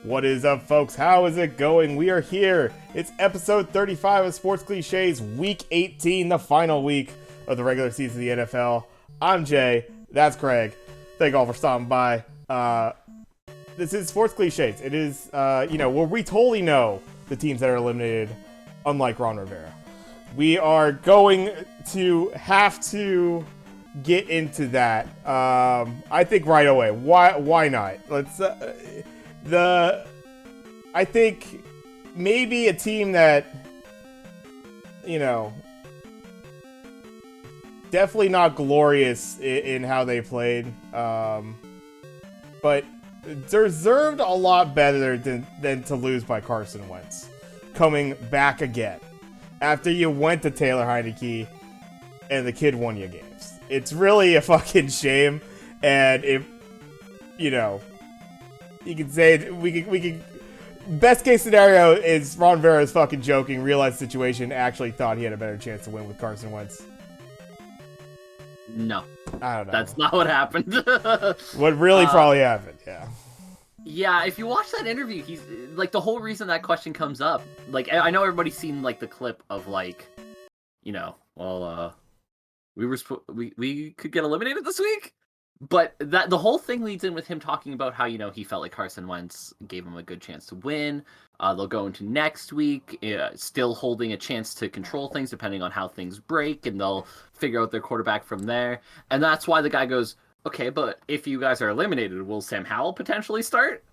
What is up, folks? How is it going? We are here. It's episode 35 of Sports Cliches, week 18, the final week of the regular season of the NFL. I'm Jay. That's Craig. Thank you all for stopping by. This is Sports Cliches. It is, where we totally know the teams that are eliminated, unlike Ron Rivera. We are going to have to get into that. I think right away. Why not? Let's. I think maybe a team that, definitely not glorious in how they played, but deserved a lot better than to lose by Carson Wentz, coming back again after you went to Taylor Heineke and the kid won you games. It's really a fucking shame, and you can say we can. Best case scenario is Ron Rivera is fucking joking, realized the situation, actually thought he had a better chance to win with Carson Wentz. No. I don't know. That's not what happened. What really probably happened, yeah. Yeah, if you watch that interview, he's like, the whole reason that question comes up, like, I know everybody's seen like the clip of like, we could get eliminated this week. But the whole thing leads in with him talking about how, he felt like Carson Wentz gave him a good chance to win. They'll go into next week, still holding a chance to control things depending on how things break, and they'll figure out their quarterback from there. And that's why the guy goes, okay, but if you guys are eliminated, will Sam Howell potentially start?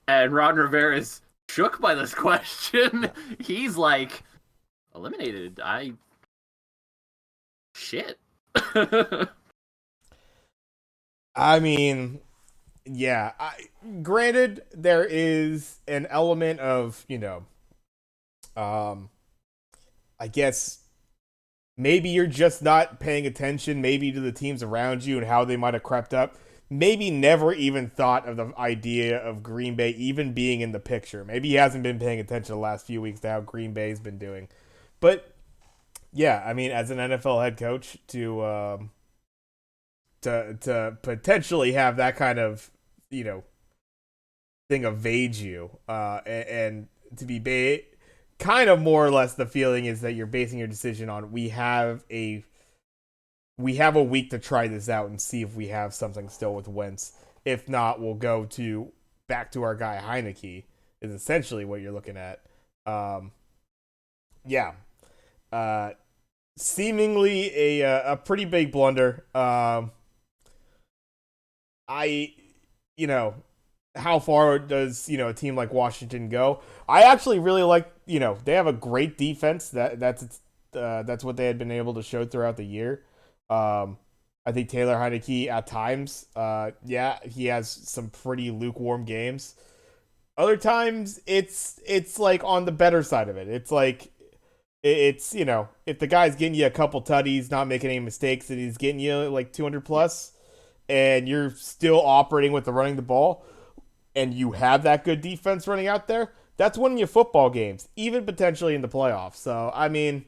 And Ron Rivera is shook by this question. He's like, eliminated? Shit. I mean, yeah. Granted, there is an element of, I guess maybe you're just not paying attention, maybe to the teams around you and how they might have crept up. Maybe never even thought of the idea of Green Bay even being in the picture. Maybe he hasn't been paying attention the last few weeks to how Green Bay's been doing. But, yeah, I mean, as an NFL head coach, to potentially have that kind of, thing evade you, and to be kind of more or less the feeling is that you're basing your decision on we have a week to try this out and see if we have something still with Wentz. If not, we'll go back to our guy Heineke is essentially what you're looking at. Seemingly a pretty big blunder. How far does, a team like Washington go? I actually really like, they have a great defense. That's what they had been able to show throughout the year. I think Taylor Heineke at times, he has some pretty lukewarm games. Other times it's like on the better side of it. It's like, if the guy's getting you a couple tutties, not making any mistakes, and he's getting you like 200 plus, and you're still operating with the running the ball, and you have that good defense running out there, that's winning you football games, even potentially in the playoffs. So, I mean,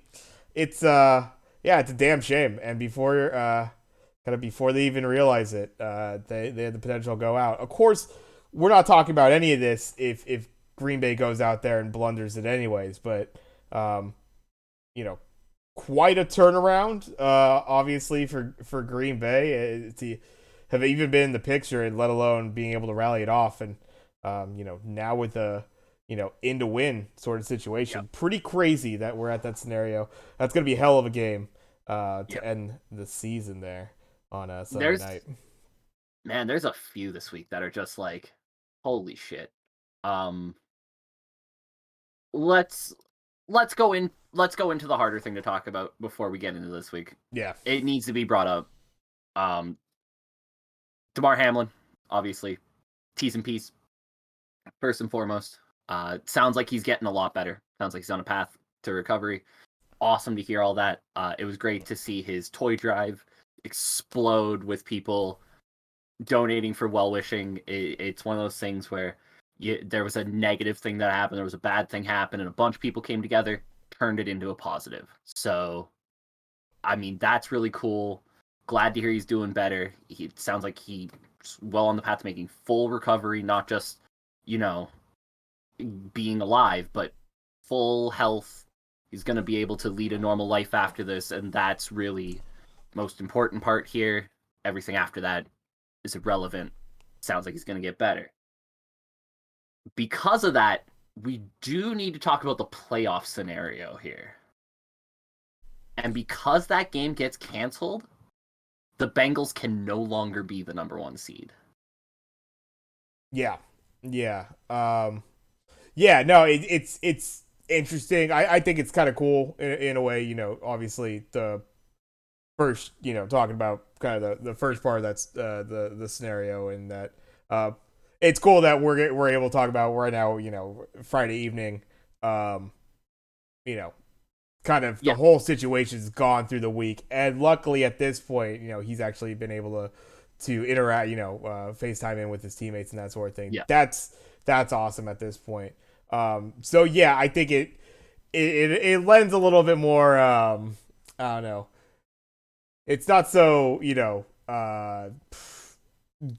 it's a damn shame. And before they even realize it, they had the potential to go out. Of course, we're not talking about any of this if Green Bay goes out there and blunders it anyways, but, quite a turnaround, obviously, for Green Bay to have even been in the picture, and let alone being able to rally it off. And, now with a, in to win sort of situation, Yep. Pretty crazy that we're at that scenario. That's going to be a hell of a game to end the season there on a Sunday night. Man, there's a few this week that are just like, holy shit. Let's go into the harder thing to talk about before we get into this week. Yeah. It needs to be brought up. Damar Hamlin, obviously, T's and P's, first and foremost. Sounds like he's getting a lot better. Sounds like he's on a path to recovery. Awesome to hear all that. It was great to see his toy drive explode with people donating for well-wishing. It's one of those things where there was a negative thing that happened, there was a bad thing happen, and a bunch of people came together, turned it into a positive. So, I mean, that's really cool. Glad to hear he's doing better. It sounds like he's well on the path to making full recovery, not just, being alive, but full health. He's going to be able to lead a normal life after this, and that's really most important part here. Everything after that is irrelevant. Sounds like he's going to get better. Because of that, we do need to talk about the playoff scenario here. And because that game gets canceled, the Bengals can no longer be the number one seed. Yeah, yeah, yeah. No, it's interesting. I think it's kind of cool in a way. Obviously the first, talking about kind of the first part of that's the scenario, and that uh, it's cool that we're able to talk about right now. Friday evening. Um, you know, kind of the Yeah, whole situation's gone through the week, and luckily at this point, he's actually been able to interact, FaceTime in with his teammates and that sort of thing. yeah, That's awesome at this point. So yeah, I think it lends a little bit more. I don't know. It's not so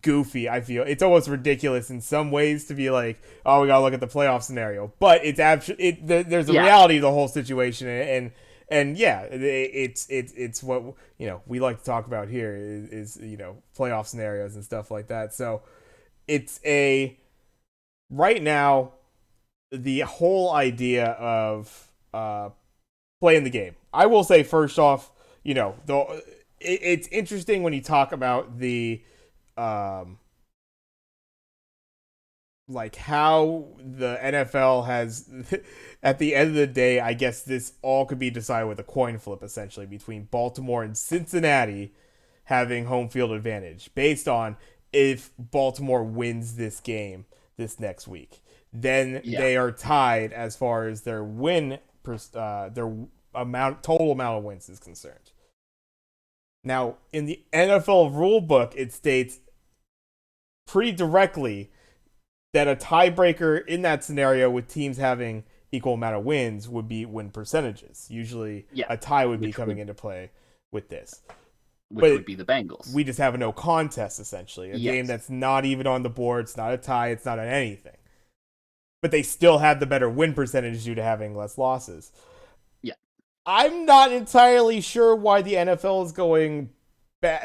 goofy. I feel it's almost ridiculous in some ways to be like, oh, we gotta look at the playoff scenario, but it's actually there's a yeah. reality of the whole situation, and yeah, it's what we like to talk about here is playoff scenarios and stuff like that. So it's a right now the whole idea of playing the game. I will say first off, it's interesting when you talk about the um like how the NFL has at the end of the day, I guess this all could be decided with a coin flip essentially between Baltimore and Cincinnati having home field advantage based on if Baltimore wins this game this next week. Then Yeah. they are tied as far as their their total amount of wins is concerned. Now, in the NFL rulebook, it states pretty directly that a tiebreaker in that scenario with teams having equal amount of wins would be win percentages. Usually, Yeah. a tie would be Which coming would into play with this. which But would be the Bengals. we just have a no contest essentially, a game Yes. that's not even on the board. It's not a tie. It's not on anything. But they still have the better win percentage due to having less losses. Yeah. I'm not entirely sure why the NFL is going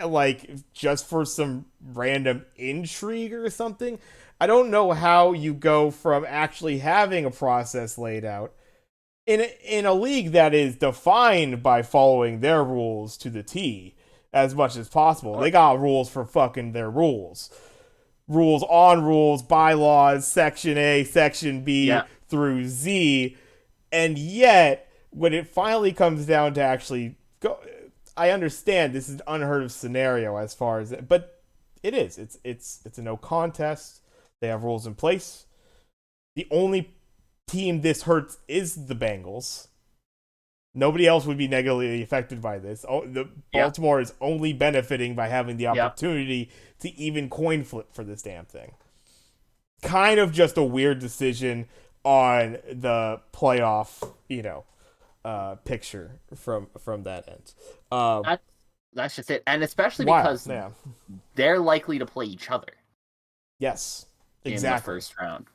like just for some random intrigue or something. I don't know how you go from actually having a process laid out in a league that is defined by following their rules to the T as much as possible. Or They got rules for fucking their rules. Rules on rules, bylaws, section A, section yeah. B through Z, and yet when it finally comes down to actually go, I understand this is an unheard of scenario as far as it, but it is. It's a no contest. They have rules in place. The only team this hurts is the Bengals. Nobody else would be negatively affected by this. The Yeah. Baltimore is only benefiting by having the Yeah. opportunity to even coin flip for this damn thing. Kind of just a weird decision on the playoff, picture from that end. That's that's just it. And especially Wild, because yeah. they're likely to play each other Yes, in the exactly. first round.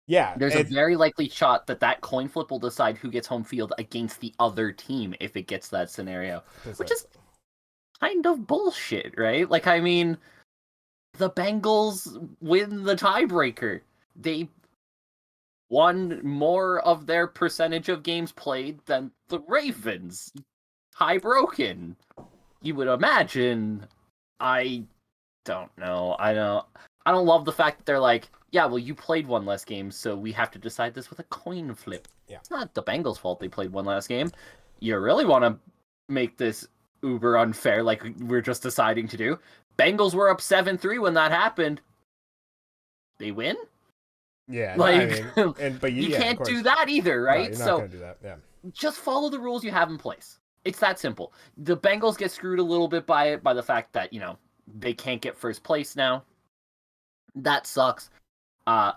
Yeah, There's a very likely shot that that coin flip will decide who gets home field against the other team if it gets that scenario, which is precisely. kind of bullshit, right? Like, I mean, the Bengals win the tiebreaker. They won more of their percentage of games played than the Ravens. Tie broken. You would imagine. I don't know. I don't love the fact that they're like, yeah, well, you played one less game, so we have to decide this with a coin flip. Yeah. It's not the Bengals' fault they played one less game. You really want to make this uber unfair, like we're just deciding to do. Bengals were up 7-3 when that happened. They win? Yeah, no, I Like, mean, but you yeah, of can't do course. that either, No, right? you're not So gonna do that. Yeah. just follow the rules you have in place. It's that simple. The Bengals get screwed a little bit by it, by the fact that, they can't get first place now. That sucks. Uh,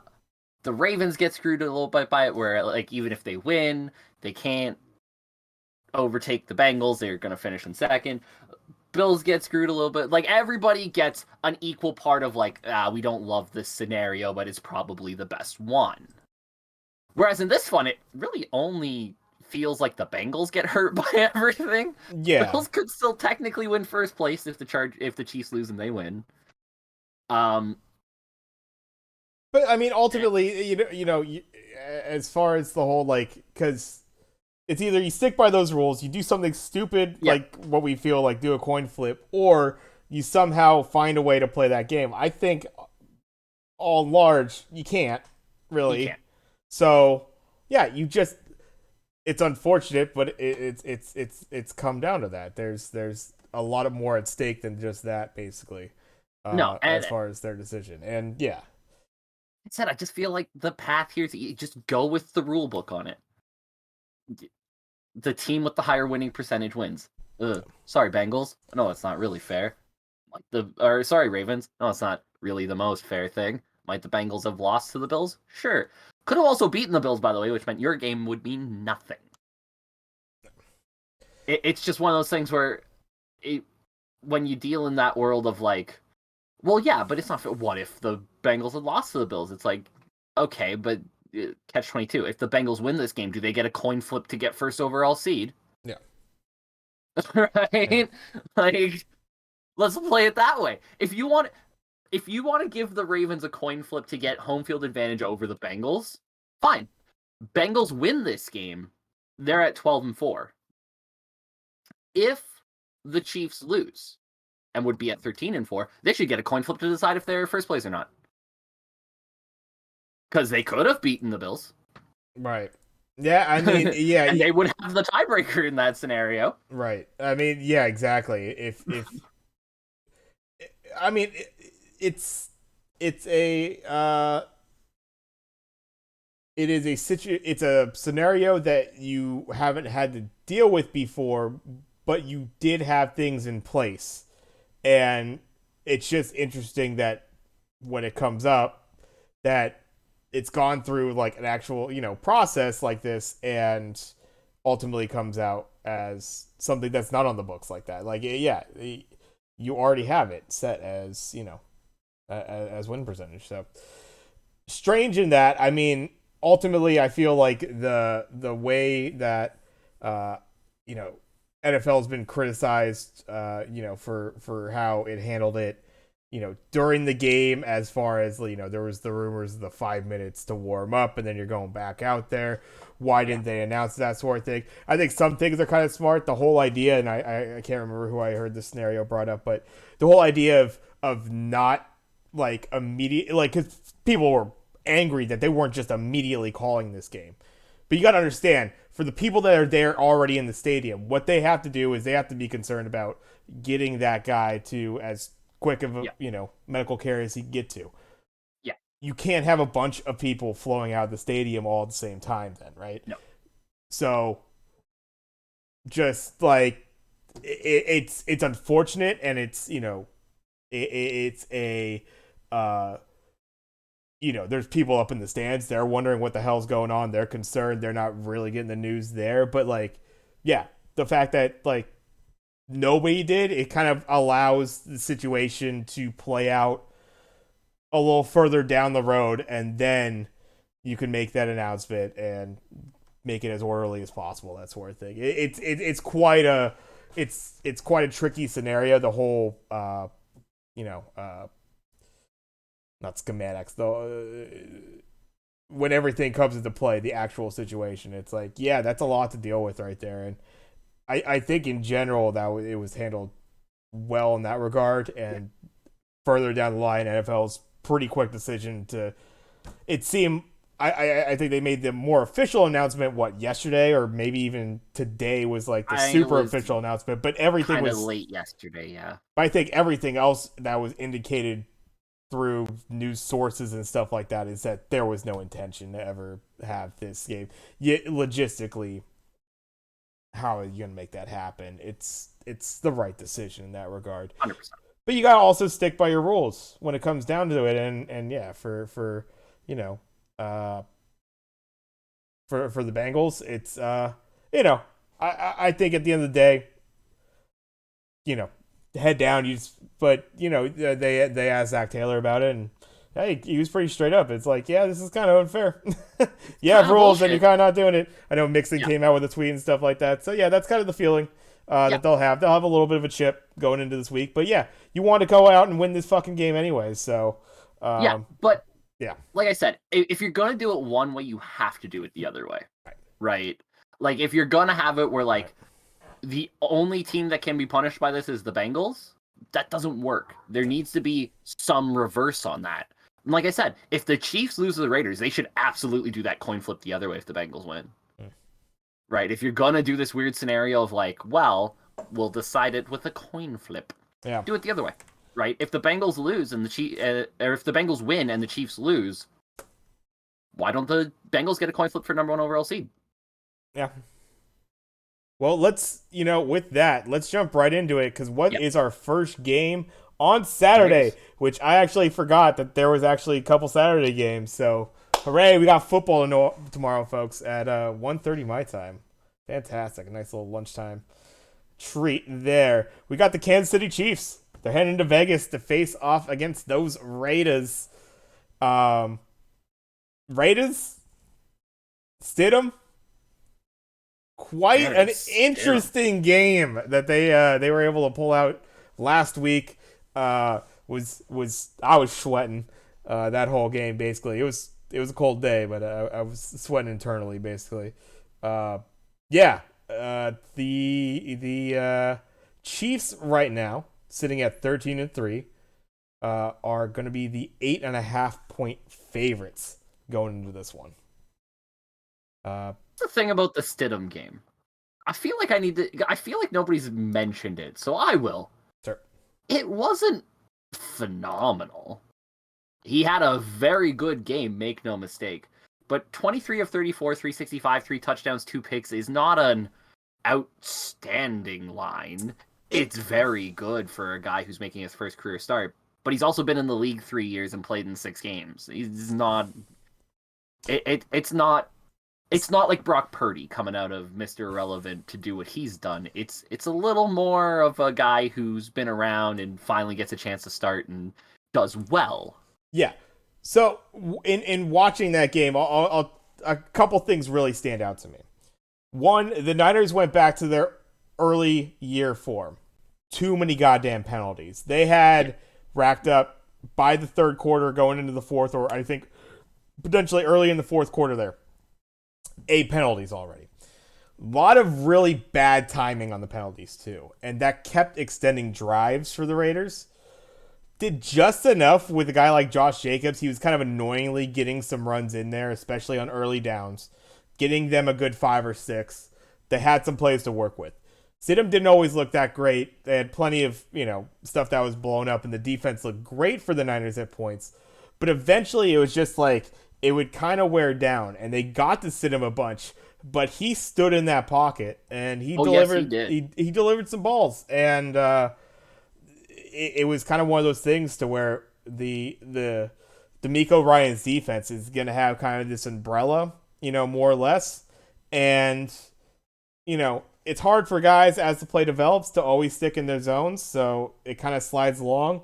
the Ravens get screwed a little bit by it, where, like, even if they win, they can't overtake the Bengals. They're going to finish in second. Bills get screwed a little bit. Like, everybody gets an equal part of, like, we don't love this scenario, but it's probably the best one. Whereas in this one, it really only feels like the Bengals get hurt by everything. Yeah, Bills could still technically win first place if the Chiefs lose and they win. Um, but I mean, ultimately, as far as the whole like, because it's either you stick by those rules, you do something stupid yeah, like what we feel like do a coin flip, or you somehow find a way to play that game. I think all large you can't you really. can. So yeah, you just it's unfortunate, but it's come down to that. There's a lot of more at stake than just that, basically, No, and as far as their decision. And yeah, I said I just feel like the path here is just go with the rule book on it. The team with the higher winning percentage wins. Sorry, Bengals. No, it's not really fair. Sorry, Ravens. No, it's not really the most fair thing. Might the Bengals have lost to the Bills? Sure. Could have also beaten the Bills, by the way, which meant your game would mean nothing. It's just one of those things where it, when you deal in that world of like, well, yeah, but it's not fair. What if the Bengals had lost to the Bills? It's like, okay, but catch 22. If the Bengals win this game, do they get a coin flip to get first overall seed? yeah, yeah, Right? Like, let's play it that way. If you want to give the Ravens a coin flip to get home field advantage over the Bengals, fine. Bengals win this game, they're at 12-4. If the Chiefs lose and would be at 13-4, they should get a coin flip to decide if they're first place or not. Because they could have beaten the Bills. right. Yeah, I mean, And yeah, they would have the tiebreaker in that scenario. right. I mean, yeah, exactly. If I mean, it's it's a it is it's a scenario that you haven't had to deal with before, but you did have things in place, and it's just interesting that when it comes up, that it's gone through like an actual process like this, and ultimately comes out as something that's not on the books like that. Like yeah, you already have it set as as win percentage. So strange in that. I mean, ultimately, I feel like the way that uh, you know NFL's been criticized, for how it handled it, during the game, as far as there was the rumors of the 5 minutes to warm up, and then you're going back out there. Why Yeah. didn't they announce that sort of thing? I think some things are kind of smart. The whole idea, and I can't remember who I heard this scenario brought up, but the whole idea of not like immediate, like, because people were angry that they weren't just immediately calling this game. But you got to understand, for the people that are there already in the stadium, what they have to do is they have to be concerned about getting that guy to as quick of a Yeah. medical care as he can get to. Yeah. You can't have a bunch of people flowing out of the stadium all at the same time, then, right? No. So just like it's unfortunate, and it's it's a uh there's people up in the stands. They're wondering what the hell's going on. They're concerned. They're not really getting the news there. But like, yeah, the fact that like nobody did, it kind of allows the situation to play out a little further down the road, and then you can make that announcement and make it as orderly as possible. That sort of thing. It's quite a it's quite a tricky scenario. The whole you know not schematics though. When everything comes into play, the actual situation, it's like, yeah, that's a lot to deal with right there. And I think in general that it was handled well in that regard. Yeah. And further down the line, NFL's pretty quick decision to. It seemed. I think they made the more official announcement yesterday, or maybe even today was like the It super was official announcement, but everything kind of was. late yesterday, yeah. I think everything else that was indicated through news sources and stuff like that is that there was no intention to ever have this game. Yet logistically, how are you gonna make that happen? It's the right decision in that regard. 100%. But you gotta also stick by your rules when it comes down to it, and yeah, for you know, uh, for the Bengals, it's you know, I think at the end of the day, you know, head down. But they asked Zach Taylor about it, and Hey, he was pretty straight up. It's like, yeah, this is kind of unfair. You have Kind of rules and you're bullshit. kind of not doing it. I know Mixon Yeah, came out with a tweet and stuff like that. So yeah, that's kind of the feeling yeah, that they'll have. They'll have a little bit of a chip going into this week. But yeah, you want to go out and win this fucking game anyways. So yeah. um, But yeah, like I said, if you're gonna do it one way, you have to do it the other way, right, right? Like if you're gonna have it where right. like the only team that can be punished by this is the Bengals, that doesn't work. There needs to be some reverse on that. And like I said, if the Chiefs lose to the Raiders, they should absolutely do that coin flip the other way if the Bengals win. Mm. Right? If you're gonna do this weird scenario of like, well, we'll decide it with a coin flip. Yeah. Do it the other way. Right? If the Bengals lose and or if the Bengals win and the Chiefs lose, why don't the Bengals get a coin flip for number one overall seed? Yeah. Well, with that, let's jump right into it because what Yep. is our first game on Saturday? Raiders. Which I actually forgot that there was actually a couple Saturday games. So, hooray, we got football tomorrow, folks, at 1:30 my time. Fantastic. A nice little lunchtime treat there. We got the Kansas City Chiefs. They're heading to Vegas to face off against those Raiders. Um, Raiders? Stidham? Quite an Jared Stidham. interesting game that they were able to pull out last week. Was I was sweating that whole game basically. It was a cold day, but I was sweating internally basically. Uh, yeah, the Chiefs right now sitting at 13-3 are going to be the 8.5 point favorites going into this one. Uh, What's the thing about the Stidham game? I feel like I need to. I feel like nobody's mentioned it, so I will. sure. It wasn't phenomenal. He had a very good game, make no mistake. But 23 of 34, 365, three touchdowns, two picks is not an outstanding line. It It's very good for a guy who's making his first career start. But he's also been in the league 3 years and played in 6 games. He's not. It's not like Brock Purdy coming out of Mr. Irrelevant to do what he's done. It's a little more of a guy who's been around and finally gets a chance to start and does well. Yeah. So in watching that game, a couple things really stand out to me. One, the Niners went back to their early year form. Too many goddamn penalties. They Yeah. had racked up by the third quarter, going into the fourth, or I think potentially early in the fourth quarter there. 8 penalties already. A lot of really bad timing on the penalties too, and that kept extending drives for the Raiders. Did just enough with a guy like Josh Jacobs. He was kind of annoyingly getting some runs in there, especially on early downs, getting them a good 5 or 6. They had some plays to work with. Stidham didn't always look that great. They had plenty of, stuff that was blown up, and the defense looked great for the Niners at points. But eventually it was just like it would kind of wear down, and they got to sit him a bunch. But he stood in that pocket, and he Oh yes, he delivered. did. He delivered some balls, and it was kind of one of those things to where the D'Amico Ryan's defense is going to have kind of this umbrella, more or less, and it's hard for guys as the play develops to always stick in their zones, so it kind of slides along.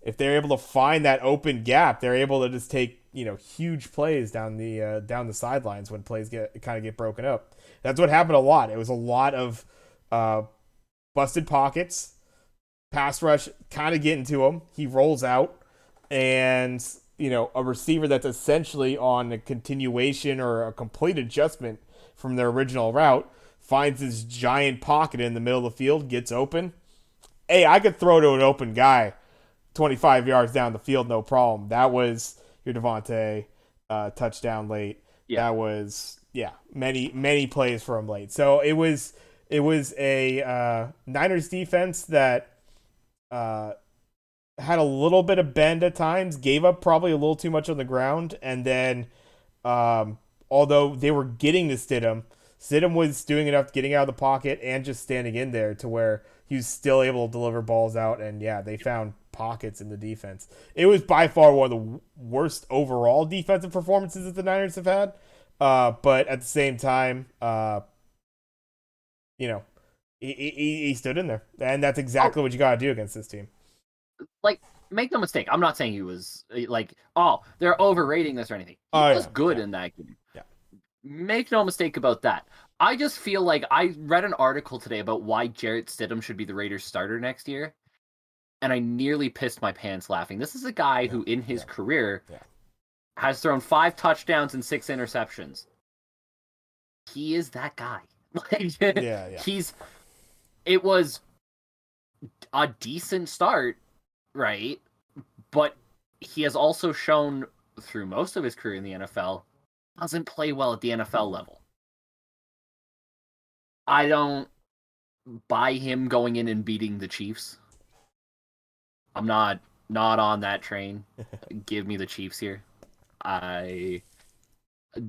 If they're able to find that open gap, they're able to just take huge plays down the sidelines when plays get broken up. That's what happened a lot. It was a lot of uh, busted pockets, pass rush kind of getting to him. He rolls out, and a receiver that's essentially on a continuation or a complete adjustment from their original route finds this giant pocket in the middle of the field, gets open. Hey, I could throw to an open guy 25 yards down the field, no problem. That was your Devontae touchdown late. Yeah. That was many plays for him late. So it was a Niners defense that uh, had a little bit of bend at times, gave up probably a little too much on the ground, and then although they were getting to Stidham was doing enough getting out of the pocket and just standing in there to where he was still able to deliver balls out, and they found pockets in the defense. It was by far one of the worst overall defensive performances that the Niners have had, but at the same time, you know, he stood in there, and that's Oh, exactly what you got to do against this team. like make no mistake, I'm not saying he was like, oh, they're overrating this or anything. He Oh was yeah, good yeah, in that game. yeah, Make no mistake about that. I just feel like I read an article today about why Jarrett Stidham should be the Raiders starter next year, and I nearly pissed my pants laughing. This is a guy yeah, who, in his yeah, career, yeah, has thrown 5 touchdowns and 6 interceptions. He is that guy. Like yeah, yeah. he's it was a decent start, right? But he has also shown through most of his career in the NFL doesn't play well at the NFL level. I don't buy him going in and beating the Chiefs. I'm not on that train. Give me the Chiefs here. I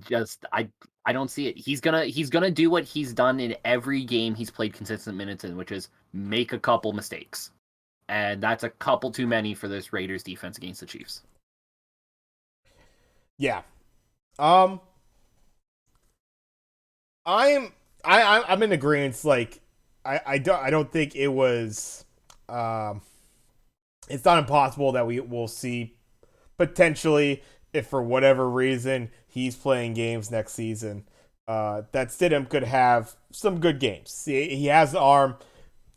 just I don't see it. He's gonna do what he's done in every game he's played consistent minutes in, which is make a couple mistakes. And that's a couple too many for this Raiders defense against the Chiefs. Yeah. Um, I'm I'm in agreement. Like, I don't think it was. Um, it's not impossible that we will see potentially, if for whatever reason he's playing games next season, that Stidham could have some good games. He has the arm,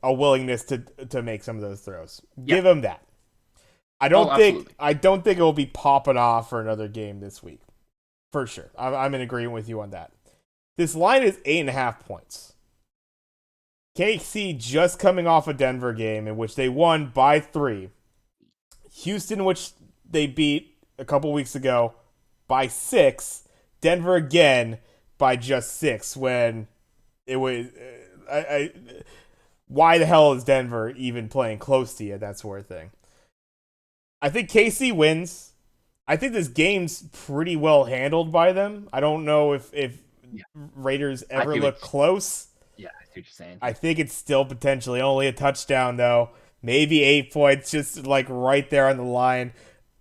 a willingness to make some of those throws. Yeah. Give him that. Oh, absolutely. I don't think it will be popping off for another game this week for sure. I'm in agreement with you on that. This line is 8.5 points. KC just coming off a Denver game in which they won by 3. Houston, which they beat a couple weeks ago by 6. Denver again by just 6. When it was, why the hell is Denver even playing close to you? That sort of thing. I think KC wins. I think this game's pretty well handled by them. I don't know if Yeah. Raiders I ever see what look close. Yeah, I see what you're saying. I think it's still potentially only a touchdown though. Maybe 8 points, just like right there on the line.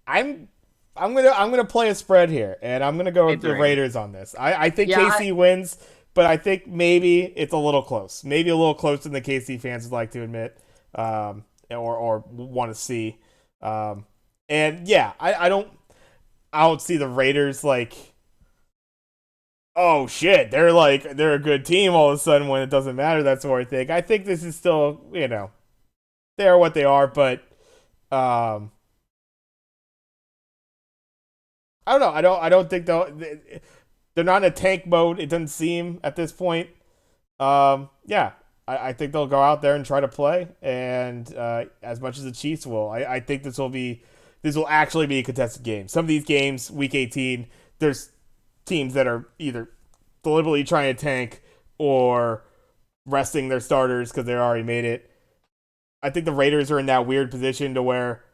I'm I'm gonna play a spread here, and I'm gonna go with It's the the Raiders. Raiders on this. I think Yeah, KC wins, but I think maybe it's a little close. Maybe a little closer than the KC fans would like to admit, or want to see. Um, and yeah, I don't see the Raiders like, oh shit, they're a good team all of a sudden when it doesn't matter, that sort of thing. I think this is still, they are what they are, but um I don't know. I don't think they're not in a tank mode, it doesn't seem at this point. Yeah. I think they'll go out there and try to play, and as much as the Chiefs will, I think this will actually be a contested game. Some of these games, week 18, there's teams that are either deliberately trying to tank or resting their starters because they already made it. I think the Raiders are in that weird position to where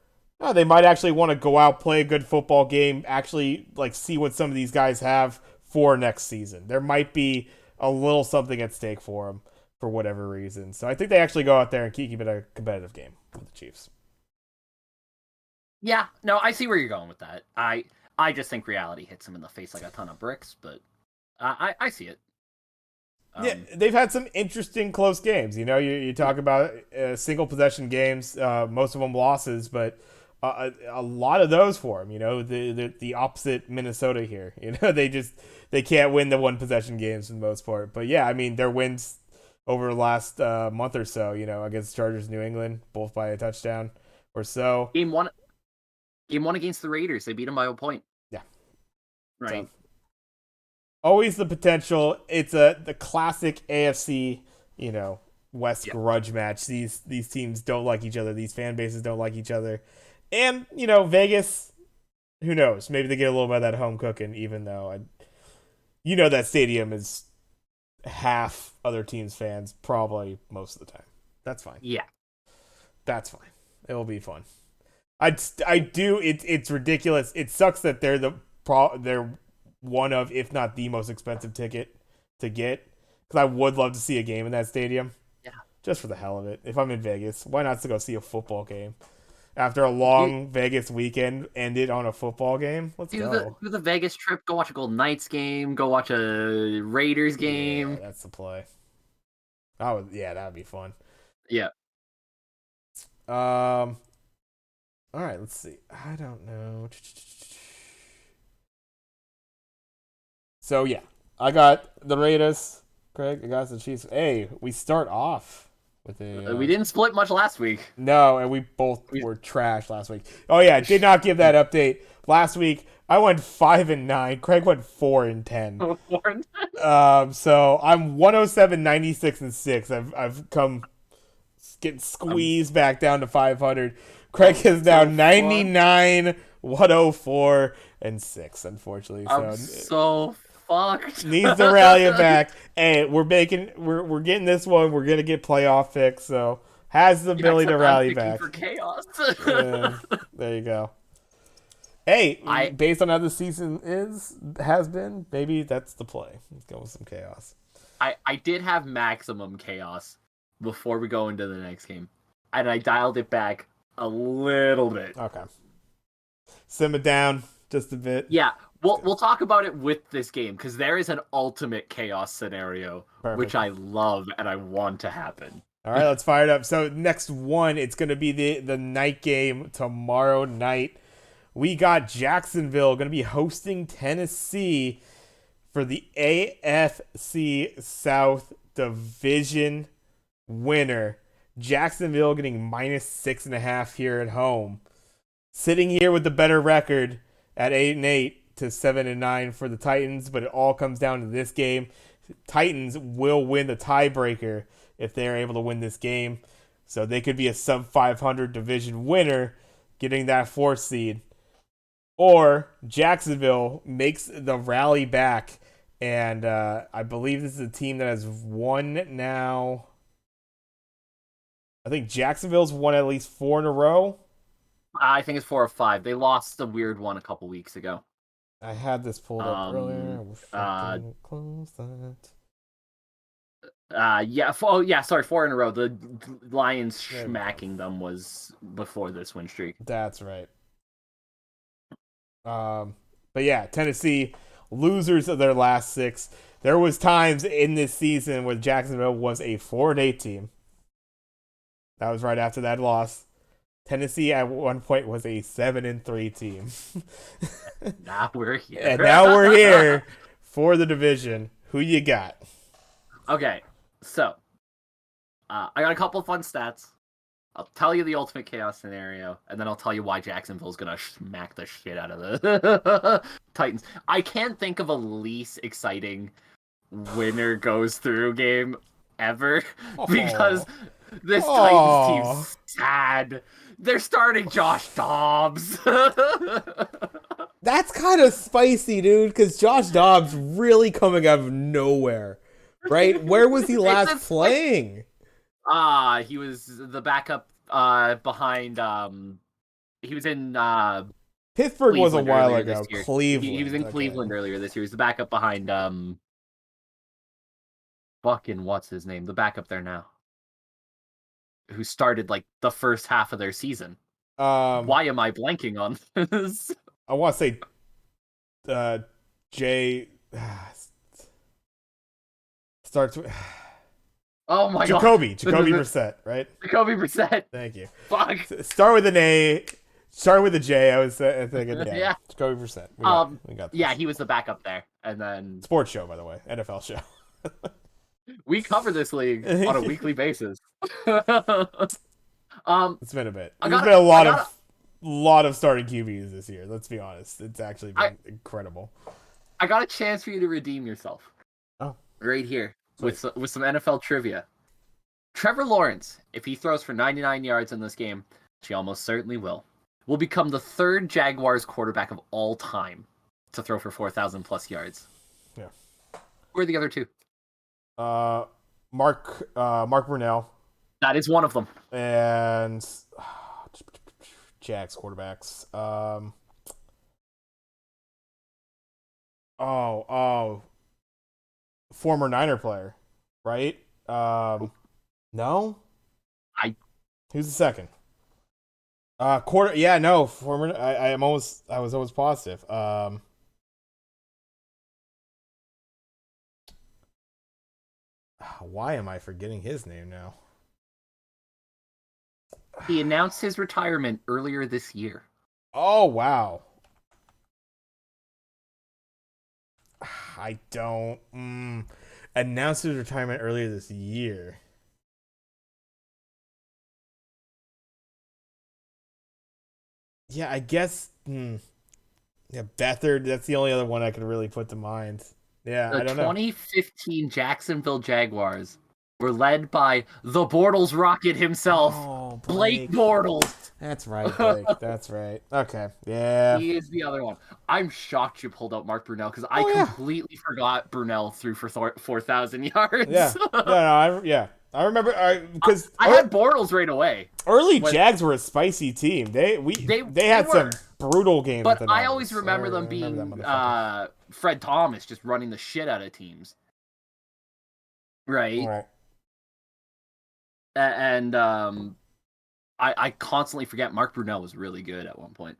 they might actually want to go out, play a good football game, actually like see what some of these guys have for next season. There might be a little something at stake for them for whatever reason. So I think they actually go out there and keep it a competitive game with the Chiefs. yeah. No, I see where you're going with that. I just think reality hits him in the face like a ton of bricks, but I see it. Yeah, Um, they've had some interesting close games. You talk about single possession games, most of them losses, but a lot of those for them. The opposite Minnesota here. They can't win the one possession games for the most part. But yeah, I mean their wins over the last month or so. Against Chargers, New England, both by a touchdown or so. game one, game one against the Raiders, they beat them by a point. Yeah, so Right. always the potential. It's the classic AFC, West Yeah. grudge match. These teams don't like each other. These fan bases don't like each other, and Vegas. Who knows? Maybe they get a little bit of that home cooking, even though that stadium is half other teams' fans, probably most of the time. That's fine. Yeah. That's fine. It'll be fun. I do. It's ridiculous. It sucks that they're one of, if not the most expensive ticket to get. Because I would love to see a game in that stadium, Yeah. just for the hell of it. If I'm in Vegas, why not to go see a football game after a You long Vegas weekend ended on a football game? Let's go. do the Vegas trip. Go watch a Golden Knights game. Go watch a Raiders Yeah, game. that's the play. Yeah, that would be fun. Yeah. Um, All right, let's see. I don't know. So yeah, I got the Raiders. Craig, I got the Chiefs. Hey, we start off with a We didn't split much last week. no, and we both We were trash last week. Oh yeah, I did not give that update last week. I went 5-9. Craig went 4-10. So I'm 107, 96, and 6. I've come getting I'm squeezed back down to 500. Craig I'm is now so fucked. 99, 104, and 6. Unfortunately, I'm so so fucked. needs to rally it back. Hey, we're getting this one. We're gonna get playoff picks. So has the Yeah, ability to except I'm rally picking back. for chaos. Uh, there you go. Hey, I based on how the season has been, maybe that's the play. Let's go with some chaos. I did have maximum chaos before we go into the next game, and I dialed it back a little bit. Okay, simmer down just a bit. Yeah, Let's we'll go. talk about it with this game because there is an ultimate chaos scenario which Perfect. I love and I want to happen. All right, let's fire it up. So next one, it's gonna be the night game tomorrow night. We got Jacksonville gonna be hosting Tennessee for the AFC South Division winner. Jacksonville getting -6.5 here at home. Sitting here with the better record at 8-8 to 7-9 for the Titans, but it all comes down to this game. Titans will win the tiebreaker if they're able to win this game. So they could be a sub 500 division winner, getting that fourth seed. Or Jacksonville makes the rally back, and I believe this is a team that has won now. I think Jacksonville's won at least 4 in a row. I think it's 4 or 5. They lost a weird one a couple weeks ago. I had this pulled up earlier. Um, I wish I uh, didn't close that. yeah, oh yeah, sorry, 4 in a row. The Lions There we go. smacking them was before this win streak. That's right. But yeah, Tennessee losers of their last 6. There was times in this season where Jacksonville was a 4-8 team. That was right after that loss. Tennessee at one point was a 7-3 team. Now we're here. And now we're here for the division. Who you got? Okay, so I got a couple of fun stats. I'll tell you the ultimate chaos scenario, and then I'll tell you why Jacksonville's gonna smack the shit out of the Titans. I can't think of a least exciting winner goes through game ever because this Titans Oh, team's sad. They're starting Josh Dobbs. that's kind of spicy, dude. Because Josh Dobbs really coming out of nowhere, right? Where was he last It's like playing? he was the backup behind he was in Pittsburgh was a Cleveland while earlier this ago. year. He was Cleveland, in okay. Cleveland earlier this year. He was the backup behind fucking what's his name? The backup there now. Who started like the first half of their season. Um, Why am I blanking on this? I want to say, Jay starts with Oh my god. Jacoby Brissett, right? Jacoby Brissett. Thank you. Fuck. Start with an A. Start with a J. I was thinking, yeah, Yeah. Jacoby Brissett. We got this. Yeah, he was the backup there. And then Sports show, by the way, NFL show. we cover this league on a weekly basis. It's been a bit. I There's got been a I lot of starting QBs this year. Let's be honest. It's actually been incredible. I got a chance for you to redeem yourself. Oh, Right here sweet. with some NFL trivia. Trevor Lawrence, if he throws for 99 yards in this game, which he almost certainly will become the third Jaguars quarterback of all time to throw for 4,000 plus yards. Yeah. Who are the other two? Mark Brunell That is one of them. and Jags quarterbacks. Oh, former Niner player, right? No. I Who's the second? Quarter. Yeah, no. Former. I was almost positive. Why am I forgetting his name now? He announced his retirement earlier this year. Oh wow. I don't announced his retirement earlier this year. Yeah, I guess. Yeah, Bethard. That's the only other one I can really put to mind. Yeah, The I don't know. 2015 Jacksonville Jaguars were led by the Bortles Rocket himself, Oh, Blake Blake. Bortles. That's right, Blake. That's right. Okay. Yeah. He is the other one. I'm shocked you pulled out Mark Brunell because I Oh yeah. completely forgot Brunell threw for 4,000 Yeah. yards. No, no. Yeah. I remember. Because I had Bortles right away. early When Jags were a spicy team. They they had some were, brutal games with but the I always Niners. I remember them remember that being motherfucker. Fred Thomas just running the shit out of teams, All right? right. And I constantly forget Mark Brunell was really good at one point.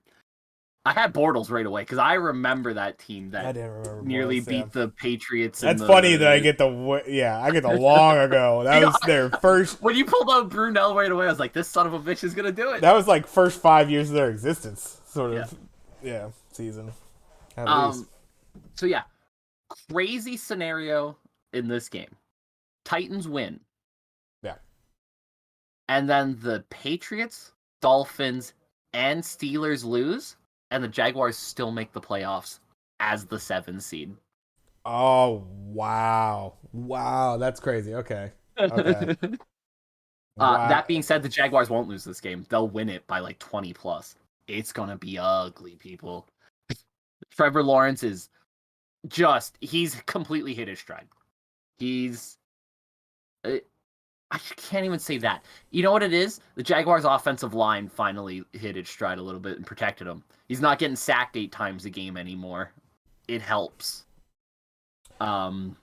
I had Bortles right away because I remember that team I that didn't remember nearly Boris. Yeah. beat the Patriots in That's funny that I the. get I get the long ago. That You know, was their first. when you pulled out Brunel right away, I was like, "This son of a bitch is gonna do it." That was like first 5 years of their existence, sort Yeah. of. Yeah, season at least. Um. So yeah, crazy scenario in this game. Titans win, Yeah. and then the Patriots, Dolphins, and Steelers lose, and the Jaguars still make the playoffs as the 7 seed. Oh wow, wow, that's crazy. Okay, okay. Wow. That being said, the Jaguars won't lose this game. They'll win it by like 20 plus. It's gonna be ugly, people. Trevor Lawrence is he's completely hit his stride. He's uh, I can't even say that. You know what it is? The Jaguars' offensive line finally hit its stride a little bit and protected him. He's not getting sacked 8 times a game anymore. It helps. Um,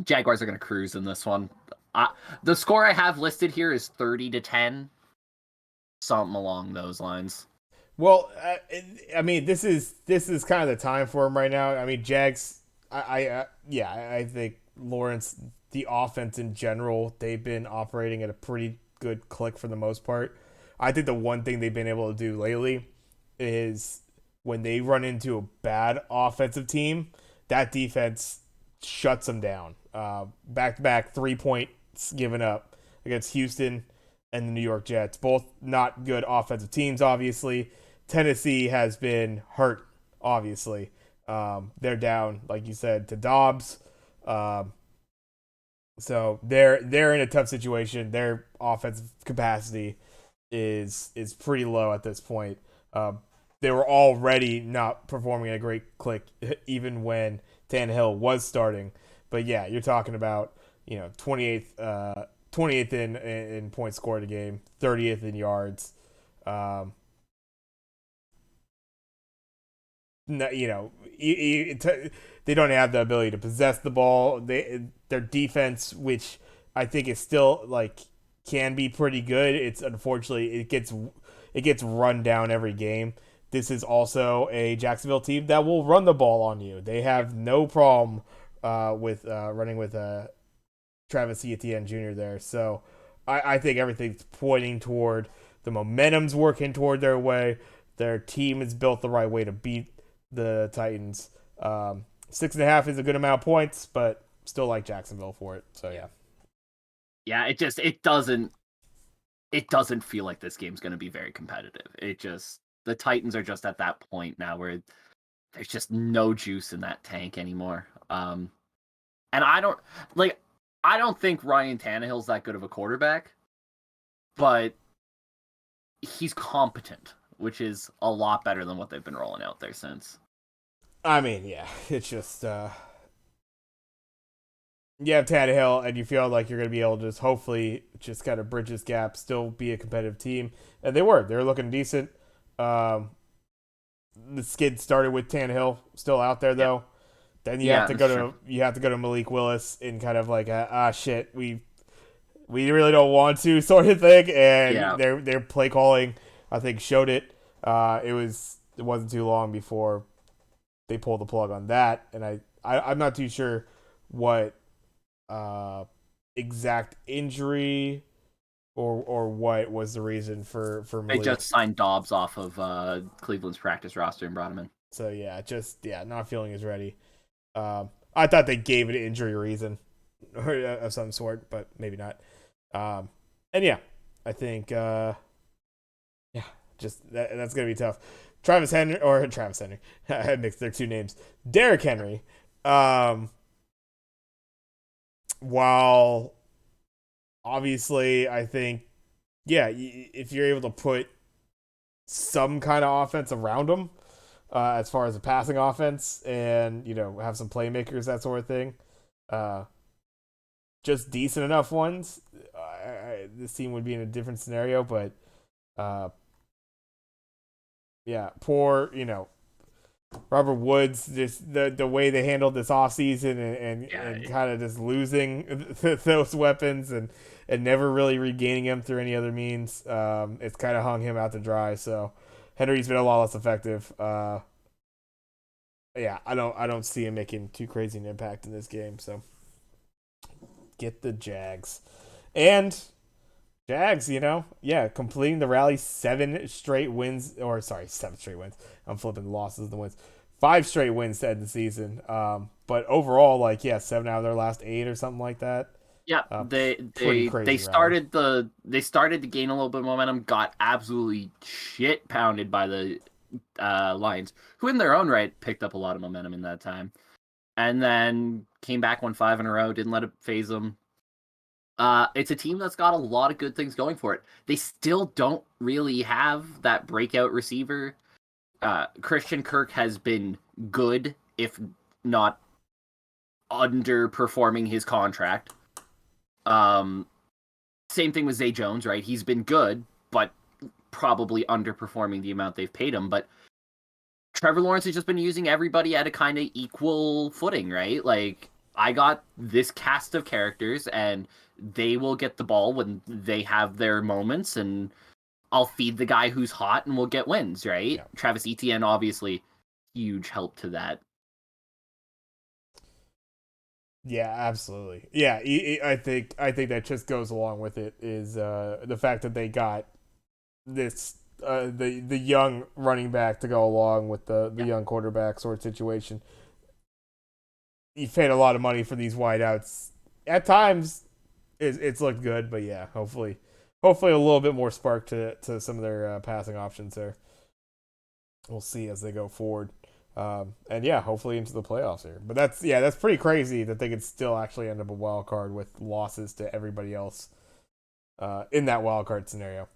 Jaguars are gonna cruise in this one. The score I have listed here is 30-10, something along those lines. Well, I mean, this is kind of the time for him right now. I mean, Jags. Yeah, I think Lawrence, the offense in general, they've been operating at a pretty good click for the most part. I think the one thing they've been able to do lately is when they run into a bad offensive team, that defense shuts them down. Back to back 3 points given up against Houston and the New York Jets. Both not good offensive teams, obviously. Tennessee has been hurt, obviously. They're down, like you said, to Dobbs. Um, so they're in a tough situation. Their offensive capacity is pretty low at this point. Um, they were already not performing at a great click, even when Tannehill was starting. But yeah, you're talking about 28th in points scored a game, 30th in yards. Um, you know, they don't have the ability to possess the ball. Their defense, which I think is still like can be pretty good. It's unfortunately it gets run down every game. This is also a Jacksonville team that will run the ball on you. They have no problem with running with Travis Etienne Jr. there. So I think everything's pointing toward the momentum's working toward their way. Their team is built the right way to beat the Titans. 6.5 is a good amount of points, but still like Jacksonville for it. So yeah. Yeah, it doesn't feel like this game's going to be very competitive. The Titans are just at that point now where there's just no juice in that tank anymore. And I don't think Ryan Tannehill's that good of a quarterback, but he's competent, which is a lot better than what they've been rolling out there since. I mean, yeah, it's just you have Tannehill, and you feel like you're going to be able to just hopefully just kind of bridge this gap, still be a competitive team, and they were looking decent. Um, the skid started with Tannehill still out there Yeah, though. Then yeah, that's true. you have to go to Malik Willis in kind of like shit, we really don't want to sort of thing, and Yeah, their play calling I think showed it. It wasn't too long before they pulled the plug on that, and I'm not too sure what exact injury or what was the reason for They Malik? just signed Dobbs off of Cleveland's practice roster and brought him in. So not feeling as ready. I thought they gave it an injury reason or of some sort, but maybe not. Um, and yeah, I think yeah, that's gonna be tough. Travis Henry. I mixed their two names. Derrick Henry. Um, while obviously I think if you're able to put some kind of offense around him, as far as a passing offense, and have some playmakers, that sort of thing, uh, just decent enough ones, this team would be in a different scenario. But uh, yeah, poor Robert Woods, just the way they handled this offseason, and Yeah, kind of just losing those weapons, and never really regaining them through any other means. It's kind of hung him out to dry. So Henry's been a lot less effective. Yeah, I don't see him making too crazy an impact in this game. So get the Jags. And Jags, completing the rally, 7 straight wins, or sorry, 7 straight wins. I'm flipping losses the wins. 5 straight wins to end the season. But overall, 7 out of their last 8 or something like that. yeah. Pretty They crazy rally. started to gain a little bit of momentum. Got absolutely shit pounded by the Lions, who in their own right picked up a lot of momentum in that time, and then came back, won 5 in a row. Didn't let it phase them. It's a team that's got a lot of good things going for it. They still don't really have that breakout receiver. Christian Kirk has been good, if not underperforming his contract. Um, Same thing with Zay Jones, right? He's been good, but probably underperforming the amount they've paid him. But Trevor Lawrence has just been using everybody at a kind of equal footing, right? Like, I got this cast of characters, and they will get the ball when they have their moments, and I'll feed the guy who's hot, and we'll get wins, right? Yeah. Travis Etienne, obviously, huge help to that. Yeah, absolutely. Yeah, I think that just goes along with it is the fact that they got this the young running back to go along with the Yeah. young quarterback sort of situation. You paid a lot of money for these wideouts. At times, it's looked good, but yeah, hopefully a little bit more spark to some of their passing options there. We'll see as they go forward. And yeah, hopefully into the playoffs here. But that's pretty crazy that they could still actually end up a wild card with losses to everybody else in that wild card scenario.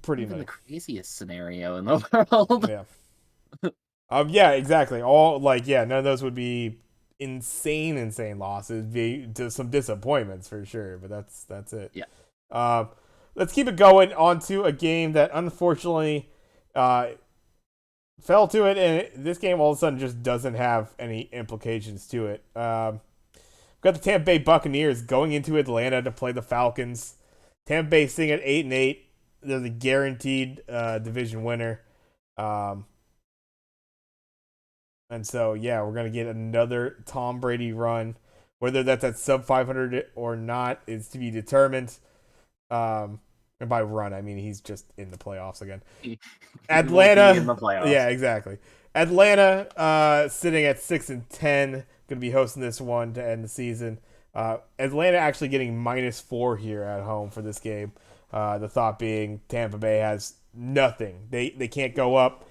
Pretty Even the nice. craziest scenario in the world. Yeah. Yeah, exactly. None of those would be insane losses. Be just some disappointments for sure, but that's it. Yeah. Um, let's keep it going on to a game that unfortunately uh, fell to it, and this game all of a sudden just doesn't have any implications to it. We've got the Tampa Bay Buccaneers going into Atlanta to play the Falcons. Tampa Bay sitting at 8-8. They're the guaranteed division winner. Um, And so, yeah, we're going to get another Tom Brady run. Whether that's at sub 500 or not is to be determined. And by run, I mean he's just in the playoffs again. He will be in Atlanta, the playoffs. yeah, exactly. Atlanta, sitting at 6-10, going to be hosting this one to end the season. Atlanta actually getting -4 here at home for this game. The thought being Tampa Bay has nothing. They can't go up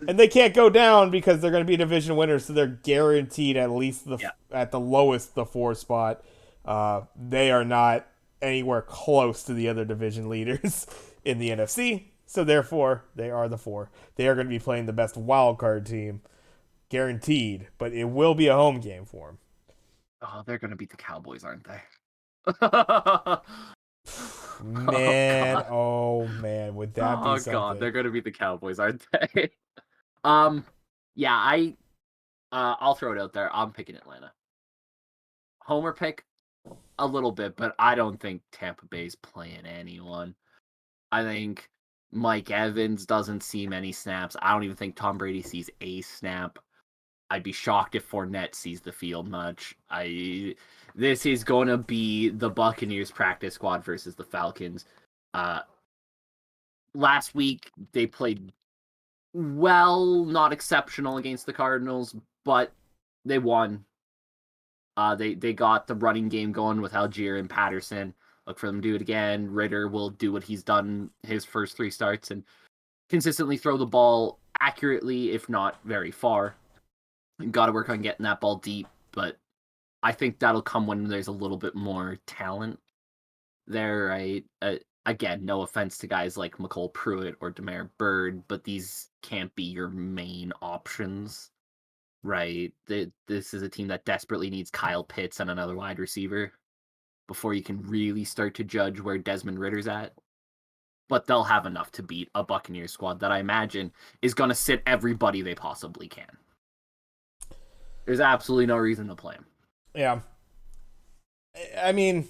and they can't go down because they're going to be division winners, so they're guaranteed at least Yeah. at the lowest the 4 spot. They are not anywhere close to the other division leaders in the NFC. So therefore, they are the 4. They are going to be playing the best wild card team, guaranteed. But it will be a home game for them. Oh, they're gonna beat the Cowboys, aren't they? Oh Man, god. oh man, would that be Oh god, something? they're gonna beat the Cowboys, aren't they? Yeah, I'll throw it out there. I'm picking Atlanta. Homer pick a little bit, but I don't think Tampa Bay's playing anyone. I think Mike Evans doesn't see many snaps. I don't even think Tom Brady sees a snap. I'd be shocked if Fournette sees the field much. This is going to be the Buccaneers practice squad versus the Falcons. Last week they played well, not exceptional against the Cardinals, but they won. They got the running game going with Algier and Patterson. Look for them to do it again. Ritter will do what he's done his first 3 starts and consistently throw the ball accurately, if not very far. Got to work on getting that ball deep, but I think that'll come when there's a little bit more talent there, right? Again, no offense to guys like McCole Pruitt or Demare Bird, but these can't be your main options, right? This is a team that desperately needs Kyle Pitts and another wide receiver before you can really start to judge where Desmond Ritter's at. But they'll have enough to beat a Buccaneers squad that I imagine is going to sit everybody they possibly can. There's absolutely no reason to play him. Yeah. I mean,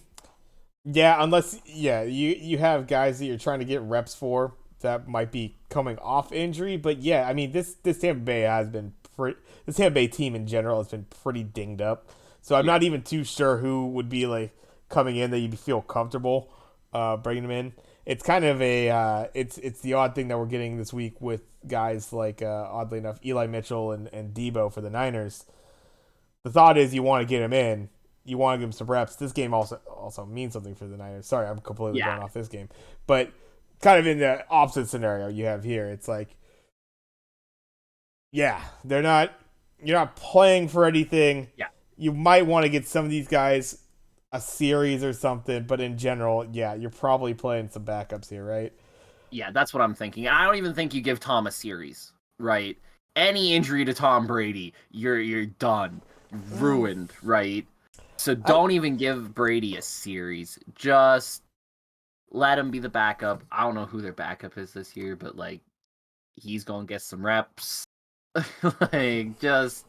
yeah, unless you have guys that you're trying to get reps for that might be coming off injury, but yeah, I mean this Tampa Bay this Tampa Bay team in general has been pretty dinged up. So I'm not even too sure who would be like coming in that you'd feel comfortable bringing them in. It's kind of a it's the odd thing that we're getting this week with guys like oddly enough Eli Mitchell and Debo for the Niners. The thought is you want to get him in. You want to give him some reps. This game also means something for the Niners. Sorry, I'm completely going off this game. But kind of in the opposite scenario you have here, it's like, yeah, you're not playing for anything. Yeah. You might want to get some of these guys a series or something, but in general, yeah, you're probably playing some backups here, right? Yeah, that's what I'm thinking. I don't even think you give Tom a series, right? Any injury to Tom Brady, you're done. Ruined, right? So don't even give Brady a series. Just let him be the backup. I don't know who their backup is this year, but like he's gonna get some reps. Like just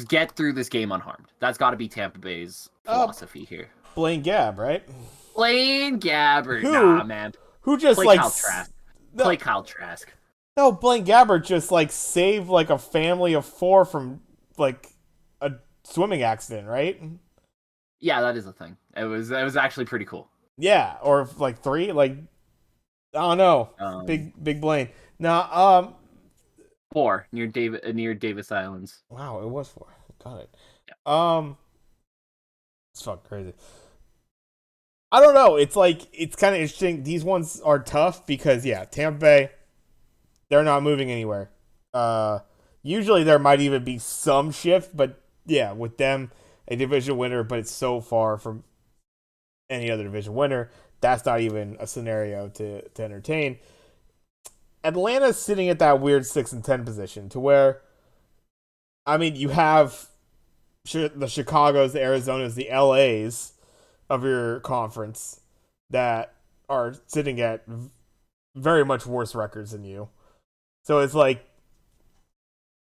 get through this game unharmed. That's got to be Tampa Bay's philosophy here. Blaine Gabb, right? Blaine Gabbert, nah, man. Who just play like Kyle Trask. Play Kyle Trask. No, Blaine Gabbert just like saved like a family of 4 from like a swimming accident, right? Yeah, that is a thing. It was actually pretty cool. Yeah, or like 3, like I don't know. Big Blaine. Now, 4 near Davis Islands. Wow, it was 4. Got it. Yeah. It's fucking crazy. I don't know. It's like it's kind of interesting. These ones are tough because yeah, Tampa Bay, they're not moving anywhere. Usually there might even be some shift, but yeah, with them a division winner, but it's so far from any other division winner. That's not even a scenario to entertain. Atlanta's sitting at that weird 6-10 position to where, I mean, you have the Chicago's, the Arizonas, the LA's of your conference that are sitting at very much worse records than you. So it's like,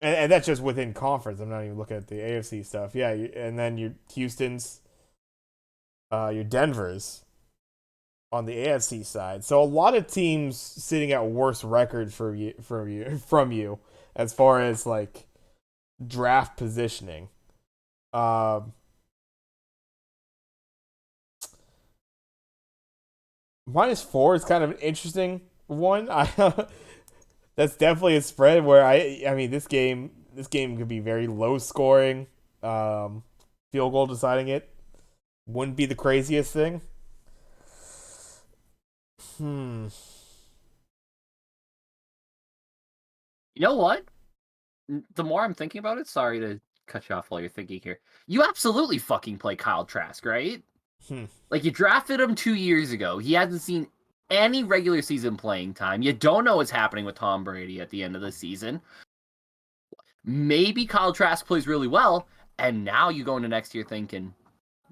and that's just within conference. I'm not even looking at the AFC stuff. Yeah, and then your Houston's, your Denver's on the AFC side. So a lot of teams sitting at worse records from you as far as like draft positioning. -4 is kind of an interesting one. That's definitely a spread where I mean this game could be very low scoring. Field goal deciding it wouldn't be the craziest thing. You know what? The more I'm thinking about it, sorry to cut you off while you're thinking here. You absolutely fucking play Kyle Trask, right? Like you drafted him 2 years ago. He hasn't seen any regular season playing time. You don't know what's happening with Tom Brady at the end of the season. Maybe Kyle Trask plays really well, and now you go into next year thinking,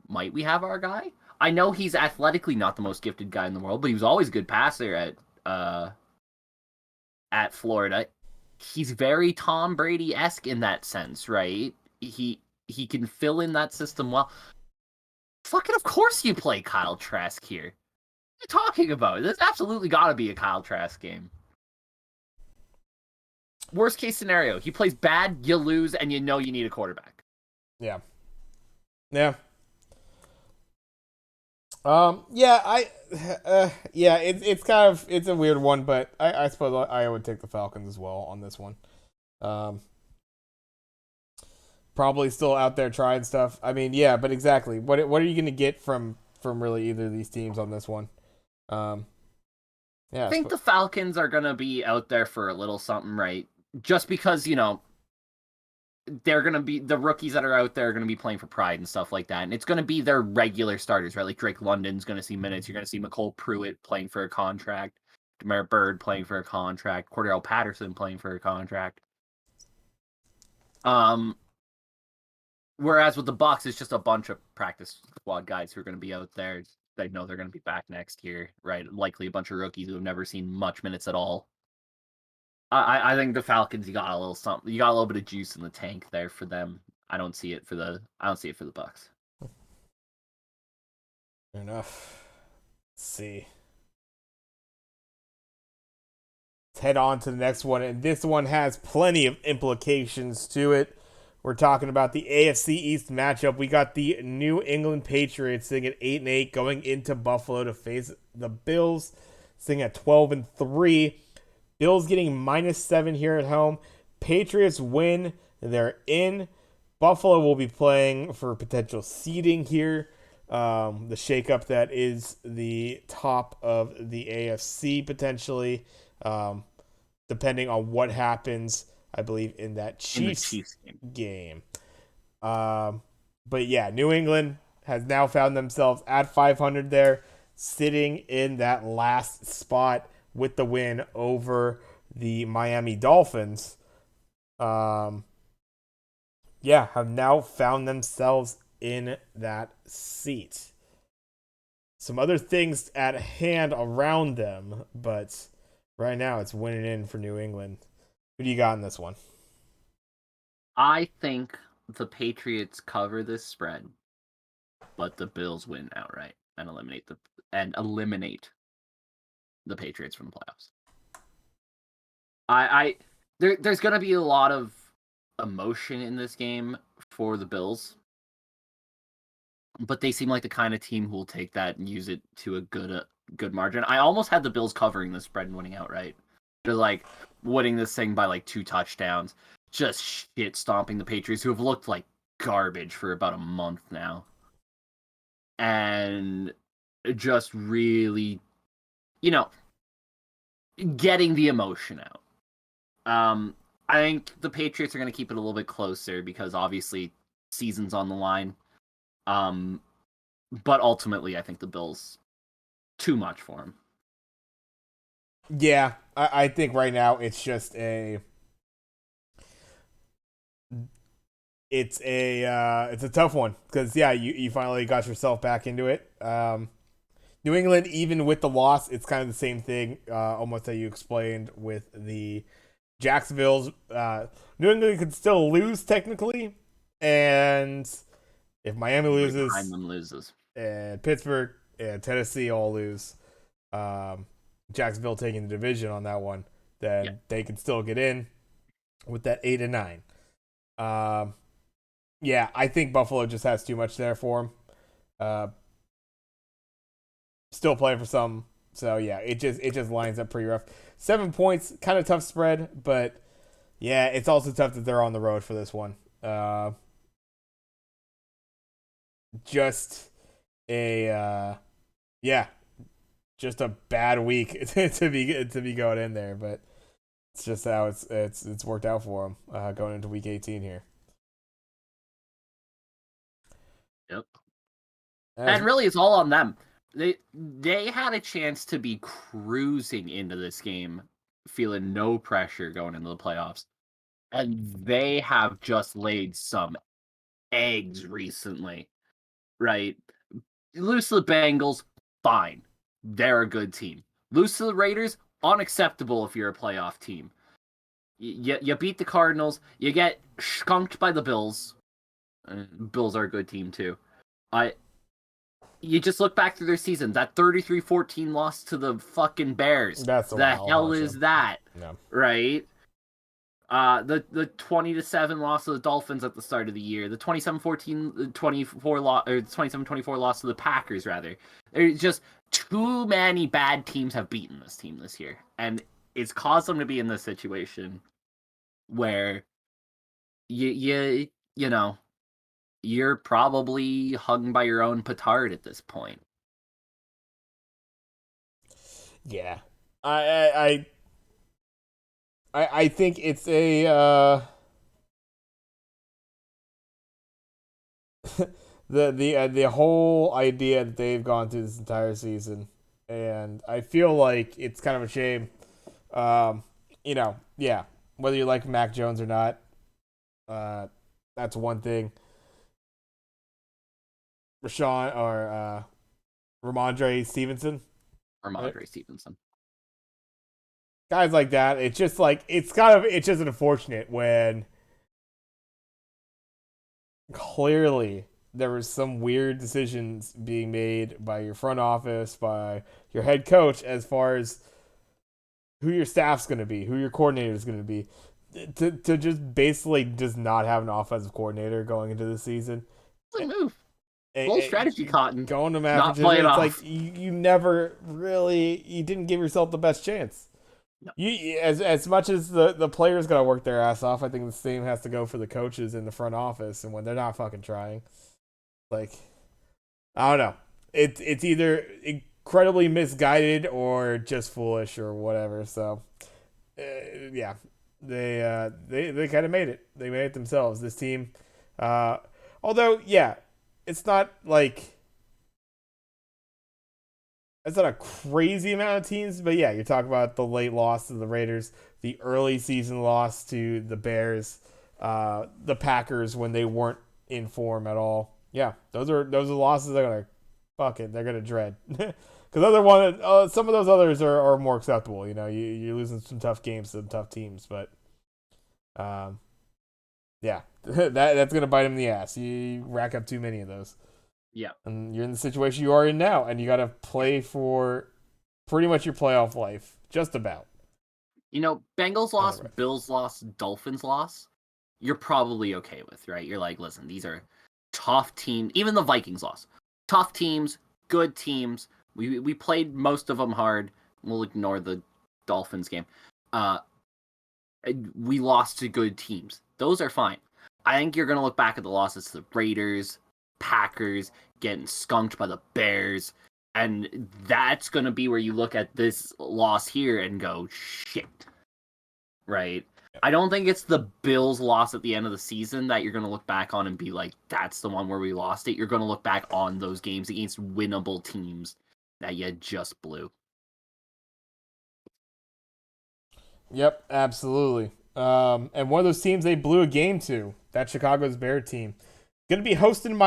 might we have our guy? I know he's athletically not the most gifted guy in the world, but he was always a good passer at Florida. He's very Tom Brady-esque in that sense, right? He can fill in that system well. Fucking of course you play Kyle Trask here. What are you talking about? There's absolutely got to be a Kyle Trask game. Worst case scenario, he plays bad, you lose, and you know you need a quarterback. Yeah. Yeah. Yeah, yeah, it's kind of it's a weird one, but I suppose I would take the Falcons as well on this one. Um, Probably still out there trying stuff. I mean, yeah, but exactly. What are you gonna get from really either of these teams on this one? Um, I yeah, think the Falcons are going to be out there for a little something, right? Just because, they're going to be the rookies that are out there are going to be playing for pride and stuff like that. And it's going to be their regular starters, right? Like Drake London's going to see minutes. You're going to see McCole Pruitt playing for a contract, Demar Bird playing for a contract, Cordell Patterson playing for a contract. Um, Whereas with the Bucks, it's just a bunch of practice squad guys who are going to be out there. They know they're going to be back next year, right? Likely a bunch of rookies who have never seen much minutes at all. I think the Falcons, you got a little something, you got a little bit of juice in the tank there for them. I don't see it for the Bucks. fair enough. Let's see. Let's head on to the next one, and this one has plenty of implications to it. We're talking about the AFC East matchup. We got the New England Patriots sitting at 8-8, going into Buffalo to face the Bills, sitting at 12-3. Bills getting -7 here at home. Patriots win. They're in. Buffalo will be playing for potential seeding here. The shakeup that is the top of the AFC potentially, um, depending on what happens, I believe, in that In the Chiefs Chiefs game. game. Um, but yeah, New England has now found themselves at 500 there, sitting in that last spot with the win over the Miami Dolphins. Um, yeah, have now found themselves in that seat. Some other things at hand around them, but right now it's winning in for New England. Who do you got in this one? I think the Patriots cover this spread, but the Bills win outright and eliminate the Patriots from the playoffs. There's going to be a lot of emotion in this game for the Bills, but they seem like the kind of team who will take that and use it to a good margin. I almost had the Bills covering the spread and winning outright. They're like winning this thing by like 2 touchdowns, just shit stomping the Patriots, who have looked like garbage for about a month now, and just really, you know, getting the emotion out. I think the Patriots are going to keep it a little bit closer because obviously season's on the line. Um, but ultimately, I think the Bills too much for him. Yeah, I think right now it's a tough one because yeah, you finally got yourself back into it. New England, even with the loss, it's kind of the same thing, almost that you explained with the Jacksonville's. New England could still lose technically, and if Miami Everybody behind loses, them loses. and Pittsburgh and Tennessee all lose, um, Jacksonville taking the division on that one, Yeah. then they can still get in with that 8-9. Um, yeah, I think Buffalo just has too much there for him. Uh, Still playing for some, so yeah, it just lines up pretty rough. 7 points, kind of tough spread, but yeah, it's also tough that they're on the road for this one. Just a yeah, just a bad week to be going in there, but it's just how it's worked out for them going into week 18 here. Yep. As And really, it's all on them. They had a chance to be cruising into this game, feeling no pressure going into the playoffs, and they have just laid some eggs recently, right? Lose to the Bengals, fine. They're a good team. Lose to the Raiders, unacceptable if you're a playoff team. You beat the Cardinals, you get skunked by the Bills. Bills are a good team too. I You just look back through their season. That 33-14 loss to the fucking Bears. that's a The wild hell hunch. is that? Yeah. Right? The 20-7 loss to the Dolphins at the start of the year, the 27-14, 24 loss, or 27-24 loss to the Packers, rather. There's just too many bad teams have beaten this team this year, and it's caused them to be in this situation where you know you're probably hung by your own petard at this point. Yeah, I I think it's a the whole idea that they've gone through this entire season, and I feel like it's kind of a shame. Um, yeah, whether you like Mac Jones or not, uh, that's one thing. Rashawn or Ramondre Stevenson, right? Ramondre Stevenson. Guys like that. It's just like it's just unfortunate when clearly there was some weird decisions being made by your front office, by your head coach, as far as who your staff's going to be, who your coordinator is going to be. To just basically does not have an offensive coordinator going into the season. It's a move. Bold It, strategy, Cotton. going to Matt Not Patricia, play it it's like off. you never really you didn't give yourself the best chance. No. You as much as the players gotta work their ass off, I think the same has to go for the coaches in the front office, and when they're not fucking trying, like I don't know, it's either incredibly misguided or just foolish or whatever. So yeah, they kind of made it. They made it themselves. This team, uh, although yeah, it's not like it's not a crazy amount of teams, but yeah, you're talking about the late loss to the Raiders, the early season loss to the Bears, the Packers when they weren't in form at all. Yeah, those are losses they're gonna fuck it, they're gonna dread. Because some of those others are more acceptable. You're losing some tough games to some tough teams, but um, yeah, that's gonna bite them in the ass. You rack up too many of those. Yeah. And you're in the situation you are in now, and you got to play for pretty much your playoff life, just about. Bengals loss, Right. Bills loss, Dolphins loss, you're probably okay with, right? You're like, listen, these are tough teams. Even the Vikings loss. Tough teams, good teams. We played most of them hard. We'll ignore the Dolphins game. Uh, we lost to good teams. Those are fine. I think you're going to look back at the losses to the Raiders, Packers, getting skunked by the Bears, and that's going to be where you look at this loss here and go, shit. Right? I don't think it's the Bills loss at the end of the season that you're going to look back on and be like, that's the one where we lost it. You're going to look back on those games against winnable teams that you just blew. Yep, absolutely. And one of those teams they blew a game to, that Chicago's Bear team, going to be hosting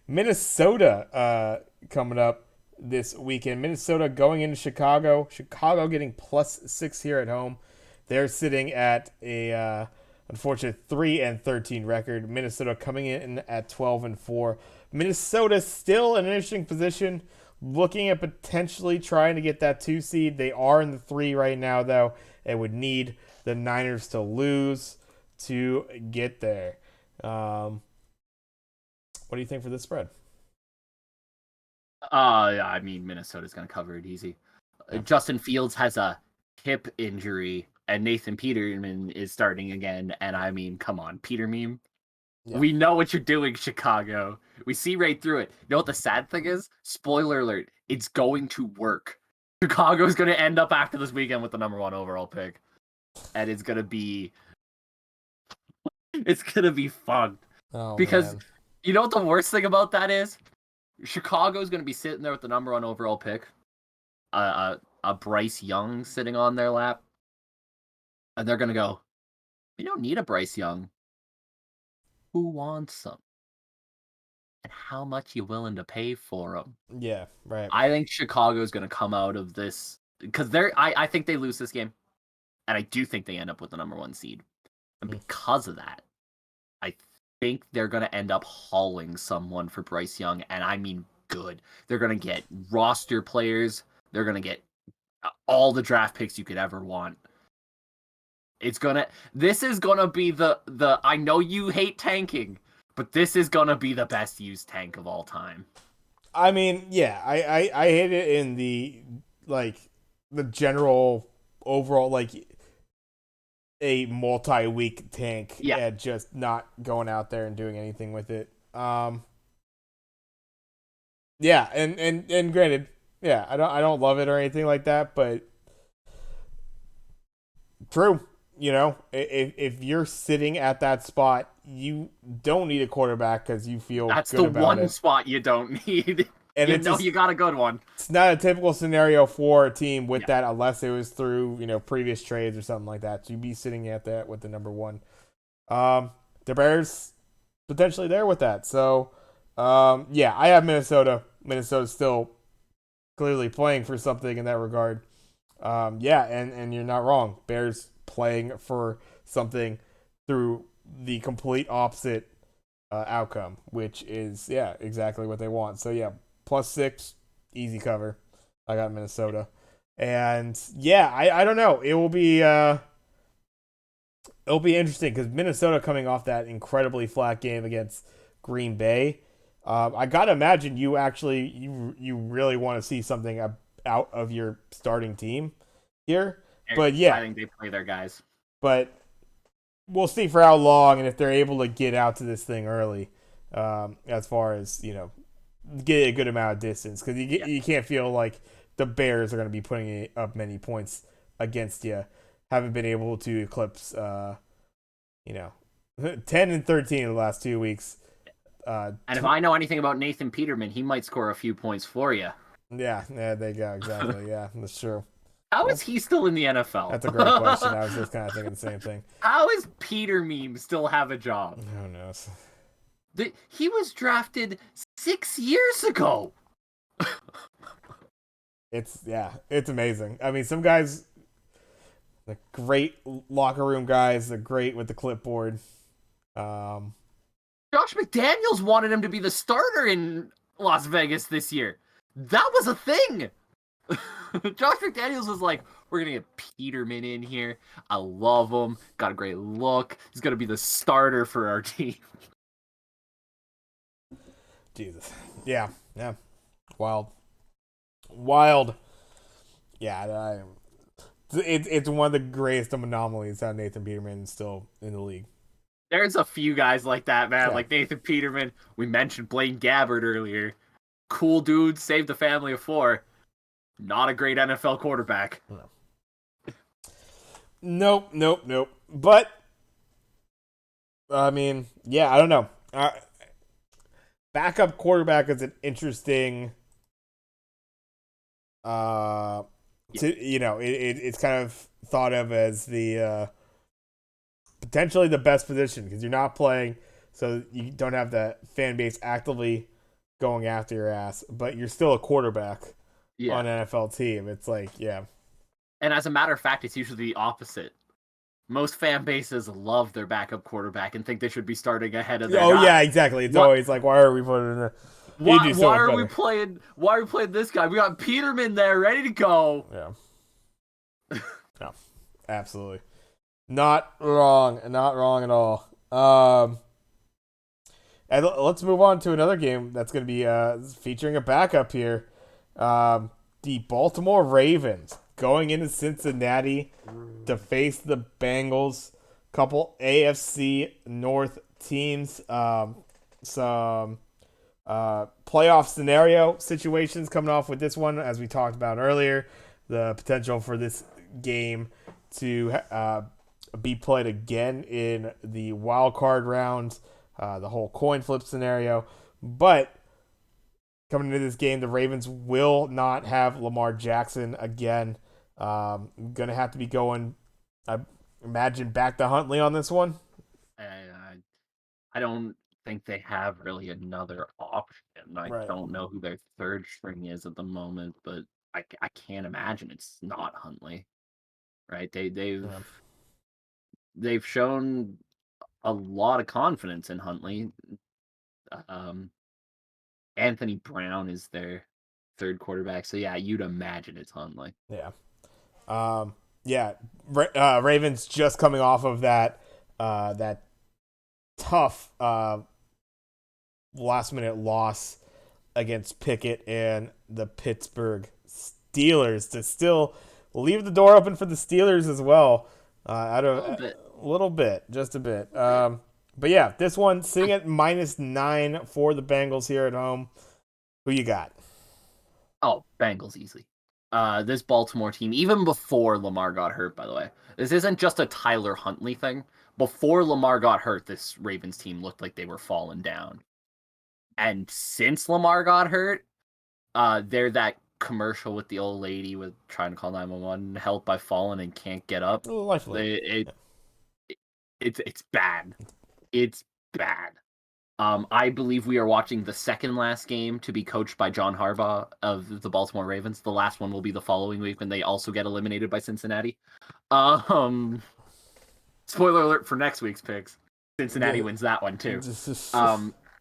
Minnesota coming up this weekend. Minnesota going into Chicago. Chicago getting +6 here at home. They're sitting at a unfortunate 3-13 record. Minnesota coming in at 12-4. Minnesota still in an interesting position, looking at potentially trying to get that 2 seed. They are in the 3 right now, though, and would need the Niners to lose to get there. What do you think for this spread? I mean, Minnesota's going to cover it easy. Yeah. Justin Fields has a hip injury, and Nathan Peterman is starting again. And I mean, come on, Peter meme. Yeah. We know what you're doing, Chicago. We see right through it. You know what the sad thing is? Spoiler alert, it's going to work. Chicago's going to end up after this weekend with the number 1 overall pick. And it's going to be fun. Oh, Because man. you know what the worst thing about that is? Chicago's going to be sitting there with the number 1 overall pick. A Bryce Young sitting on their lap. And they're going to go, we don't need a Bryce Young. Who wants them? And how much you willing to pay for them? Yeah, right. I think Chicago is going to come out of this because I think they lose this game, and I do think they end up with the number 1 seed. And because of that, I think they're going to end up hauling someone for Bryce Young, and I mean good. They're going to get roster players. They're going to get all the draft picks you could ever want. It's gonna. This is gonna be the. I know you hate tanking, but this is gonna be the best used tank of all time. I mean, yeah, I hate it in the like the general overall like a multi-week tank Yeah, and just not going out there and doing anything with it. Yeah, and granted, yeah, I don't love it or anything like that, but true. If you're sitting at that spot, you don't need a quarterback because you feel that's the good about one it, spot you don't need. and You it's know just you got a good one. it's not a typical scenario for a team with Yeah, that unless it was through previous trades or something like that. So you'd be sitting at that with the number one. Um, the Bears potentially there with that. So yeah, I have Minnesota. Minnesota's still clearly playing for something in that regard. Yeah, and you're not wrong. Bears playing for something through the complete opposite outcome, which is yeah exactly what they want. So yeah, +6, easy cover. I got Minnesota, and yeah, I don't know. It'll be interesting because Minnesota coming off that incredibly flat game against Green Bay. I gotta imagine you really want to see something out of your starting team here. But I yeah, think they play their guys. but we'll see for how long and if they're able to get out to this thing early. As far as get a good amount of distance because Yeah, you can't feel like the Bears are going to be putting up many points against you. Haven't been able to eclipse you know 10-13 in the last 2 weeks. and if I know anything about Nathan Peterman, he might score a few points for you. Yeah, there you go. Exactly. Yeah, that's true. How is Well, he still in the NFL? that's a great question. I was just kind of thinking the same thing. How is Peter Meme still have a job? Who knows? He was drafted 6 years ago. It's amazing. I mean, some guys, the great locker room guys, they're great with the clipboard. Um, Josh McDaniels wanted him to be the starter in Las Vegas this year. That was a thing. Josh McDaniels was like, we're going to get Peterman in here. I love him. Got a great look. He's going to be the starter for our team. Jesus. Yeah. Wild. Wild. Yeah, it's one of the greatest of anomalies how Nathan Peterman is still in the league. There's a few guys like that, man. Yeah. Like Nathan Peterman. We mentioned Blaine Gabbert earlier. Cool dude, saved the family of four. Not a great NFL quarterback. No. Nope. But I mean, yeah, I don't know. Backup quarterback is an interesting. Yeah. It's kind of thought of as the potentially the best position because you're not playing, so you don't have that fan base actively going after your ass, but you're still a quarterback Yeah. on an NFL team. It's like, yeah, And as a matter of fact, it's usually the opposite. Most fan bases love their backup quarterback and think they should be starting ahead of their oh yeah, guy. exactly. It's What? always like, why are we putting in? He do so Why much are we better. playing? Why are we playing this guy? We got Peterman there, ready to go. Yeah, no, absolutely not wrong, not wrong at all. And let's move on to another game that's going to be featuring a backup here. The Baltimore Ravens going into Cincinnati to face the Bengals. Couple AFC North teams. Some playoff scenario situations coming off with this one, as we talked about earlier. The potential for this game to be played again in the wild card round, the whole coin flip scenario. But coming into this game, the Ravens will not have Lamar Jackson again. Gonna have to be going, I imagine, back to Huntley on this one. And I don't think they have really another option. I Right. don't know who their third string is at the moment, but I can't imagine it's not Huntley. Right? Yeah. They've shown a lot of confidence in Huntley. Um, Anthony Brown is their third quarterback, so yeah, you'd imagine it's Huntley. Yeah. Yeah, Ravens just coming off of that tough last minute loss against Pickett and the Pittsburgh Steelers to still leave the door open for the Steelers as well. Out A of little bit. a little bit, just a bit. But yeah, this one sitting at -9 for the Bengals here at home. Who you got? Oh, Bengals easily. This Baltimore team, even before Lamar got hurt, by the way, this isn't just a Tyler Huntley thing. Before Lamar got hurt, this Ravens team looked like they were falling down. And since Lamar got hurt, they're that commercial with the old lady with trying to call 911, help by falling and can't get up. Life alert. It's bad. It's bad. I believe we are watching the second last game to be coached by John Harbaugh of the Baltimore Ravens. The last one will be the following week when they also get eliminated by Cincinnati. Um, Spoiler alert for next week's picks. Cincinnati wins that one too.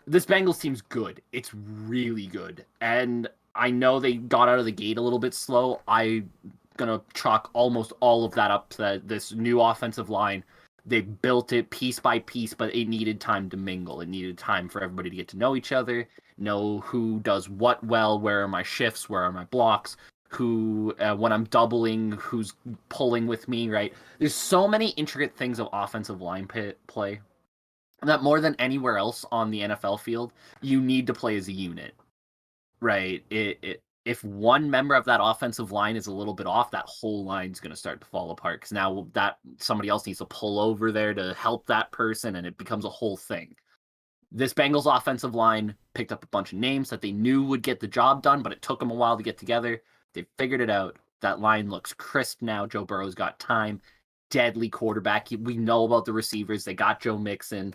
This Bengals team's good. It's really good. And I know they got out of the gate a little bit slow. I'm going to chalk almost all of that up to this new offensive line. They built it piece by piece, but it needed time to mingle. It needed time for everybody to get to know each other, know who does what well, where are my shifts, where are my blocks, who, when I'm doubling, who's pulling with me, right? There's so many intricate things of offensive line play that more than anywhere else on the NFL field, you need to play as a unit, right? If one member of that offensive line is a little bit off, that whole line's going to start to fall apart because now that somebody else needs to pull over there to help that person, and it becomes a whole thing. This Bengals offensive line picked up a bunch of names that they knew would get the job done, but it took them a while to get together. They figured it out. That line looks crisp now. Joe Burrow's got time. Deadly quarterback. We know about the receivers. They got Joe Mixon.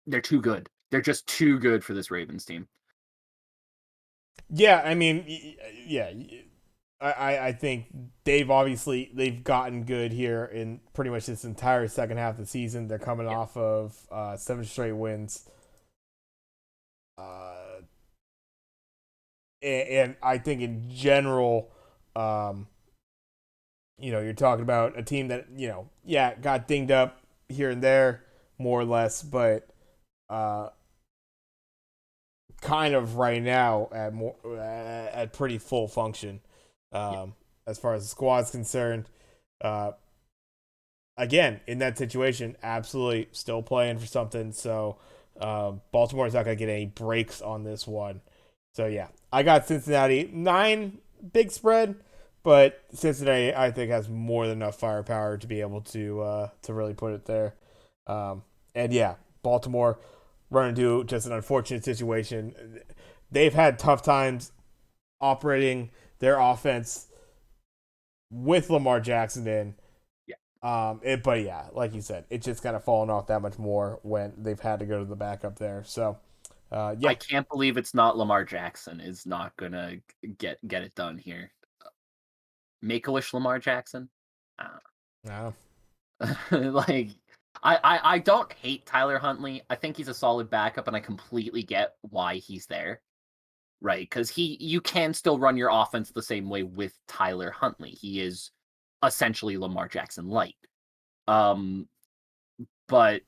They're too good. They're just too good for this Ravens team. Yeah, I mean, yeah, I think they've gotten good here in pretty much this entire second half of the season. They're coming off of 7 straight wins, uh, and I think in general, um, you're talking about a team that got dinged up here and there more or less, but uh, kind of right now at pretty full function as far as the squad's concerned. Uh, Again, in that situation, absolutely still playing for something. So Baltimore's not going to get any breaks on this one. So yeah, I got Cincinnati 9, big spread, but Cincinnati I think has more than enough firepower to be able to really put it there. And yeah, Baltimore run into just an unfortunate situation. They've had tough times operating their offense with Lamar Jackson in. Yeah. But yeah, like you said, it's just kind of fallen off that much more when they've had to go to the backup there. So, yeah, I can't believe it's not Lamar Jackson is not gonna get it done here. Make a wish, Lamar Jackson. no. Like I don't hate Tyler Huntley. I think he's a solid backup, and I completely get why he's there. Right? Because you can still run your offense the same way with Tyler Huntley. He is essentially Lamar Jackson light. Um, but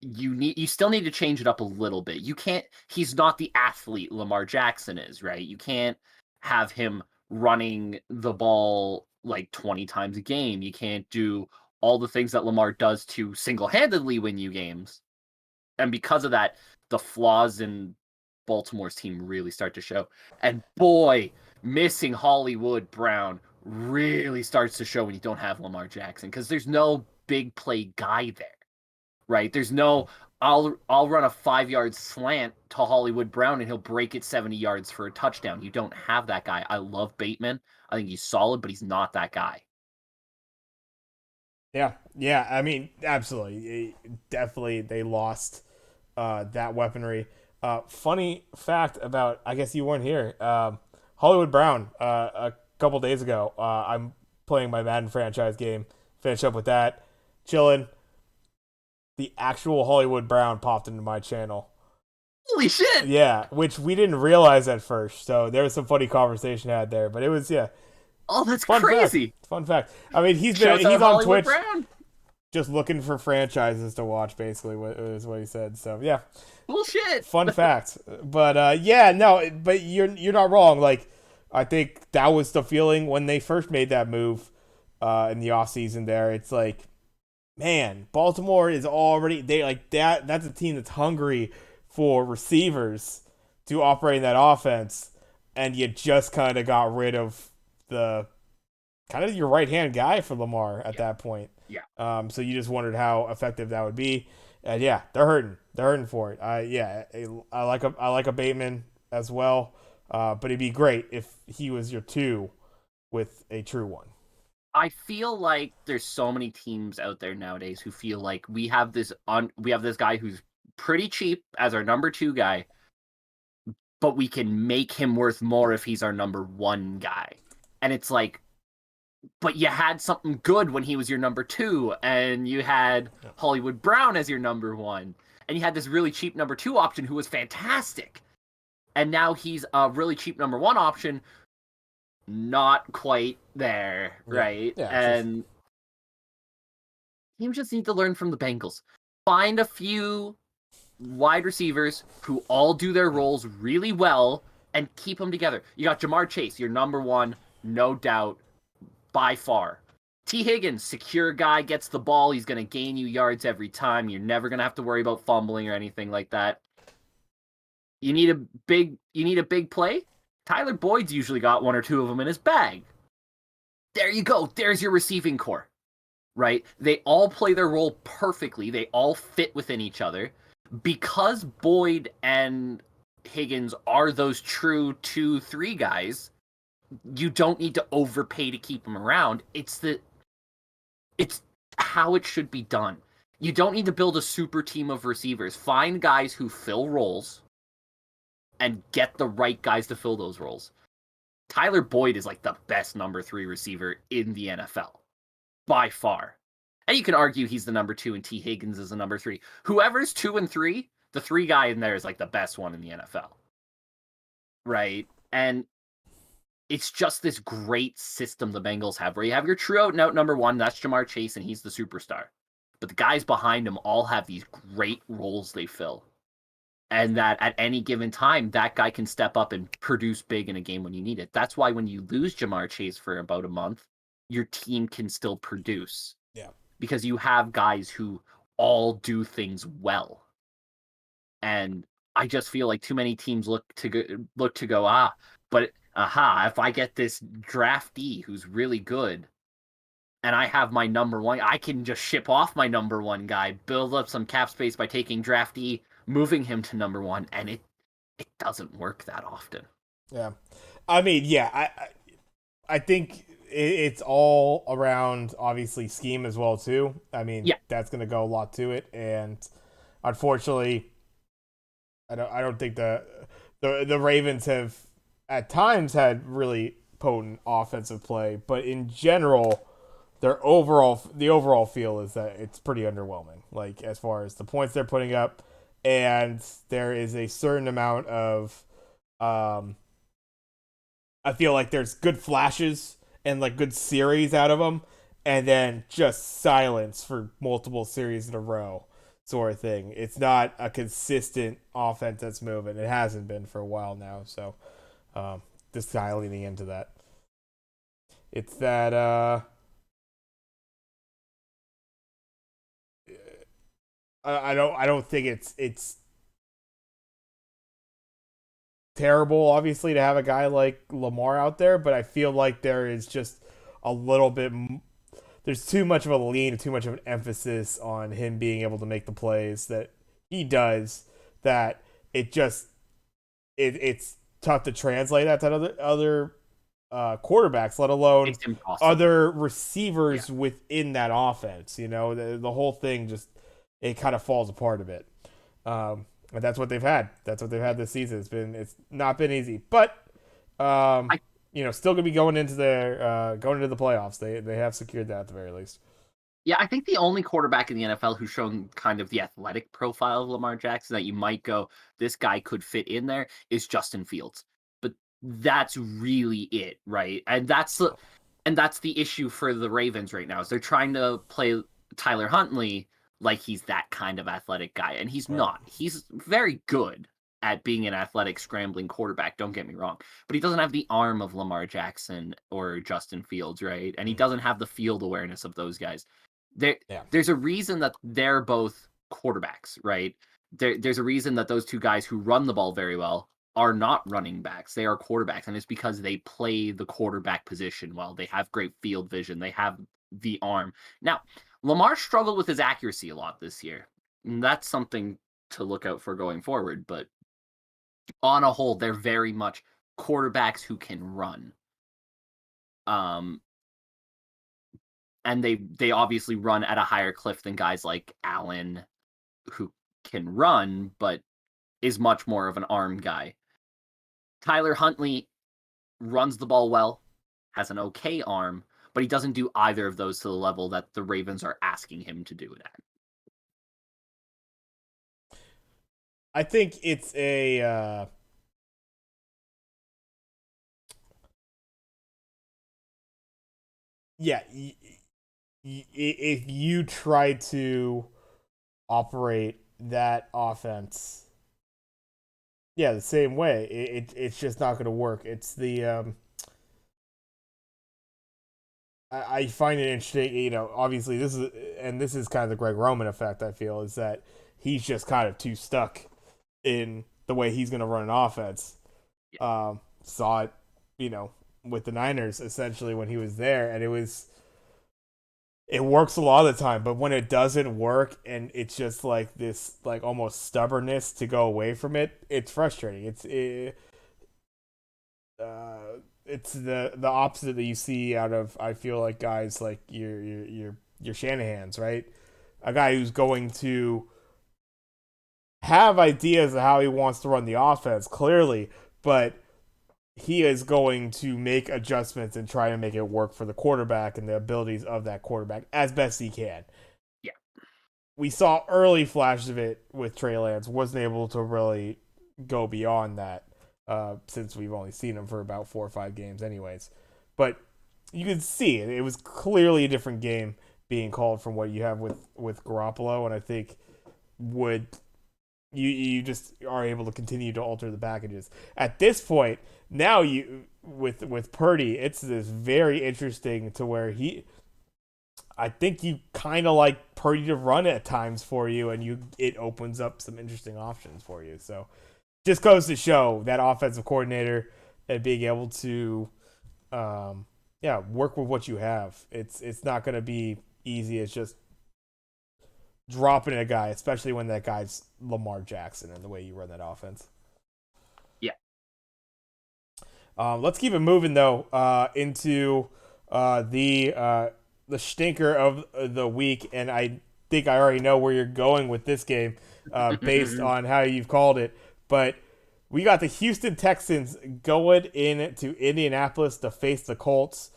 you still need to change it up a little bit. You can't he's not the athlete Lamar Jackson is, right? You can't have him running the ball like 20 times a game. You can't do all the things that Lamar does to single-handedly win you games. And because of that, the flaws in Baltimore's team really start to show. And boy, missing Hollywood Brown really starts to show when you don't have Lamar Jackson because there's no big play guy there, right? There's no I'll run a 5-yard slant to Hollywood Brown and he'll break it 70 yards for a touchdown. You don't have that guy. I love Bateman. I think he's solid, but he's not that guy. Yeah. I mean, absolutely, definitely, they lost that weaponry. Funny fact about, I guess you weren't here. Hollywood Brown. A couple days ago, I'm playing my Madden franchise game. Finish up with that, chilling. The actual Hollywood Brown popped into my channel. Holy shit! Yeah, which we didn't realize at first. So there was some funny conversation had there, but it was, yeah, Oh, that's Fun fact. crazy. Fun fact. I mean, Shouts he's out on Hollywood Twitch Brown. just looking for franchises to watch. Basically, is what he said. So yeah, Bullshit. fun fact. But yeah, no, but you're not wrong. Like I think that was the feeling when they first made that move in the offseason there. It's like, man, Baltimore is already they like that. That's a team that's hungry for receivers to operate in that offense, and you just kind of got rid of the kind of your right hand guy for Lamar at Yeah. that point. Yeah. So you just wondered how effective that would be, and yeah, they're hurting. They're hurting for it. Yeah, I like a Bateman as well, but it'd be great if he was your two with a true one. I feel like there's so many teams out there nowadays who feel like we have this guy who's pretty cheap as our number 2 guy, but we can make him worth more if he's our number 1 guy. And it's like, but you had something good when he was your number 2, and you had Hollywood Brown as your number 1, and you had this really cheap number 2 option who was fantastic. And now he's a really cheap number 1 option, not quite there, Yeah, right? yeah. And teams just need to learn from the Bengals. Find a few wide receivers who all do their roles really well and keep them together. You got Jamar Chase, your number 1, no doubt, by far. T. Higgins, secure guy, gets the ball. He's going to gain you yards every time. You're never going to have to worry about fumbling or anything like that. You need a big play. Tyler Boyd's usually got 1 or 2 of them in his bag. There you go. There's your receiving core, right? They all play their role perfectly. They all fit within each other. Because Boyd and Higgins are those true 2-3 guys, you don't need to overpay to keep them around. It's how it should be done. You don't need to build a super team of receivers. Find guys who fill roles and get the right guys to fill those roles. Tyler Boyd is like the best number 3 receiver in the NFL by far. And you can argue he's the number 2 and T. Higgins is the number 3. Whoever's 2 and 3, the 3 guy in there is like the best one in the NFL. Right? And it's just this great system the Bengals have where you have your true out and out number 1, that's Jamar Chase, and he's the superstar. But the guys behind him all have these great roles they fill. And that at any given time, that guy can step up and produce big in a game when you need it. That's why when you lose Jamar Chase for about a month, your team can still produce. Yeah. Because you have guys who all do things well. And I just feel like too many teams look to go, but if I get this draftee who's really good and I have my number 1, I can just ship off my number 1 guy, build up some cap space by taking draftee, moving him to number 1, and it doesn't work that often. Yeah. I mean, yeah, I think it's all around obviously scheme as well too. I mean, Yeah. that's going to go a lot to it, and unfortunately, I don't think the Ravens have at times had really potent offensive play, but in general, the overall feel is that it's pretty underwhelming. Like as far as the points they're putting up, and there is a certain amount of I feel like there's good flashes and like good series out of them, and then just silence for multiple series in a row, sort of thing. It's not a consistent offense that's moving. It hasn't been for a while now. So, just kind of leaning into that. It's that I don't think it's terrible, obviously, to have a guy like Lamar out there, but I feel like there is just a little bit. There's too much of a lean, too much of an emphasis on him being able to make the plays that he does. That it just it's tough to translate that to other quarterbacks, let alone It's impossible. other receivers within that offense. You know, the whole thing just it kind of falls apart a bit. And that's what they've had. That's what they've had this season. It's not been easy, but I still gonna be going into the playoffs. They have secured that at the very least. Yeah, I think the only quarterback in the NFL who's shown kind of the athletic profile of Lamar Jackson that you might go, this guy could fit in there is Justin Fields. But that's really it, right? And And that's the issue for the Ravens right now, is they're trying to play Tyler Huntley like he's that kind of athletic guy, and he's Right. not. He's very good at being an athletic scrambling quarterback, don't get me wrong, but he doesn't have the arm of Lamar Jackson or Justin Fields, right? And he Mm. doesn't have the field awareness of those guys. There Yeah. there's a reason that they're both quarterbacks, right? There's a reason that those two guys who run the ball very well are not running backs. They are quarterbacks, and it's because they play the quarterback position well. They have great field vision. They have the arm. Now, Lamar struggled with his accuracy a lot this year. And that's something to look out for going forward. But on a whole, they're very much quarterbacks who can run. Um, and they obviously run at a higher cliff than guys like Allen, who can run, but is much more of an arm guy. Tyler Huntley runs the ball well, has an okay arm, but he doesn't do either of those to the level that the Ravens are asking him to do it at. I think it's a yeah. If you try to operate that offense, yeah, the same way, it's just not going to work. It's the I find it interesting. Obviously this is kind of the Greg Roman effect. I feel is that he's just kind of too stuck in the way he's going to run an offense. Yeah. Saw it, with the Niners essentially when he was there, and it works a lot of the time, but when it doesn't work and it's just like this like almost stubbornness to go away from it, it's frustrating. It's the opposite that you see out of, I feel like, guys like your Shanahan's, right? A guy who's going to have ideas of how he wants to run the offense clearly, but he is going to make adjustments and try to make it work for the quarterback and the abilities of that quarterback as best he can. Yeah. We saw early flashes of it with Trey Lance, wasn't able to really go beyond that, since we've only seen him for about 4 or 5 games, anyways. But you could see it; it was clearly a different game being called from what you have with Garoppolo, and I think would you just are able to continue to alter the packages at this point. Now you with Purdy, it's this very interesting to where I think you kind of like Purdy to run at times for you, and it opens up some interesting options for you. So just goes to show that offensive coordinator and being able to, work with what you have. It's not going to be easy. It's just dropping a guy, especially when that guy's Lamar Jackson and the way you run that offense. Yeah. Let's keep it moving though, into the stinker of the week, and I think I already know where you're going with this game, based on how you've called it. But we got the Houston Texans going into Indianapolis to face the Colts.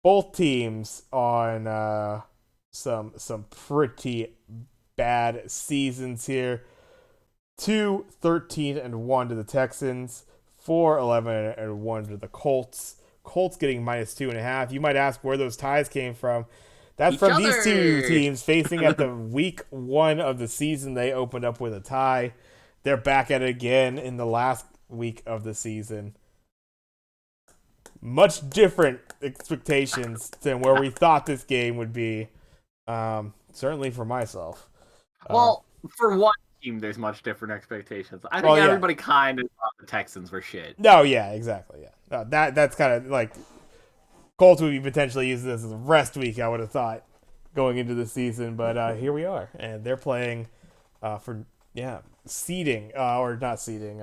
Both teams on some pretty bad seasons here. 2-13-1 to the Texans, 4-11-1 to the Colts. Colts getting -2.5. You might ask where those ties came from. That's Each from these two other. teams facing at the week 1 of the season. They opened up with a tie. They're back at it again in the last week of the season. Much different expectations than where we thought this game would be. Certainly for myself. Uh, Well, for one team, there's much different expectations. I think well, yeah. everybody kind of thought the Texans were shit. No, yeah, exactly. Yeah, that's kind of like Colts would be potentially using this as a rest week. I would have thought going into the season, but here we are, and they're playing for seeding, or not seeding,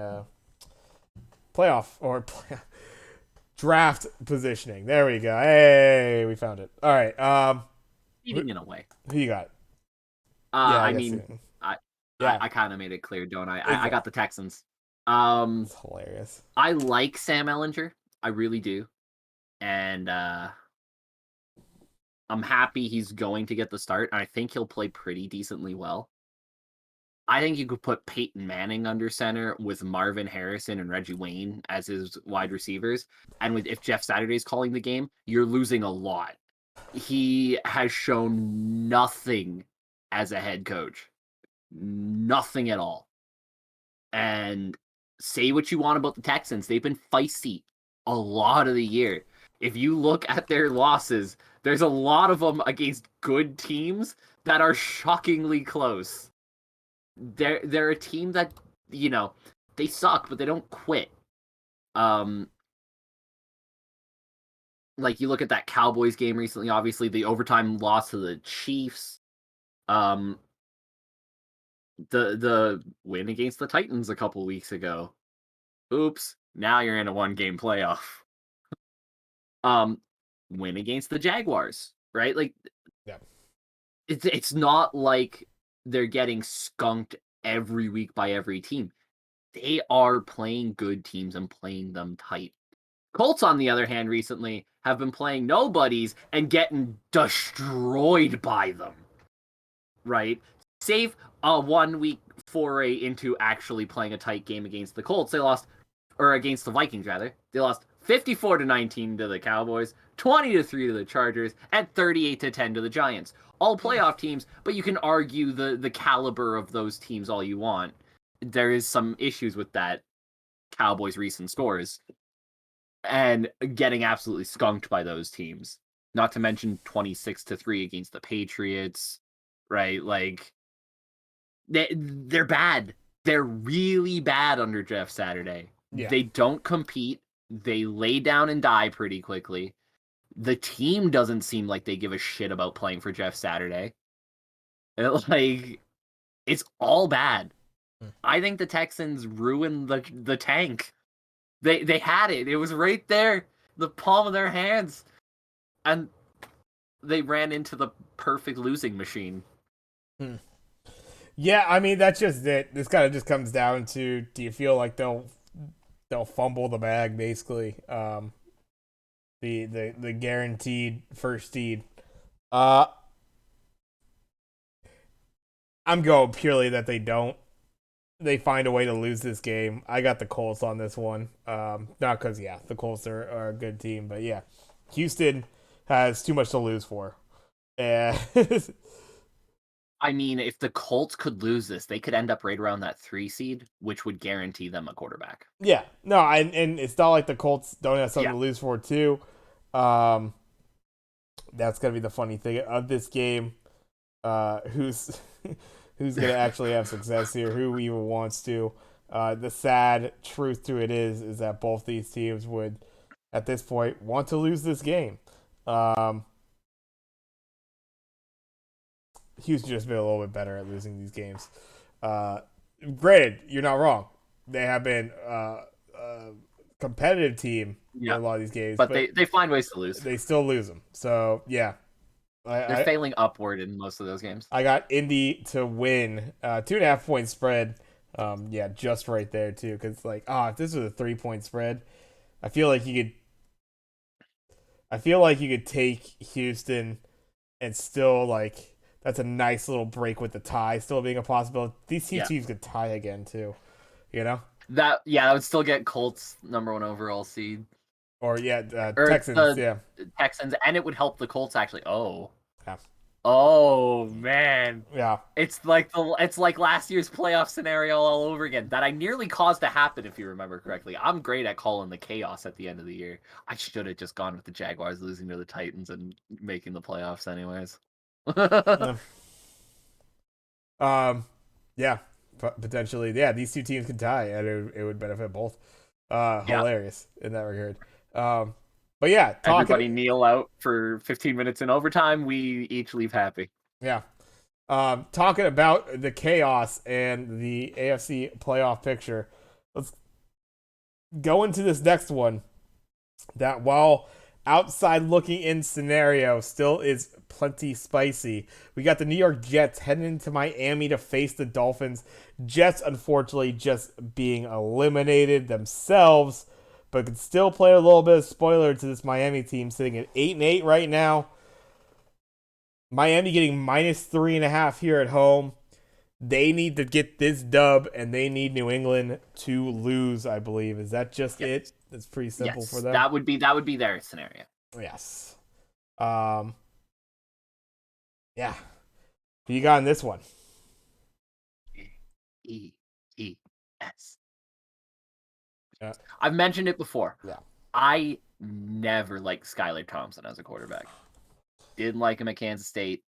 playoff or draft positioning. There we go. Hey, we found it. All right. Who, Cheating in a way. who you got? Yeah, I I guess. mean, I Yeah, I kind of made it clear, don't I? I got exactly. the Texans. Um, It's hilarious. I like Sam Ellinger. I really do. And I'm happy he's going to get the start. And I think he'll play pretty decently well. I think you could put Peyton Manning under center with Marvin Harrison and Reggie Wayne as his wide receivers. And with if Jeff Saturday's calling the game, you're losing a lot. He has shown nothing as a head coach. Nothing at all. And say what you want about the Texans, they've been feisty a lot of the year. If you look at their losses, there's a lot of them against good teams that are shockingly close. They're a team that, they suck, but they don't quit. Um, like you look at that Cowboys game recently, obviously the overtime loss to the Chiefs. Um, the win against the Titans a couple weeks ago. Oops, now you're in a 1-game playoff. Um, win against the Jaguars, right? Like, Yeah. it's not like they're getting skunked every week by every team. They are playing good teams and playing them tight. Colts, on the other hand, recently have been playing nobodies and getting destroyed by them. Right? Save a 1 week foray into actually playing a tight game against the Colts. They lost, or against the Vikings rather. They lost 54-19 to the Cowboys, 20-3 to the Chargers, and 38-10 to the Giants. All playoff teams, but you can argue the caliber of those teams all you want. There is some issues with that Cowboys' recent scores and getting absolutely skunked by those teams. Not to mention 26-3 against the Patriots, right? Like, they're bad. They're really bad under Jeff Saturday. Yeah. They don't compete. They lay down and die pretty quickly. The team doesn't seem like they give a shit about playing for Jeff Saturday. Like, it's all bad. I think the Texans ruined the tank. They had it. It was right there, the palm of their hands, and they ran into the perfect losing machine. Yeah, I mean that's just it. This kind of just comes down to, do you feel like they'll fumble the bag basically? The guaranteed first seed. Uh, I'm going purely that they don't. They find a way to lose this game. I got the Colts on this one. Not because the Colts are a good team, but yeah, Houston has too much to lose for. And I mean, if the Colts could lose this, they could end up right around that 3 seed, which would guarantee them a quarterback. yeah, no, and it's not like the Colts don't have something Yeah. to lose for too. Um, that's gonna be the funny thing of this game. Who's who's gonna actually have success here? Who even wants to? The sad truth to it is that both these teams would, at this point, want to lose this game. Houston just been a little bit better at losing these games. Granted, you're not wrong. They have been a competitive team in a lot of these games, but but they find ways to lose. they still lose them. So yeah, They're failing upward in most of those games. I got Indy to win 2.5 point spread. Yeah, just right there too, because like, if this was a 3 point spread, I feel like you could. I feel like you could take Houston and still like that's a nice little break with the tie still being a possibility. These two teams could tie again too, you know. That would still get Colts #1 overall seed. Or Or Texans, Texans, and it would help the Colts actually. Yeah. Oh man. Yeah. It's like last year's playoff scenario all over again that I nearly caused to happen, if you remember correctly. I'm great at calling the chaos at the end of the year. I should have just gone with the Jaguars losing to the Titans and making the playoffs anyways. Yeah, potentially. Yeah, these two teams could tie, and it would benefit both. Hilarious in that regard. But yeah, everybody kneel out for 15 minutes in overtime. We each leave happy. Yeah. Talking about the chaos and the AFC playoff picture, let's go into this next one. That while outside looking in scenario still is plenty spicy. We got the New York Jets heading into Miami to face the Dolphins. Jets, unfortunately, just being eliminated themselves, but could still play a little bit of spoiler to this Miami team sitting at 8-8 right now. Miami getting -3.5 here at home. they need to get this dub, and they need New England to lose. I believe is that just Yes. it? It's pretty simple for Yes. them. That would be their scenario. Yes. Um. Yeah. Who you got in this one? E E S. Yeah. I've mentioned it before. Yeah. I never liked Skylar Thompson as a quarterback. Didn't like him at Kansas State.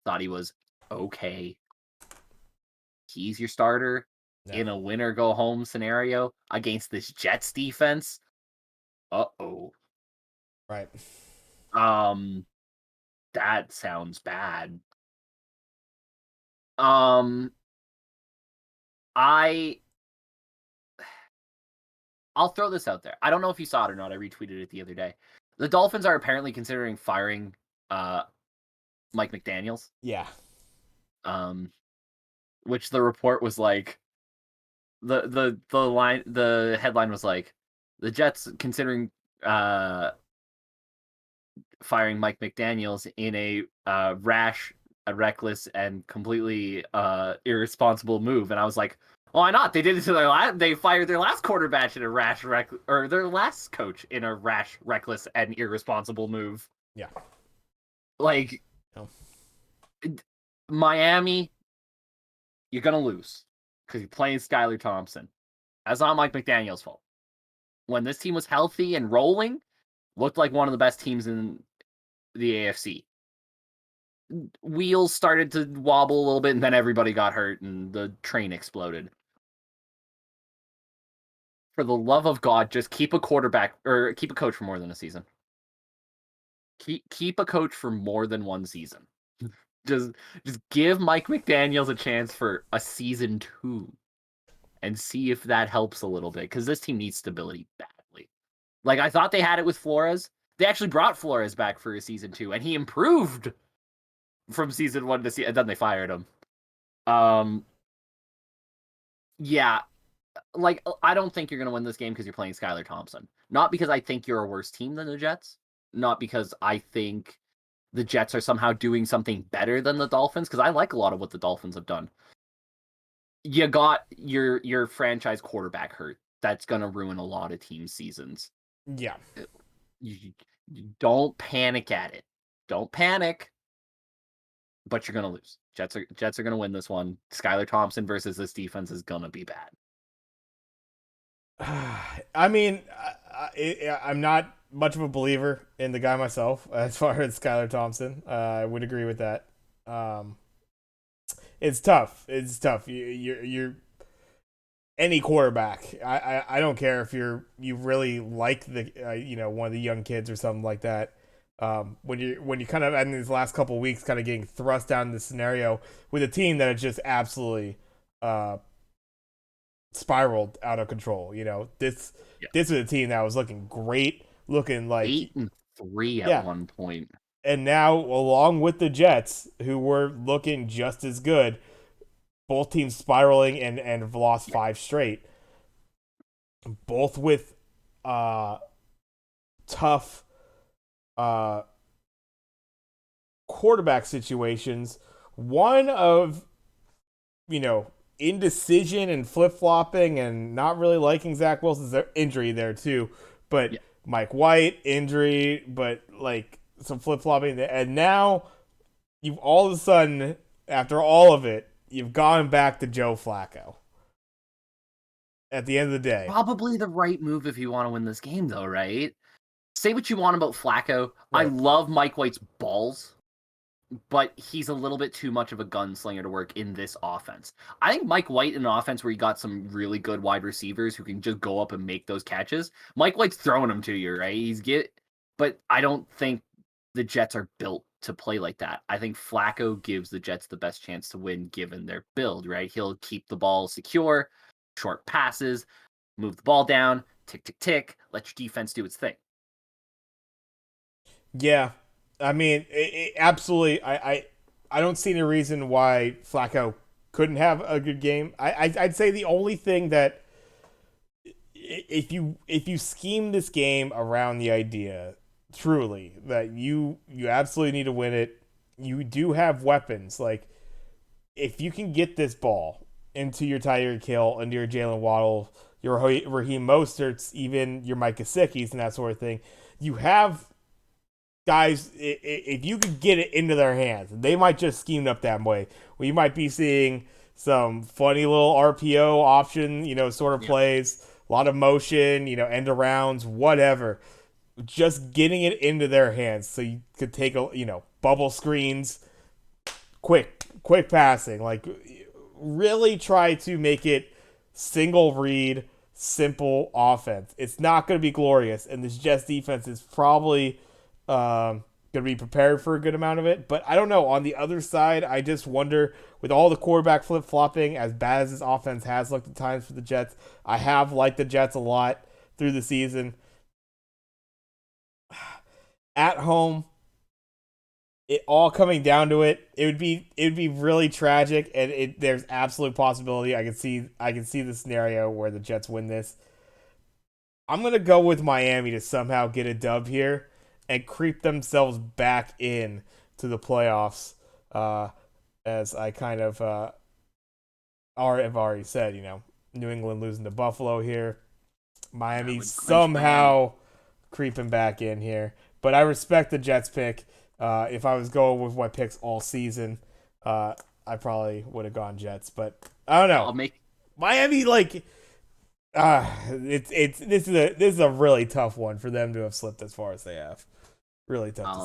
Thought he was okay. He's your starter Yeah. in a win or go home scenario against this Jets defense. Uh-oh. Right. Um, that sounds bad. Um, I I'll throw this out there. I don't know if you saw it or not. I retweeted it the other day. The Dolphins are apparently considering firing Mike McDaniels. Yeah. Um, which the report was like the headline was like the Jets considering firing Mike McDaniels in a rash, a reckless, and completely irresponsible move. And I was like, why not? They did it to they fired their last quarterback in a or their last coach in a rash, reckless, and irresponsible move. Yeah. Like No. Miami, you're gonna lose because you're playing Skylar Thompson. That's not Mike McDaniel's fault. When this team was healthy and rolling, looked like one of the best teams in the AFC. Wheels started to wobble a little bit, and then everybody got hurt, and the train exploded. For the love of God, just keep a quarterback or keep a coach for more than a season. Keep a coach for more than one season. just just give Mike McDaniels a chance for a season 2 and see if that helps a little bit because this team needs stability badly. Like I thought they had it with Flores. They actually brought Flores back for a season 2, and he improved from season 1 to season. And then they fired him. Yeah, like I don't think you're gonna win this game because you're playing Skylar Thompson. Not because I think you're a worse team than the Jets. Not because I think the Jets are somehow doing something better than the Dolphins. Because I like a lot of what the Dolphins have done. You got your franchise quarterback hurt. That's gonna ruin a lot of team seasons. Yeah. You don't panic at it. Don't panic. But you're gonna lose. Jets are gonna win this one. Skylar Thompson versus this defense is gonna be bad. I mean, I'm not much of a believer in the guy myself as far as Skylar Thompson. I would agree with that. Um, it's tough. It's tough. You're any quarterback. I don't care if you really like the one of the young kids or something like that. When you kind of in these last couple of weeks kind of getting thrust down the scenario with a team that is just absolutely uh, spiraled out of control. This was a team that was looking great, looking like 8-3 at yeah, one point. and now along with the Jets, who were looking just as good, both teams spiraling and have lost 5 straight, both with uh tough uh quarterback situations. One of indecision and flip flopping and not really liking Zach Wilson's injury there too, but Yeah. Mike White injury, but like some flip flopping, and now you've all of a sudden after all of it, you've gone back to Joe Flacco. At the end of the day, Probably the right move if you want to win this game, though, right? Say what you want about Flacco. I right? love Mike White's balls, but he's a little bit too much of a gunslinger to work in this offense. I think Mike White in an offense where you got some really good wide receivers who can just go up and make those catches. Mike White's throwing them to you, right? But I don't think the Jets are built to play like that. I think Flacco gives the Jets the best chance to win given their build, right? He'll keep the ball secure, short passes, move the ball down, tick, tick, tick, let your defense do its thing. Yeah, I mean, absolutely. I don't see any reason why Flacco couldn't have a good game. I'd say the only thing that if you scheme this game around the idea truly that you absolutely need to win it, you do have weapons like if you can get this ball into your Tyreek Hill, into your Jalen Waddle, your Raheem Mosterts, even your Mike Gesicki's and that sort of thing, you have guys. If you could get it into their hands, they might just scheme up that way. We might be seeing some funny little RPO option, sort of Yeah. plays, a lot of motion, end arounds, whatever. Just getting it into their hands so you could take bubble screens, quick passing, like really try to make it single read, simple offense. It's not going to be glorious, and this Jets defense is probably going to be prepared for a good amount of it. But I don't know. On the other side, I just wonder, with all the quarterback flip flopping, as bad as this offense has looked at times for the Jets, I have liked the Jets a lot through the season. At home, it all coming down to it, it would be really tragic, and there's absolute possibility I can see the scenario where the Jets win this. I'm gonna go with Miami to somehow get a dub here and creep themselves back in to the playoffs. As I kind of have already said, New England losing to Buffalo here, That Miami would clinch Miami. somehow creeping back in here. But I respect the Jets pick. If I was going with my picks all season, I probably would have gone Jets. But I don't know. I'll make Miami, like, this is a really tough one for them to have slipped as far as they have. Really tough to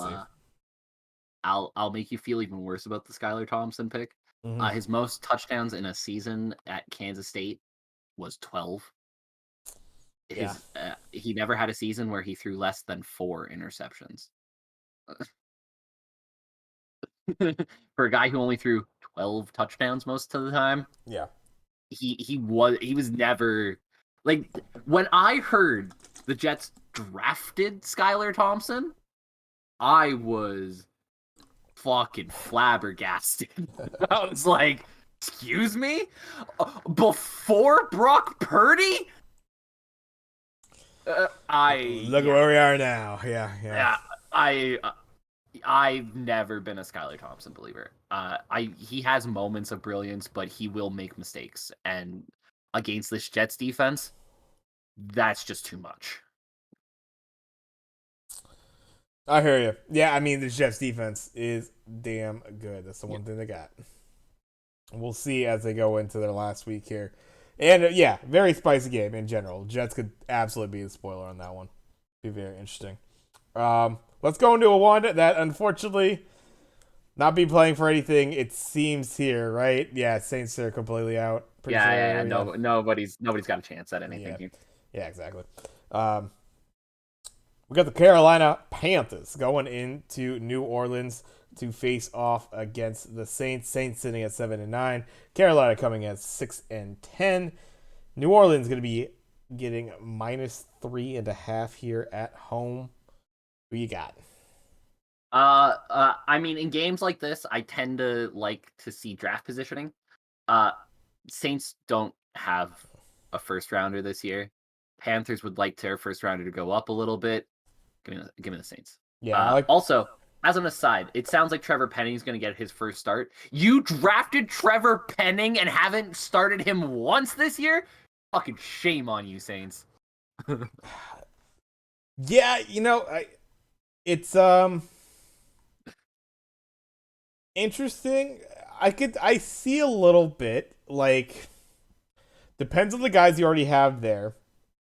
I'll see. I'll make you feel even worse about the Skylar Thompson pick. Mm-hmm. His most touchdowns in a season at Kansas State was 12. Yeah. He never had a season where he threw less than 4 interceptions. For a guy who only threw 12 touchdowns most of the time, Yeah. he was never like when I heard the Jets drafted Skylar Thompson, I was fucking flabbergasted. I was like, "Excuse me? Before Brock Purdy?" Look at where we are now. Yeah, yeah. Yeah, I I've never been a Skylar Thompson believer. He has moments of brilliance, but he will make mistakes, and against this Jets defense, that's just too much. I hear you. Yeah, I mean, the Jets defense is damn good. That's the Yeah. one thing they got. We'll see as they go into their last week here. And yeah, very spicy game in general. Jets could absolutely be the spoiler on that one. Be very interesting. Let's go into a one that unfortunately not be playing for anything. It seems here, right? Yeah, Saints are completely out. Pretty Yeah. sure. Yeah, No, nobody's got a chance at anything yeah, here. yeah, exactly. Um, we got the Carolina Panthers going into New Orleans to face off against the Saints. Saints sitting at 7-9. Carolina coming at 6-10. New Orleans going to be getting -3.5 here at home. Who you got? I mean, in games like this, I tend to like to see draft positioning. Uh, Saints don't have a first rounder this year. Panthers would like their first rounder to go up a little bit. Give me the Saints. Yeah, I like. Also, as an aside, it sounds like Trevor Penning's going to get his first start. You drafted Trevor Penning and haven't started him once this year? Fucking shame on you, Saints. Yeah, it's interesting. I see a little bit, like, depends on the guys you already have there.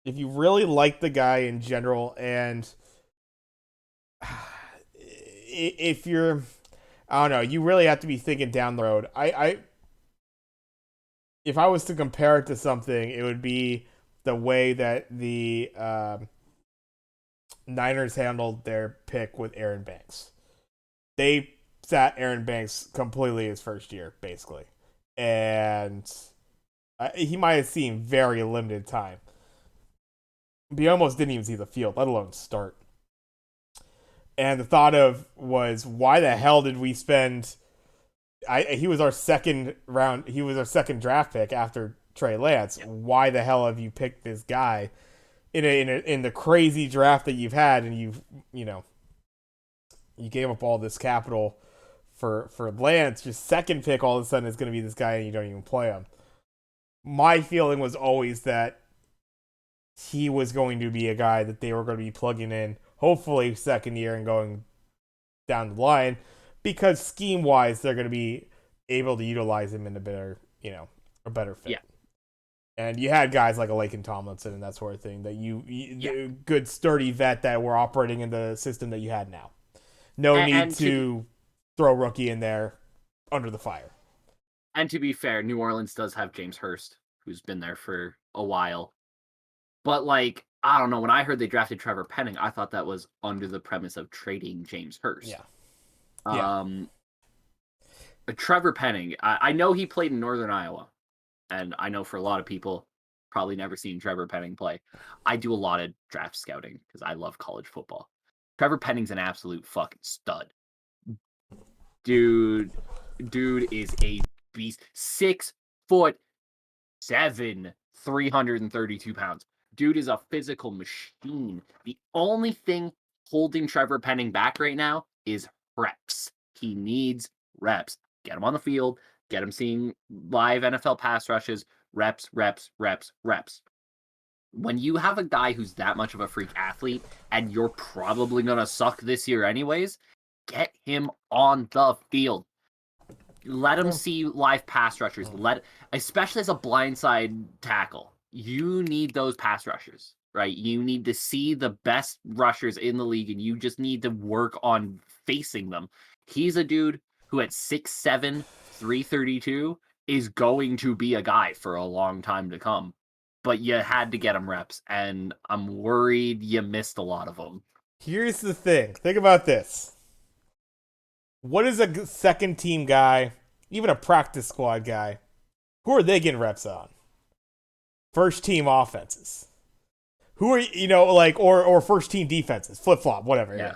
If you really like the guy in general, and if you're, I don't know, you really have to be thinking down the road. If I was to compare it to something, it would be the way that the Niners handled their pick with Aaron Banks. They sat Aaron Banks completely his first year, basically, and he might have seen very limited time. But he almost didn't even see the field, let alone start. And the thought of was, why the hell did we spend? He was our second round. He was our second draft pick after Trey Lance. Yeah. Why the hell have you picked this guy in the crazy draft that you've had, and you gave up all this capital for Lance, just second pick all of a sudden is going to be this guy and you don't even play him. My feeling was always that he was going to be a guy that they were going to be plugging in, hopefully second year and going down the line, because scheme wise they're going to be able to utilize him in a better, a better fit. Yeah. And you had guys like a Laken Tomlinson and that sort of thing that the good sturdy vet that were operating in the system that you had now. No need to throw rookie in there under the fire. And to be fair, New Orleans does have James Hurst, who's been there for a while. But, like, I don't know. When I heard they drafted Trevor Penning, I thought that was under the premise of trading James Hurst. Yeah. Trevor Penning, I know he played in Northern Iowa. And I know for a lot of people, probably never seen Trevor Penning play. I do a lot of draft scouting because I love college football. Trevor Penning's an absolute fucking stud. Dude is a beast. 6'7", 332 pounds. Dude is a physical machine. The only thing holding Trevor Penning back right now is reps. He needs reps. Get him on the field. Get him seeing live NFL pass rushes. Reps. When you have a guy who's that much of a freak athlete and you're probably going to suck this year anyways, get him on the field. Let him see live pass rushers. Especially as a blindside tackle, you need those pass rushers, right? You need to see the best rushers in the league, and you just need to work on facing them. He's a dude who at 6'7", 332 is going to be a guy for a long time to come. But you had to get him reps, and I'm worried you missed a lot of them. Here's the thing. Think about this. What is a second team guy, even a practice squad guy, who are they getting reps on? First team offenses. Who are, or first team defenses, flip-flop, whatever. Yeah.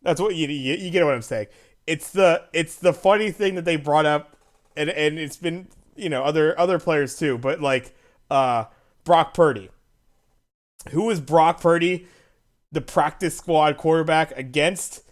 That's what you get what I'm saying. It's the funny thing that they brought up, and it's been, other players too, but Brock Purdy. Who was Brock Purdy, the practice squad quarterback against?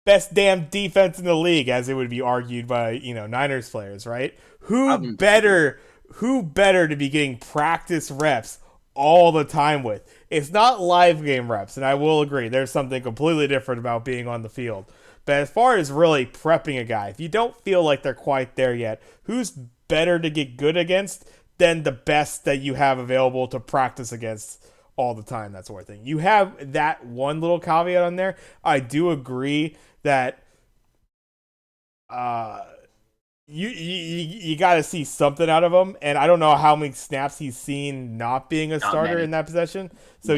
Best damn defense in the league, as it would be argued by, Niners players, right? Who better to be getting practice reps all the time with? It's not live game reps, and I will agree, there's something completely different about being on the field. But as far as really prepping a guy, if you don't feel like they're quite there yet, who's better to get good against than the best that you have available to practice against all the time, that sort of thing? You have that one little caveat on there. I do agree that you got to see something out of him, and I don't know how many snaps he's seen not being a starter in that possession. So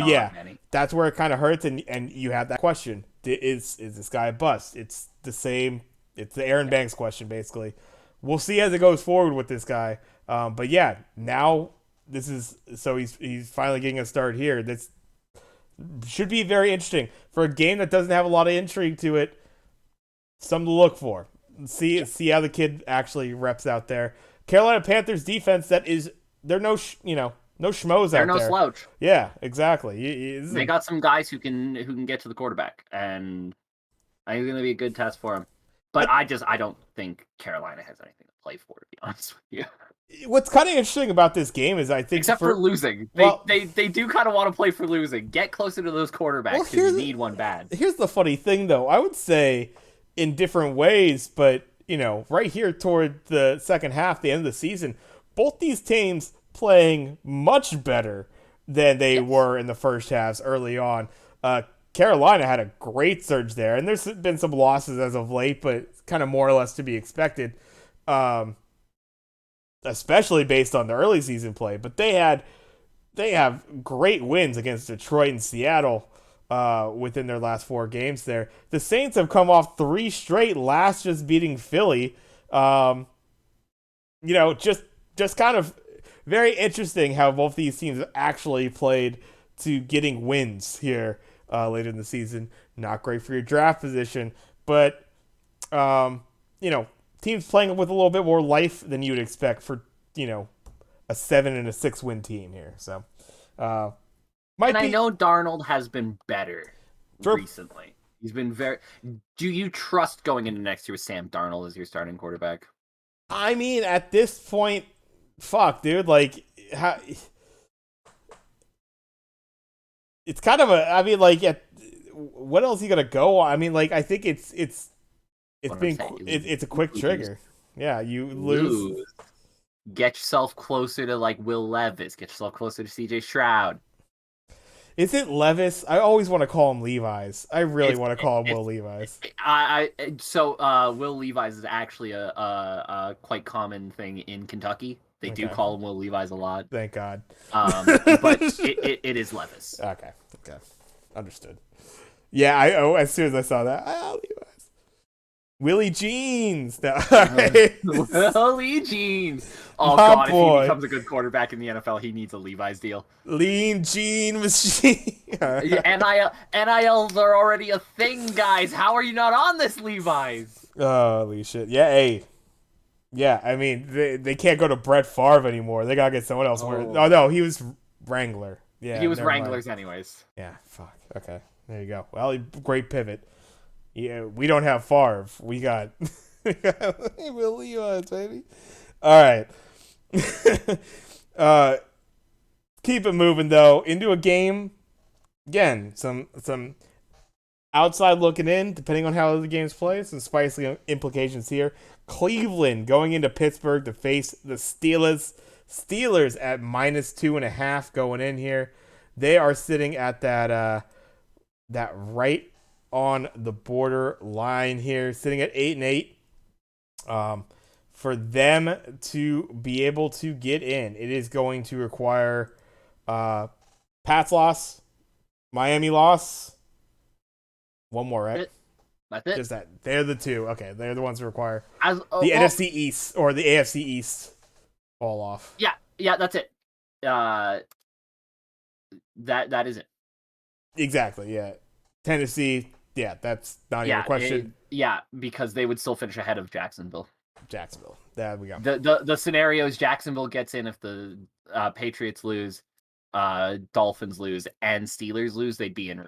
that's where it kind of hurts, and you have that question: is this guy a bust? It's the same. It's the Aaron Banks question, basically. We'll see as it goes forward with this guy. But yeah, now he's finally getting a start here. This should be very interesting for a game that doesn't have a lot of intrigue to it. Something to look for. See how the kid actually reps out there. Carolina Panthers defense, they're no schmoes out there. They're no slouch. Yeah, exactly. They got some guys who can get to the quarterback, and I think it's going to be a good test for him. But I don't think Carolina has anything to play for, to be honest with you. What's kind of interesting about this game is I think except for losing, they do kind of want to play for losing. Get closer to those quarterbacks because you need one bad. Here's the funny thing, though. I would say in different ways, but right here toward the second half, the end of the season, both these teams playing much better than they were in the first halves early on. Carolina had a great surge there, and there's been some losses as of late, but kind of more or less to be expected, especially based on the early season play. But they have great wins against Detroit and Seattle within their last 4 games there. The Saints have come off 3 straight, last just beating Philly. Just kind of very interesting how both these teams actually played to getting wins here later in the season. Not great for your draft position, but teams playing with a little bit more life than you would expect for a 7 and a 6 win team here. So I know Darnold has been better recently. He's been very. Do you trust going into next year with Sam Darnold as your starting quarterback? I mean, at this point, fuck, dude. Like, how, it's kind of a. I mean, like, what else you gonna go on? I mean, like, I think it's What I'm been saying, it's a quick lose, trigger. Yeah, you lose. lose. Get yourself closer to like Will Levis. Get yourself closer to C.J. Stroud. Is it Levis? I always want to call him Levi's. I really It's want to call him Will it's Levi's. Will Levi's is actually a quite common thing in Kentucky. They do Okay, call him Will Levi's a lot. thank God. But it is Levis. Okay, okay, understood. Yeah, I as soon as I saw that, Levi's. Willie Jeans. No, all right. Willie Jeans. Oh My God, if he boy, becomes a good quarterback in the NFL, he needs a Levi's deal. Lean Jean Machine. NILs are already a thing, guys. How are you not on this Levi's? Holy shit! Yeah, hey, yeah. I mean, they can't go to Brett Favre anymore. They gotta get someone else. Where? Oh Oh, no, he was Wrangler. he Yeah, was never mind. Wranglers anyways. Yeah, fuck. Okay, there you go. Well, great pivot. Yeah, we don't have Favre. We got, Will Levi's, baby. All right. uh, keep it moving though. Into a game. Again, some outside looking in, depending on how the games play, some spicy implications here. Cleveland going into Pittsburgh to face the Steelers. Steelers at -2.5 going in here. They are sitting at that right on the border line here, sitting at 8-8. For them to be able to get in, it is going to require Pat's loss, Miami loss, one more, right? That's it. Just that. They're the two. Okay, they're the ones who require the Well, NFC East or the AFC East fall off. yeah, that's it. Uh, that is it. Exactly. Yeah. Tennessee. Yeah, that's not even a question. Yeah, because they would still finish ahead of Jacksonville. Jacksonville. There we go. The scenarios Jacksonville gets in if the Patriots lose, Dolphins lose, and Steelers lose, they'd be in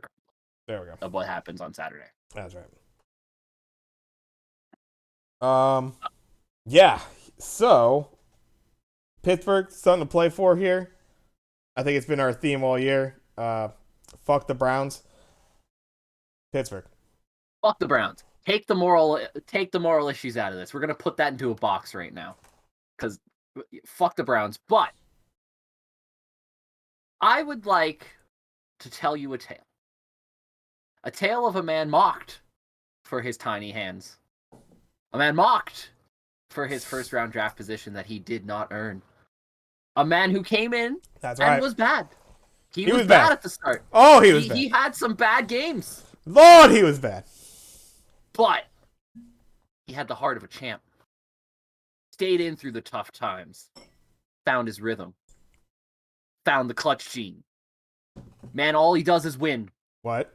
There we go. of what happens on Saturday. That's right. Yeah. So Pittsburgh, something to play for here. I think it's been our theme all year. Fuck the Browns. Pittsburgh. Fuck the Browns. Take the moral issues out of this. We're gonna put that into a box right now, because fuck the Browns. But I would like to tell you a tale of a man mocked for his tiny hands, a man mocked for his first round draft position that he did not earn, a man who came in That's and right. was bad. He was was bad. bad at the start. Oh, he was bad. He had some bad games, Lord, he was bad. but he had the heart of a champ. Stayed in through the tough times. Found his rhythm. Found the clutch gene. Man, all he does is win. What?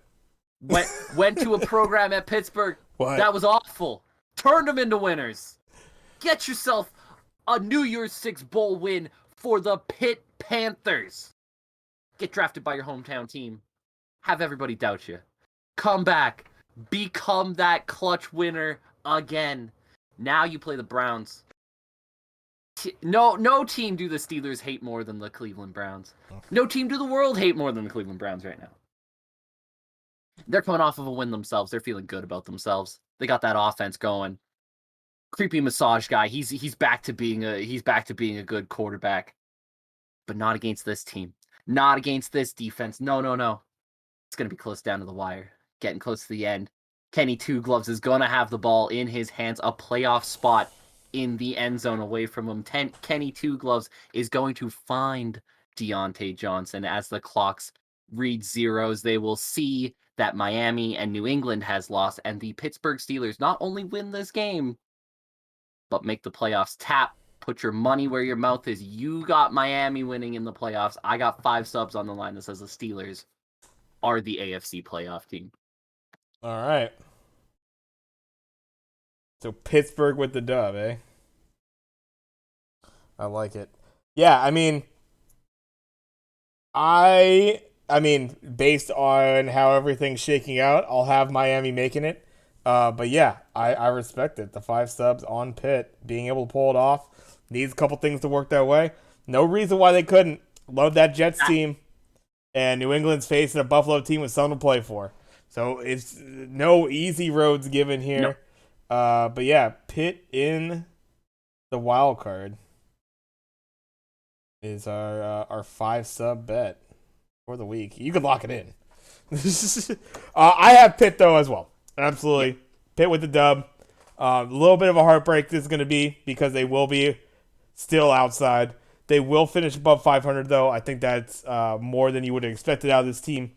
Went to a program at Pittsburgh What? that was awful. Turned them into winners. Get yourself a New Year's Six Bowl win for the Pitt Panthers. Get drafted by your hometown team. Have everybody doubt you. Come back. Become that clutch winner again. Now you play the Browns. No team do the Steelers hate more than the Cleveland Browns. No team do the world hate more than the Cleveland Browns right now. They're coming off of a win themselves. They're feeling good about themselves. They got that offense going. Creepy massage guy. He's back to being a good quarterback. But not against this team. Not against this defense. No. It's gonna be close down to the wire. Getting close to the end. Kenny Two Gloves is gonna have the ball in his hands. A playoff spot in the end zone away from him. Kenny Two Gloves is going to find Deontay Johnson as the clocks read zeros. They will see that Miami and New England has lost, and the Pittsburgh Steelers not only win this game, but make the playoffs. Tap, put your money where your mouth is. You got Miami winning in the playoffs. I got 5 subs on the line that says the Steelers are the AFC playoff team. All right. So Pittsburgh with the dub, eh? I like it. Yeah, I mean, I I mean, based on how everything's shaking out, I'll have Miami making it. But yeah, I respect it. The 5 subs on Pitt, being able to pull it off, needs a couple things to work that way. No reason why they couldn't. Love that Jets That, team, and New England's facing a Buffalo team with something to play for. So it's no easy roads given no, here. But yeah, Pitt in the wild card is our 5 sub bet for the week. You could lock it in. I have Pitt though as well. yeah, Absolutely, Pitt with the dub. A little bit of a heartbreak this is going to be because they will be still outside. They will finish above 500 though. I think that's more than you would have expected out of this team,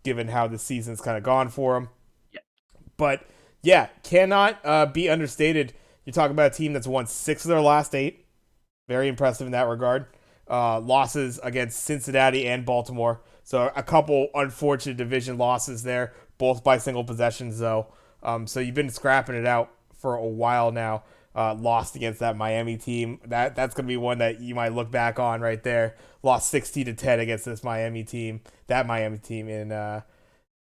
given how the season's kind of gone for them. yeah, But yeah, cannot be understated. You're talking about a team that's won 6 of their last 8. Very impressive in that regard. Losses against Cincinnati and Baltimore. So a couple unfortunate division losses there, both by single possessions though. So you've been scrapping it out for a while now. Lost against that Miami team. That's gonna be one that you might look back on right there. Lost 60-10 against this Miami team. That Miami team in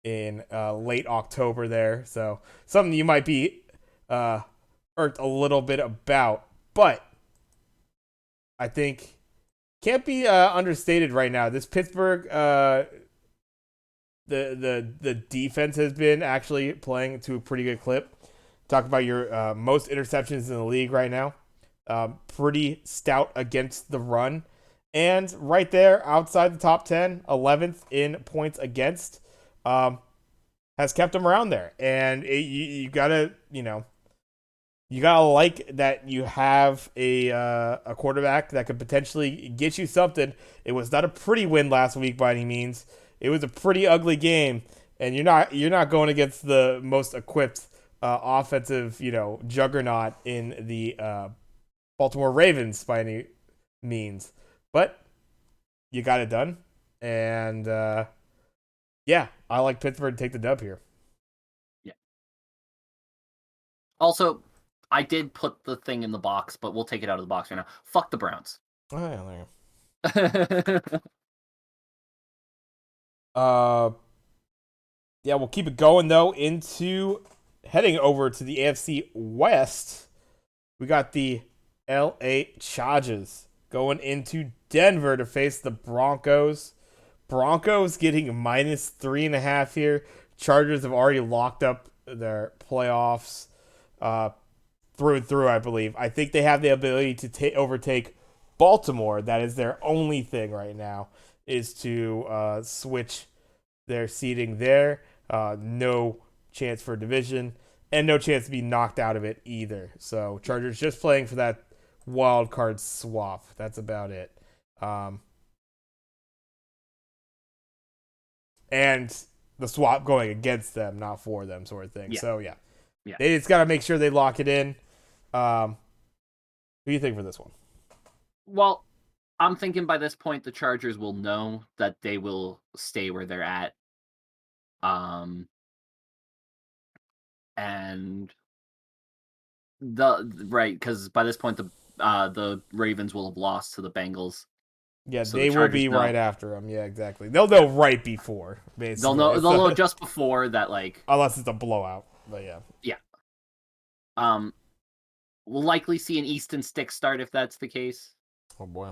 late October there. So something you might be irked a little bit about, but I think can't be understated right now. This Pittsburgh, the defense has been actually playing to a pretty good clip. Talk about your most interceptions in the league right now. Pretty stout against the run, and right there outside the top 10, 11th in points against, has kept them around there. And you gotta you gotta like that you have a quarterback that could potentially get you something. It was not a pretty win last week by any means. It was a pretty ugly game, and you're not going against the most equipped offensive juggernaut in the Baltimore Ravens by any means. But you got it done, and yeah, I like Pittsburgh to take the dub here. yeah. Also, I did put the thing in the box, but we'll take it out of the box right now. Fuck the Browns. Oh, yeah, there you Yeah, go. Yeah, we'll keep it going though. Into heading over to the AFC West, we got the LA Chargers going into Denver to face the Broncos. Broncos getting -3.5 here. Chargers have already locked up their playoffs through and through, I believe. I think they have the ability to overtake Baltimore. That is their only thing right now, is to switch their seeding there. No chance for division, and no chance to be knocked out of it either. So Chargers just playing for that wild card swap. That's about it. Um, and the swap going against them, not for them, sort of thing. yeah, So yeah, yeah. they just got to make sure they lock it in. Who do you think for this one? Well, I'm thinking by this point the Chargers will know that they will stay where they're at. And because by this point the Ravens will have lost to the Bengals, Yeah, so the they will Chargers be know right after them. Yeah, exactly. They'll know right before, basically. they'll know just before that, like, Unless it's a blowout. But yeah. yeah. Um, we'll likely see an Easton Stick start if that's the case. Oh boy.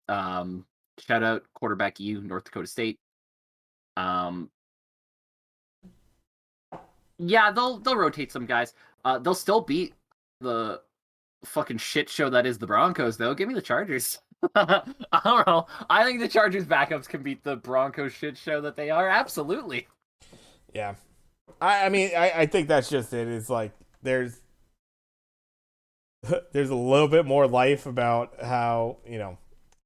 Um, shout out quarterback North Dakota State. Um, yeah, they'll rotate some guys. They'll still beat the fucking shit show that is the Broncos, though. Give me the Chargers. I don't know. I think the Chargers backups can beat the Broncos shit show that they are. Absolutely. Yeah. I mean, I think that's just it. It's like there's there's a little bit more life about how,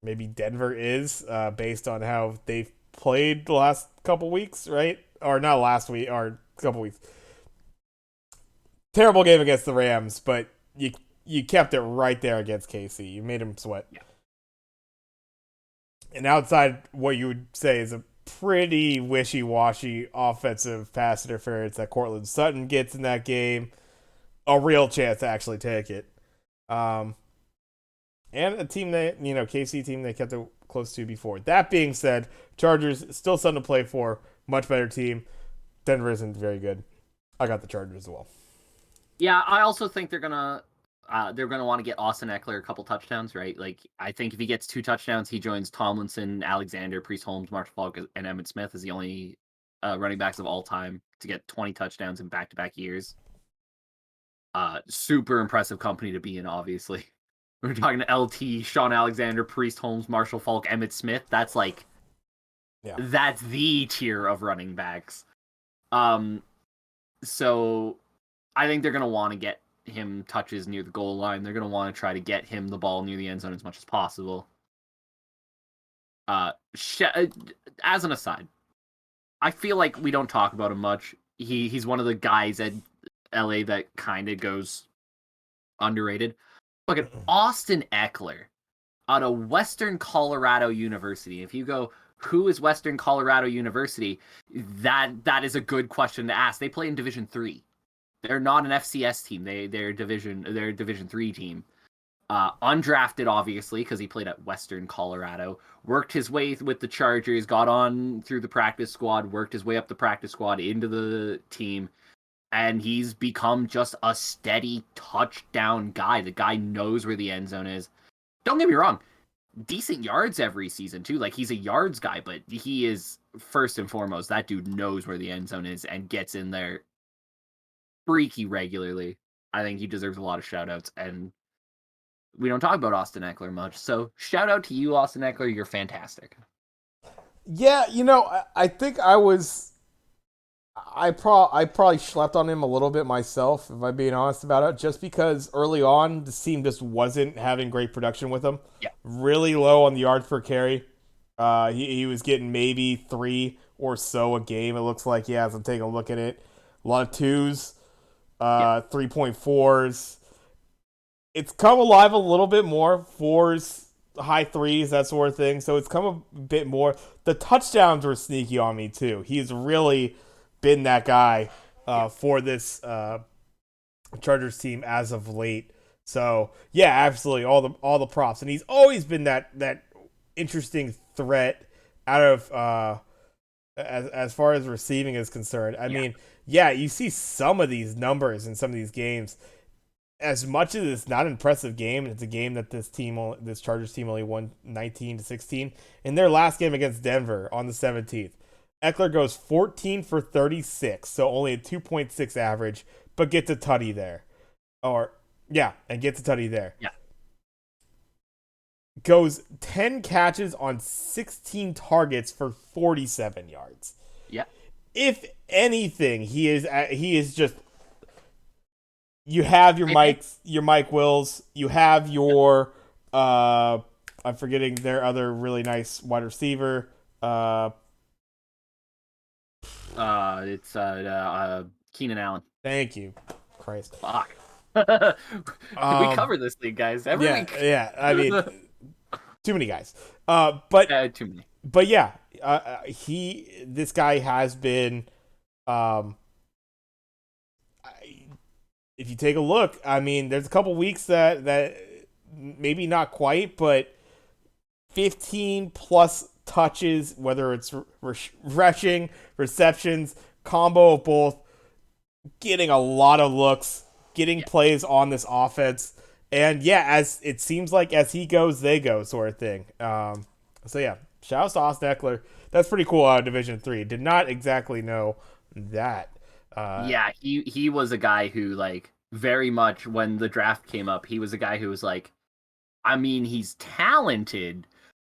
maybe Denver is, based on how they've played the last couple weeks, right? Or not last week, or couple weeks. Terrible game against the Rams, but you kept it right there against KC. You made them sweat. Yeah. And outside what you would say is a pretty wishy-washy offensive pass interference that Cortland Sutton gets in that game, a real chance to actually take it. and a team that KC team they kept it close to before. That being said, Chargers still something to play for. Much better team. Denver isn't very good. I got the Chargers as well. Yeah, I also think they're gonna want to get Austin Eckler a couple touchdowns, right? Like, I think if he gets 2 touchdowns, he joins Tomlinson, Alexander, Priest Holmes, Marshall Falk, and Emmitt Smith as the only running backs of all time to get 20 touchdowns in back-to-back years. Super impressive company to be in, obviously. We're talking to LT, Sean Alexander, Priest Holmes, Marshall Falk, Emmitt Smith. Yeah. That's the tier of running backs. So I think they're gonna want to get him touches near the goal line. They're gonna want to try to get him the ball near the end zone as much as possible. As an aside, I feel like we don't talk about him much. He's one of the guys at LA that kind of goes underrated. Look at Austin Eckler out of Western Colorado University. If you go, who is Western Colorado University? That is a good question to ask. They play in Division 3. They're not an FCS team. They're a Division 3 team. Undrafted, obviously, because he played at Western Colorado. Worked his way with the Chargers, got on through the practice squad, worked his way up the practice squad into the team, and he's become just a steady touchdown guy. The guy knows where the end zone is. Don't get me wrong, decent yards every season too. Like, he's a yards guy, but he is first and foremost, that dude knows where the end zone is and gets in there freaky regularly. I think he deserves a lot of shout outs, and we don't talk about Austin Eckler much. So shout out to you, Austin Eckler. You're fantastic. Yeah, I think I probably slept on him a little bit myself, if I'm being honest about it, just because early on the team just wasn't having great production with him. Yeah. Really low on the yards per carry. He was getting maybe 3 or so a game. It looks like, yeah, as I'm taking a look at it, a lot of twos, Yeah. 3.4s. It's come alive a little bit more. Fours, high threes, that sort of thing. So it's come a bit more. The touchdowns were sneaky on me too. He's really been that guy for this Chargers team as of late. So yeah, absolutely, all the props, and he's always been that interesting threat out of as far as receiving is concerned. I mean, yeah, you see some of these numbers in some of these games. As much as it's not an impressive game, and it's a game that this Chargers team only won 19-16 in their last game against Denver on the 17th. Eckler goes 14 for 36, so only a 2.6 average, but gets a tutty there. And gets a tutty there. Yeah. Goes 10 catches on 16 targets for 47 yards. Yeah. If anything, he is just, you have your Mike Wills, you have your I'm forgetting their other really nice wide receiver. It's Keenan Allen. Thank you, Christ. Fuck. We cover this thing, guys, every week. Yeah. I mean, too many guys. But Too many. But yeah, this guy has been. If you take a look, I mean, there's a couple weeks that maybe not quite, but 15 plus touches, whether it's rushing, receptions, combo of both, getting a lot of looks, getting plays on this offense. And yeah, as it seems like as he goes, they go sort of thing. So yeah, shout out to Austin Eckler. That's pretty cool out of Division 3. Did not exactly know that. Yeah, he was a guy who, like, very much when the draft came up, he was a guy who was like, I mean, he's talented,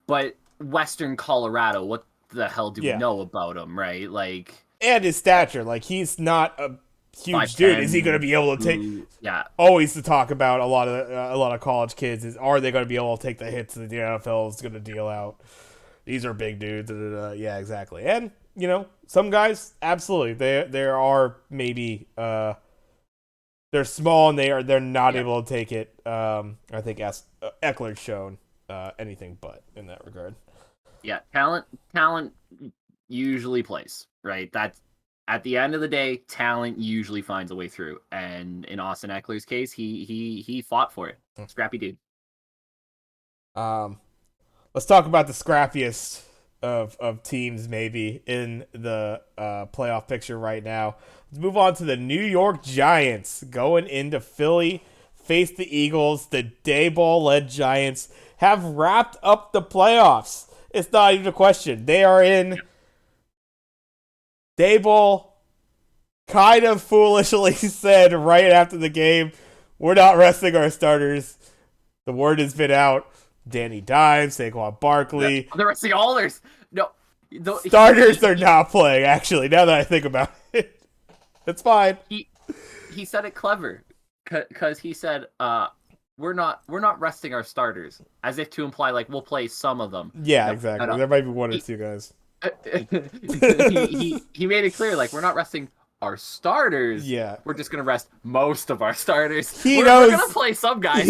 but Western Colorado, what the hell do we know about him, right? Like, and his stature, like, he's not a huge dude. Is he going to be able to take? Yeah, always to talk about a lot of college kids is, are they going to be able to take the hits that the NFL is going to deal out? These are big dudes. Yeah, exactly. And some guys, absolutely, they are maybe they're small and they're not able to take it. I think Eckler's shown anything but in that regard. Yeah, talent usually plays, right? That's, at the end of the day, talent usually finds a way through. And in Austin Eckler's case, he fought for it. Scrappy dude. Um, let's talk about the scrappiest of teams maybe in the playoff picture right now. Let's move on to the New York Giants going into Philly, face the Eagles. The Dayball led Giants have wrapped up the playoffs. It's not even a question. They are in. Dayball kind of foolishly said right after the game, "We're not resting our starters." The word has been out. Danny Dimes, Saquon Barkley. The rest of the Allers. No, Starters are not playing, actually, now that I think about it. It's fine. He said it clever, because he said, we're not resting our starters," as if to imply like we'll play some of them. Yeah, No, no, exactly. no. There might be one or He two guys. he made it clear, like, we're not resting our starters. Yeah. We're just gonna rest most of our starters. He We're knows. gonna play some guys.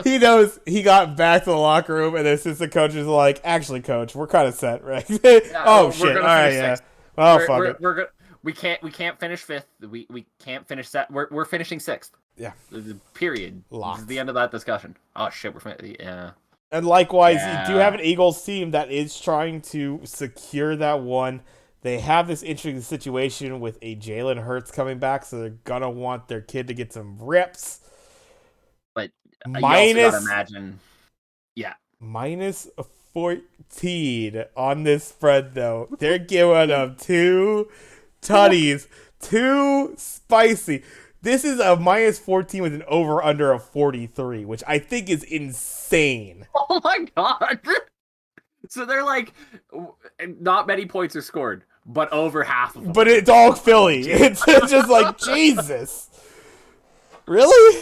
He knows he got back to the locker room, and the assistant coach is like, "Actually, coach, we're kind of set, right?" Yeah, Oh, we're shit. gonna All right, finish yeah. sixth. Well, We're, fuck we're, it. we're gonna we can't finish fifth. We can't finish set. We're finishing sixth. Yeah. Period. This is Locked. the end of that discussion. Oh shit, yeah. And likewise, you do have Yeah. an Eagles team that is trying to secure that one. They have this interesting situation with a Jalen Hurts coming back, so they're gonna want their kid to get some reps. But you also gotta Minus imagine, yeah. minus 14 on this spread, though. They're giving up two tutties, too spicy. This is a minus 14 with an over under of 43, which I think is insane. Oh my god. So they're like, not many points are scored, but over half of them. But it's all Philly. It's just like, Jesus. Really?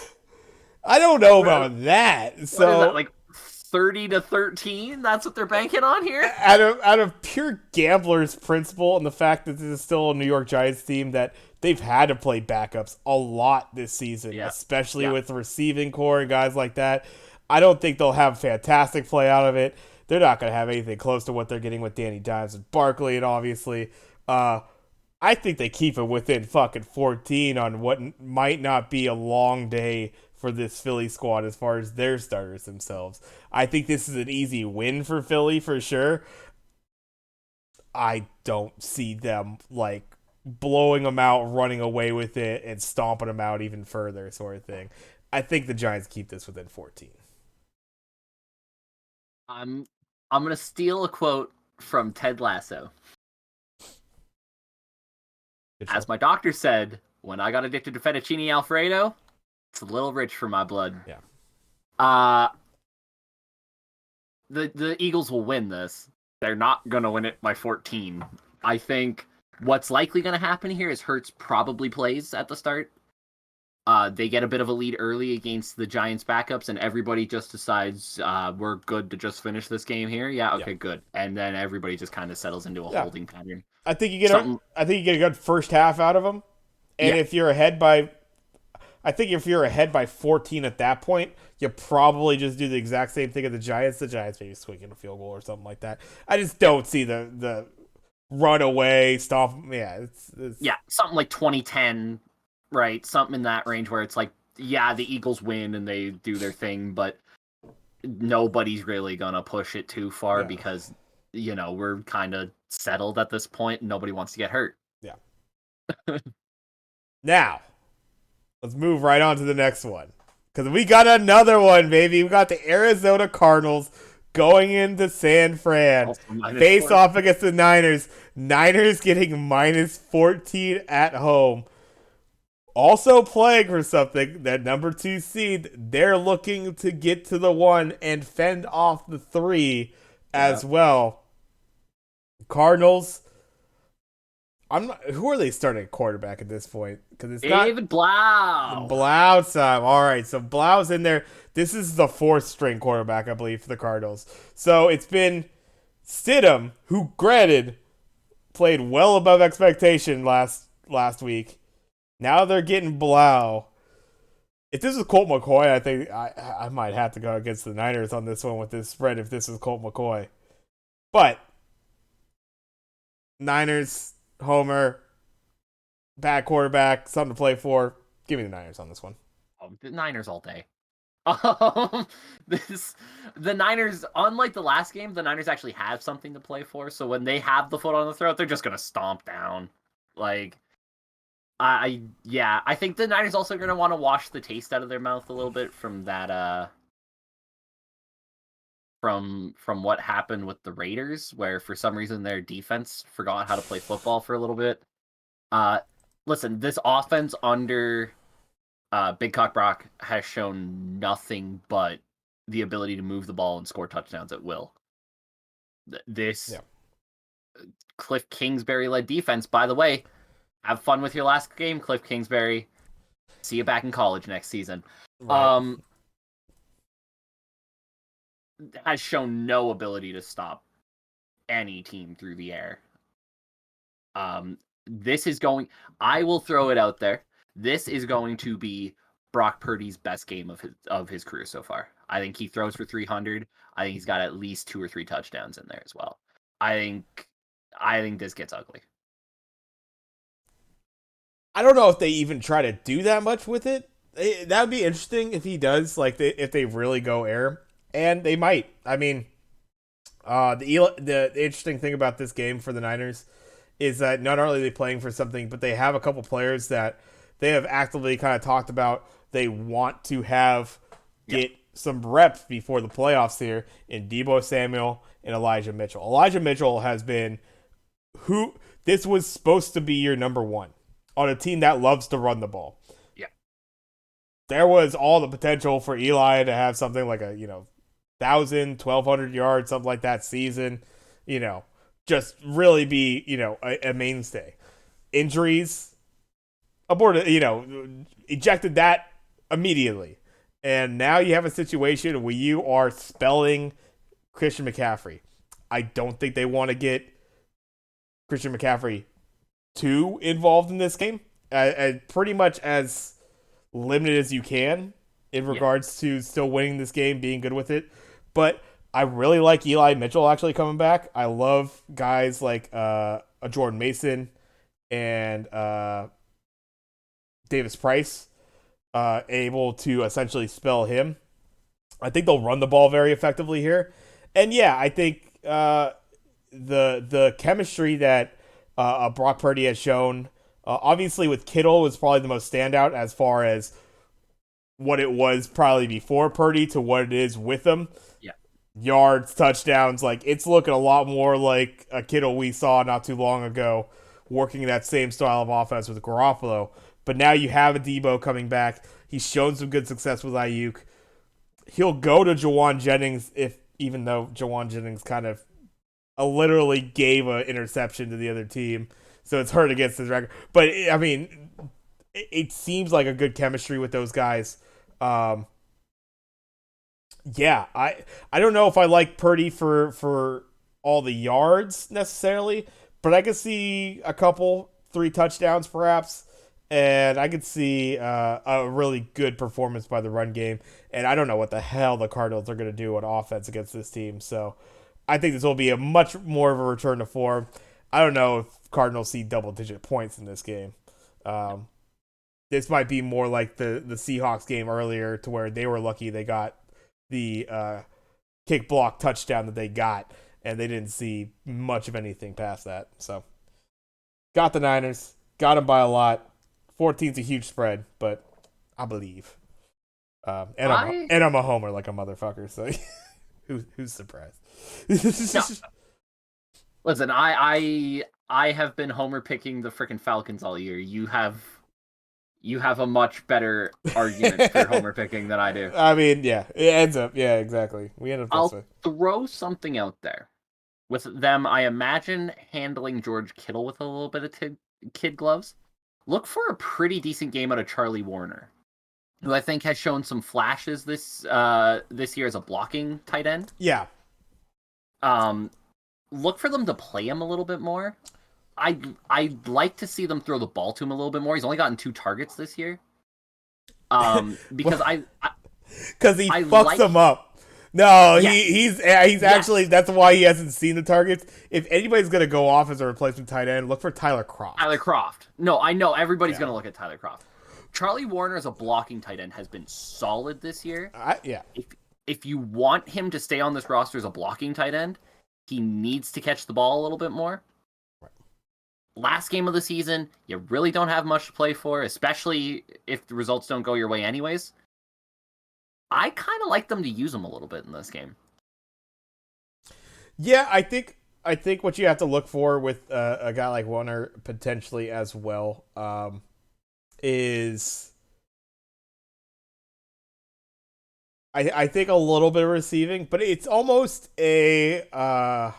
I don't know about that. What is So that, like 30-13? That's what they're banking on here? out of pure gambler's principle and the fact that this is still a New York Giants team that they've had to play backups a lot this season, Yeah. especially Yeah. with the receiving core and guys like that. I don't think they'll have fantastic play out of it. They're not going to have anything close to what they're getting with Danny Dimes and Barkley, and obviously, I think they keep it within fucking 14 on what might not be a long day for this Philly squad as far as their starters themselves. I think this is an easy win for Philly for sure. I don't see them like blowing them out, running away with it, and stomping them out even further, sort of thing. I think the Giants keep this within 14. I'm gonna steal a quote from Ted Lasso. Good As show. my doctor said, when I got addicted to fettuccine alfredo, it's a little rich for my blood. Yeah. The Eagles will win this. They're not gonna win it by 14. I think what's likely gonna happen here is Hurts probably plays at the start. They get a bit of a lead early against the Giants backups, and everybody just decides we're good to just finish this game here. Yeah, okay, good. And then everybody just kind of settles into a holding pattern. I think you get a good first half out of them. And if you're ahead by 14 at that point, you probably just do the exact same thing as the Giants. The Giants maybe swinging a field goal or something like that. I just don't see the run away, stomp. Yeah, it's something like 2010, right? Something in that range where it's like, yeah, the Eagles win and they do their thing, but nobody's really gonna push it too far because we're kind of settled at this point and nobody wants to get hurt. Yeah. Now, let's move right on to the next one. Because we got another one, baby. We got the Arizona Cardinals going into San Fran. Face off against the Niners. Niners getting minus 14 at home. Also playing for something, that number 2 seed, they're looking to get to the 1 and fend off the 3 as well. Cardinals. Who are they starting at quarterback at this point? Because it's David Blau. Blau time. All right, so Blau's in there. This is the 4th string quarterback, I believe, for the Cardinals. So it's been Stidham, who, granted, played well above expectation last week. Now they're getting Blau. If this is Colt McCoy, I think I might have to go against the Niners on this one with this spread if this is Colt McCoy. But Niners, Homer, bad quarterback, something to play for. Give me the Niners on this one. Oh, the Niners all day. Um, this the Niners, unlike the last game, the Niners actually have something to play for. So when they have the foot on the throat, they're just gonna stomp down. Like yeah, I think the Niners also gonna want to wash the taste out of their mouth a little bit from that from what happened with the Raiders, where for some reason their defense forgot how to play football for a little bit. Uh, Listen, this offense under Big Cock Brock has shown nothing but the ability to move the ball and score touchdowns at will. This Cliff Kingsbury-led defense, by the way, have fun with your last game, Cliff Kingsbury. See you back in college next season. Right. Has shown no ability to stop any team through the air. This is going. I will throw it out there. This is going to be Brock Purdy's best game of his career so far. I think he throws for 300. I think he's got at least 2 or 3 touchdowns in there as well. I think this gets ugly. I don't know if they even try to do that much with it. That would be interesting if he does, like, if they really go air. And they might. I mean, the interesting thing about this game for the Niners is that not only are they playing for something, but they have a couple players that they have actively kind of talked about they want to have get some reps before the playoffs here in Deebo Samuel and Elijah Mitchell. Elijah Mitchell has been this was supposed to be your number one on a team that loves to run the ball. Yeah. There was all the potential for Eli to have something like a, 1,000, 1,200 yards, something like that season, just really be, a mainstay. Injuries, aborted, ejected that immediately. And now you have a situation where you are spelling Christian McCaffrey. I don't think they want to get Christian McCaffrey too involved in this game. Pretty much as limited as you can in regards to still winning this game, being good with it. But I really like Eli Mitchell actually coming back. I love guys like a Jordan Mason and Davis Price able to essentially spell him. I think they'll run the ball very effectively here. And yeah, I think the chemistry that Brock Purdy has shown, obviously with Kittle, was probably the most standout as far as what it was probably before Purdy to what it is with him. Yeah. Yards, touchdowns, like it's looking a lot more like a Kittle we saw not too long ago working that same style of offense with Garoppolo. But now you have a Debo coming back. He's shown some good success with Ayuk. He'll go to Jawan Jennings even though Jawan Jennings kind of literally gave an interception to the other team. So it's hurt against his record. But, I mean, it seems like a good chemistry with those guys. Yeah, I don't know if I like Purdy for all the yards necessarily, but I could see a couple, 3 touchdowns perhaps, and I could see a really good performance by the run game. And I don't know what the hell the Cardinals are going to do on offense against this team. So I think this will be a much more of a return to form. I don't know if Cardinals see double-digit points in this game. This might be more like the Seahawks game earlier to where they were lucky they got the kick block touchdown that they got, and they didn't see much of anything past that. So, got the Niners. Got them by a lot. 14's a huge spread, but I believe. And I'm a homer like a motherfucker, so who's surprised? No. Listen, I have been homer picking the freaking Falcons all year. You have a much better argument for homer picking than I do. I mean, yeah, it ends up, yeah, exactly. We end up this way. I'll throw something out there. With them, I imagine handling George Kittle with a little bit of kid gloves. Look for a pretty decent game out of Charlie Warner, who I think has shown some flashes this year as a blocking tight end. Yeah. Look for them to play him a little bit more. I'd like to see them throw the ball to him a little bit more. He's only gotten 2 targets this year. Because because he fucks them up. No, yeah. he's actually, that's why he hasn't seen the targets. If anybody's gonna go off as a replacement tight end, look for Tyler Kroft. Tyler Kroft. No, I know everybody's gonna look at Tyler Kroft. Charlie Warner as a blocking tight end has been solid this year. Yeah. If you want him to stay on this roster as a blocking tight end, he needs to catch the ball a little bit more. Right. Last game of the season, you really don't have much to play for, especially if the results don't go your way anyways. I kind of like them to use him a little bit in this game. Yeah, I think what you have to look for with a guy like Warner potentially as well is I think a little bit of receiving, but it's almost a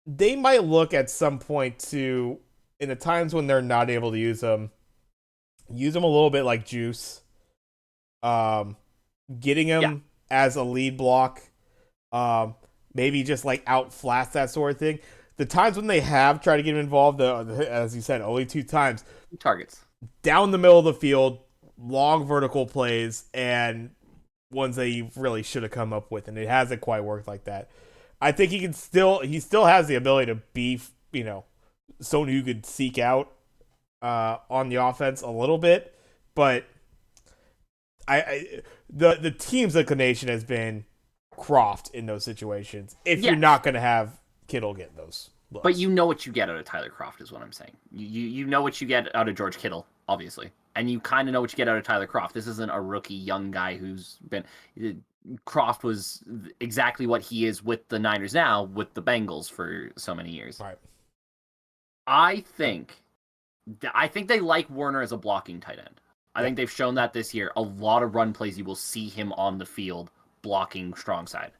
they might look at some point to in the times when they're not able to use them a little bit like Juice, um, getting Yeah, him as a lead block, maybe just like out flats that sort of thing. The times when they have tried to get him involved, as you said, only 2 times targets. down the middle of the field, long vertical plays, and ones that he really should have come up with, and it hasn't quite worked like that. I think he still has the ability to be, someone who could seek out on the offense a little bit, but the team's inclination has been Croft in those situations. If you're Yes, not going to have Kittle get those looks, but you know what you get out of Tyler Croft is what I'm saying. You know what you get out of George Kittle, obviously, and you kind of know what you get out of Tyler Croft. This isn't a rookie young guy who's been. Croft was exactly what he is with the Niners now, with the Bengals for so many years. right? I think they like Warner as a blocking tight end. I Yeah. think they've shown that this year. A lot of run plays, you will see him on the field blocking strong side.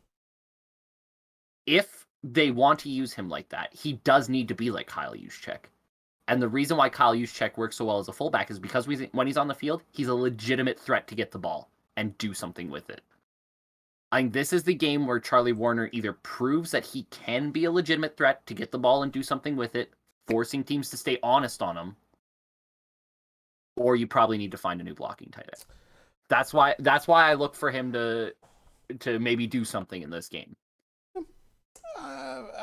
If they want to use him like that, he does need to be like Kyle Juszczyk. And the reason why Kyle Juszczyk works so well as a fullback is because when he's on the field, he's a legitimate threat to get the ball and do something with it. I think this is the game where Charlie Warner either proves that he can be a legitimate threat to get the ball and do something with it, forcing teams to stay honest on him, or you probably need to find a new blocking tight end. That's why I look for him to maybe do something in this game.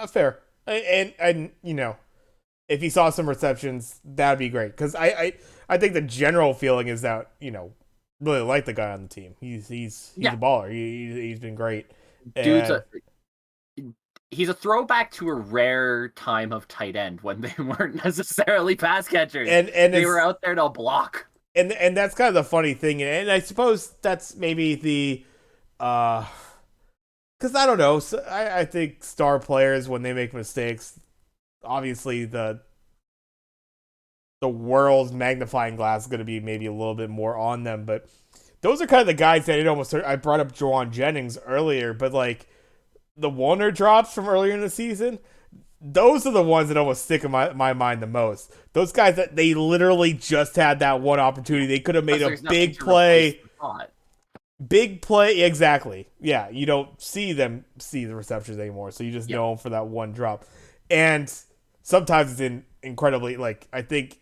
Fair, and if he saw some receptions, that'd be great. Because I think the general feeling is that really like the guy on the team. He's a baller. He's been great. Dude's And, he's a throwback to a rare time of tight end when they weren't necessarily pass catchers. and they were out there to block. And that's kind of the funny thing. And I suppose that's maybe the because I don't know. So I think star players, when they make mistakes, obviously the world's magnifying glass is going to be maybe a little bit more on them. But those are kind of the guys that it almost. I brought up Juwan Jennings earlier, but like the Warner drops from earlier in the season, those are the ones that almost stick in my mind the most. Those guys that they literally just had that one opportunity. They could have made a big play. Big play, exactly. Yeah, you don't see the receptions anymore, so you just know them for that one drop. And sometimes it's incredibly, like, I think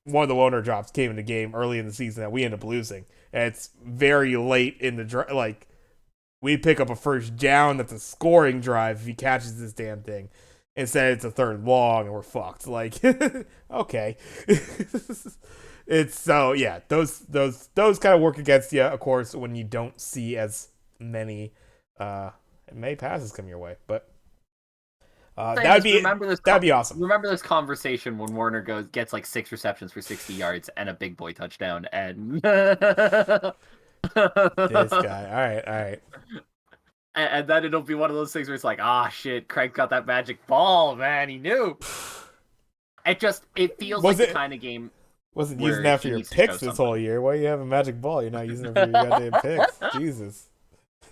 one of the Warner drops came in the game early in the season that we ended up losing. And it's very late in the like, we pick up a first down that's a scoring drive if he catches this damn thing. Instead, it's a third long and we're fucked. Like, okay. It's so yeah. Those kind of work against you, of course, when you don't see as many passes come your way. But that'd be awesome. Remember this conversation when Warner gets like 6 receptions for 60 yards and a big boy touchdown, and this guy. All right. And then it'll be one of those things where it's like, shit, Craig got that magic ball, man. He knew. It feels like the kind of game. Wasn't using that for your picks this whole year. Why do you have a magic ball? You're not using it for your goddamn picks. Jesus.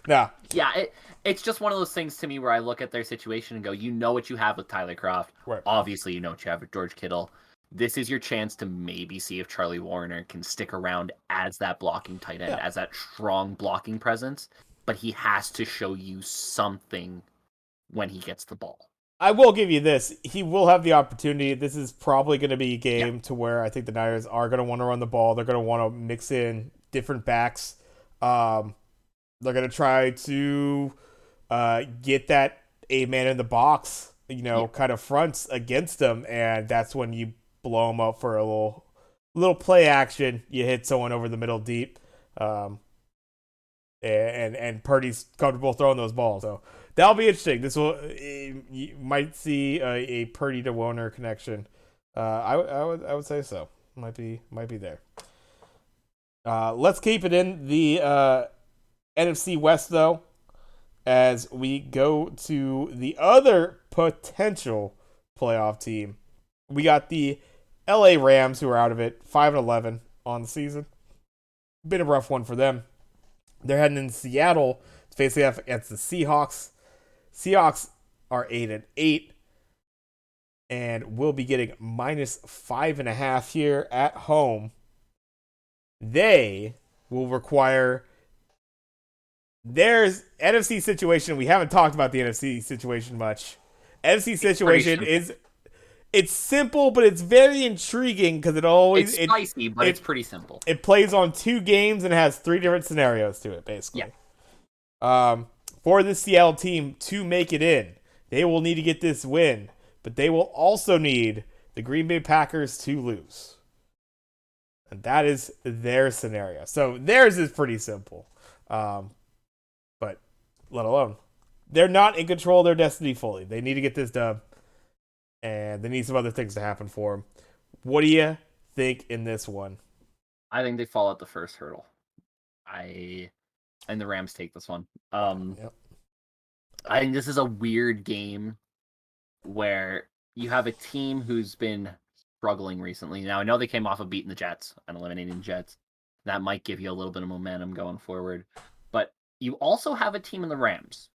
Nah. Yeah, it's just one of those things to me where I look at their situation and go, you know what you have with Tyler Croft. Right. Obviously, you know what you have with George Kittle. This is your chance to maybe see if Charlie Warner can stick around as that blocking tight end, as that strong blocking presence. But he has to show you something when he gets the ball. I will give you this. He will have the opportunity. This is probably going to be a game to where I think the Niners are going to want to run the ball. They're going to want to mix in different backs. They're going to try to get that a man in the box, kind of fronts against them, and that's when you blow them up for a little play action. You hit someone over the middle deep, um, and Purdy's comfortable throwing those balls. So that'll be interesting. This will you might see a Purdy to Warner connection. I would say so. Might be there. Let's keep it in the NFC West though, as we go to the other potential playoff team. We got the LA Rams, who are out of it, 5-11 on the season. Been a rough one for them. They're heading into Seattle to face off against the Seahawks. Seahawks are 8-8 and will be getting -5.5 here at home. They will require there's NFC situation. We haven't talked about the NFC situation much. NFC situation is it's simple, but it's very intriguing because it's spicy, but it's pretty simple. It plays on 2 games and has 3 different scenarios to it, basically. Yeah. For the Seattle team to make it in, they will need to get this win, but they will also need the Green Bay Packers to lose. And that is their scenario. So theirs is pretty simple. But let alone, they're not in control of their destiny fully. They need to get this done, and they need some other things to happen for them. What do you think in this one? I think they fall at the first hurdle. And the Rams take this one. Yep. I think this is a weird game where you have a team who's been struggling recently. Now, I know they came off of beating the Jets and eliminating the Jets. That might give you a little bit of momentum going forward. But you also have a team in the Rams.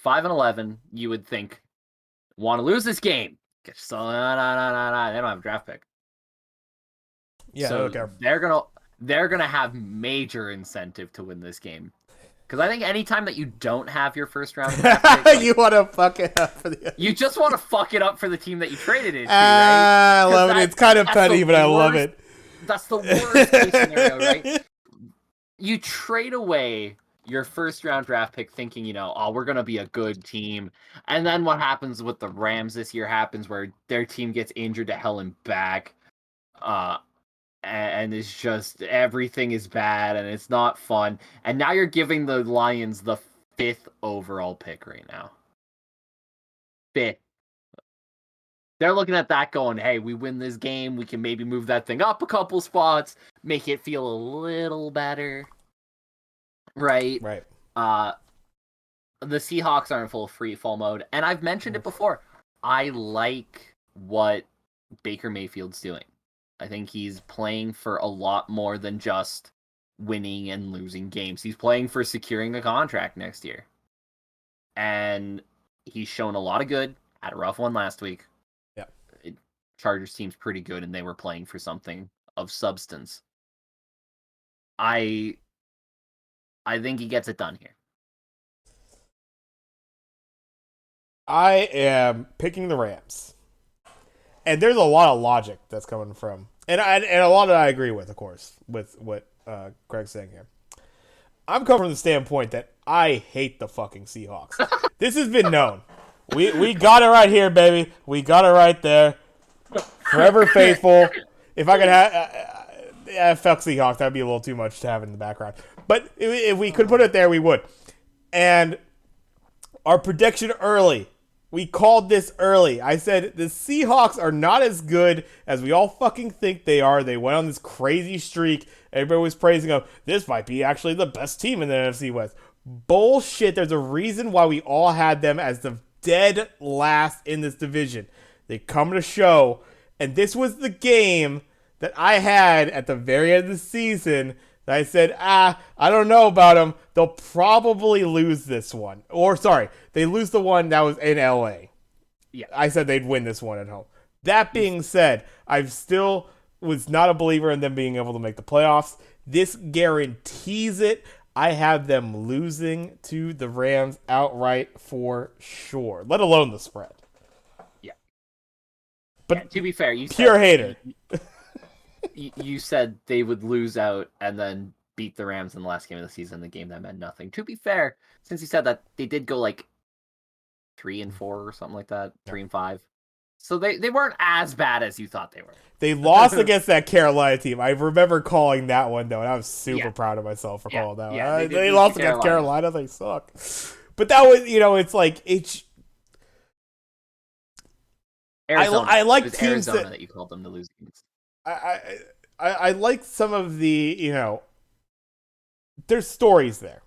5-11, you would think, want to lose this game. So, they don't have a draft pick. Yeah, so they're gonna have major incentive to win this game. Because I think anytime that you don't have your first round draft pick, like, you want to fuck it up for the. You just want to fuck it up for the team that you traded it to, right? I love it. It's kind of petty, but I love it. That's the worst case scenario, right? You trade away your first round draft pick thinking, we're going to be a good team. And then what happens with the Rams this year happens where their team gets injured to hell and back. And it's just everything is bad and it's not fun. And now you're giving the Lions the 5th overall pick right now. 5th. They're looking at that going, hey, we win this game. We can maybe move that thing up a couple spots, make it feel a little better. Right. The Seahawks are in full free fall mode. And I've mentioned it before. I like what Baker Mayfield's doing. I think he's playing for a lot more than just winning and losing games. He's playing for securing a contract next year. And he's shown a lot of good. Had a rough one last week. Yeah. Chargers team's pretty good, and they were playing for something of substance. I think he gets it done here. I am picking the Rams. And there's a lot of logic that's coming from, and a lot of it I agree with, of course, with what Greg's saying here. I'm coming from the standpoint that I hate the fucking Seahawks. This has been known. We got it right here, baby. We got it right there. Forever faithful. If I could have fuck Seahawks, that'd be a little too much to have in the background. But if we could put it there, we would. And our prediction early. We called this early. I said the Seahawks are not as good as we all fucking think they are. They went on this crazy streak. Everybody was praising them. This might be actually the best team in the NFC West. Bullshit. There's a reason why we all had them as the dead last in this division. They come to show. And this was the game that I had at the very end of the season that I said, I don't know about them. They'll probably lose this one. Or, sorry, they lose the one that was in LA. Yeah. I said they'd win this one at home. That being said, I still was not a believer in them being able to make the playoffs. This guarantees it. I have them losing to the Rams outright for sure, let alone the spread. Yeah. But to be fair, you pure hater. You said they would lose out and then beat the Rams in the last game of the season, the game that meant nothing. To be fair, since you said that, they did go like 3-4 or something like that, 3-5. So they weren't as bad as you thought they They lost were. against that Carolina team. I remember calling that one though, and I was super Yeah, proud of myself for yeah, calling that yeah. one. They did They lose to lost against Carolina. Carolina. They suck. But that was, it's like Arizona. I It like was teams Arizona that that you called them to lose against. I I like some of the there's stories there.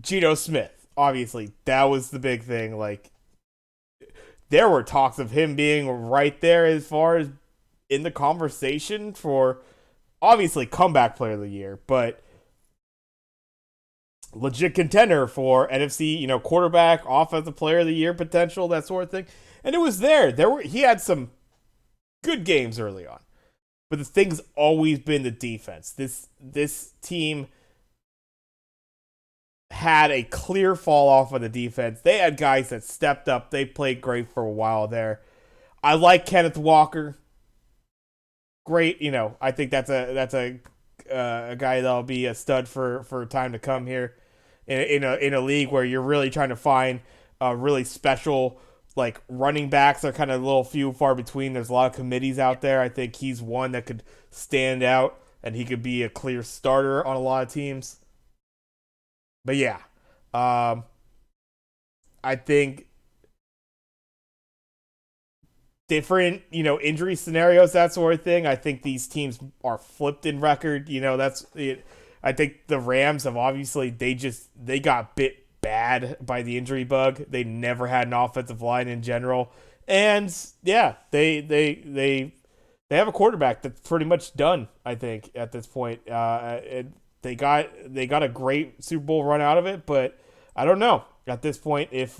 Geno Smith, obviously, that was the big thing. Like there were talks of him being right there as far as in the conversation for obviously comeback player of the year, but legit contender for NFC, quarterback, offensive player of the year potential, that sort of thing. And it was there. He had some good games early on. But the thing's always been the defense. This team had a clear fall off of the defense. They had guys that stepped up. They played great for a while there. I like Kenneth Walker. Great, I think that's a guy that'll be a stud for time to come here in a league where you're really trying to find really special like running backs are kind of a little few far between. There's a lot of committees out there. I think he's one that could stand out and he could be a clear starter on a lot of teams. But yeah, um, I think different, injury scenarios, that sort of thing. I think these teams are flipped in record. That's it. I think the Rams have obviously they got bit bad by the injury bug. They never had an offensive line in general, and yeah, they have a quarterback that's pretty much done. I think at this point, they got a great Super Bowl run out of it, but I don't know at this point if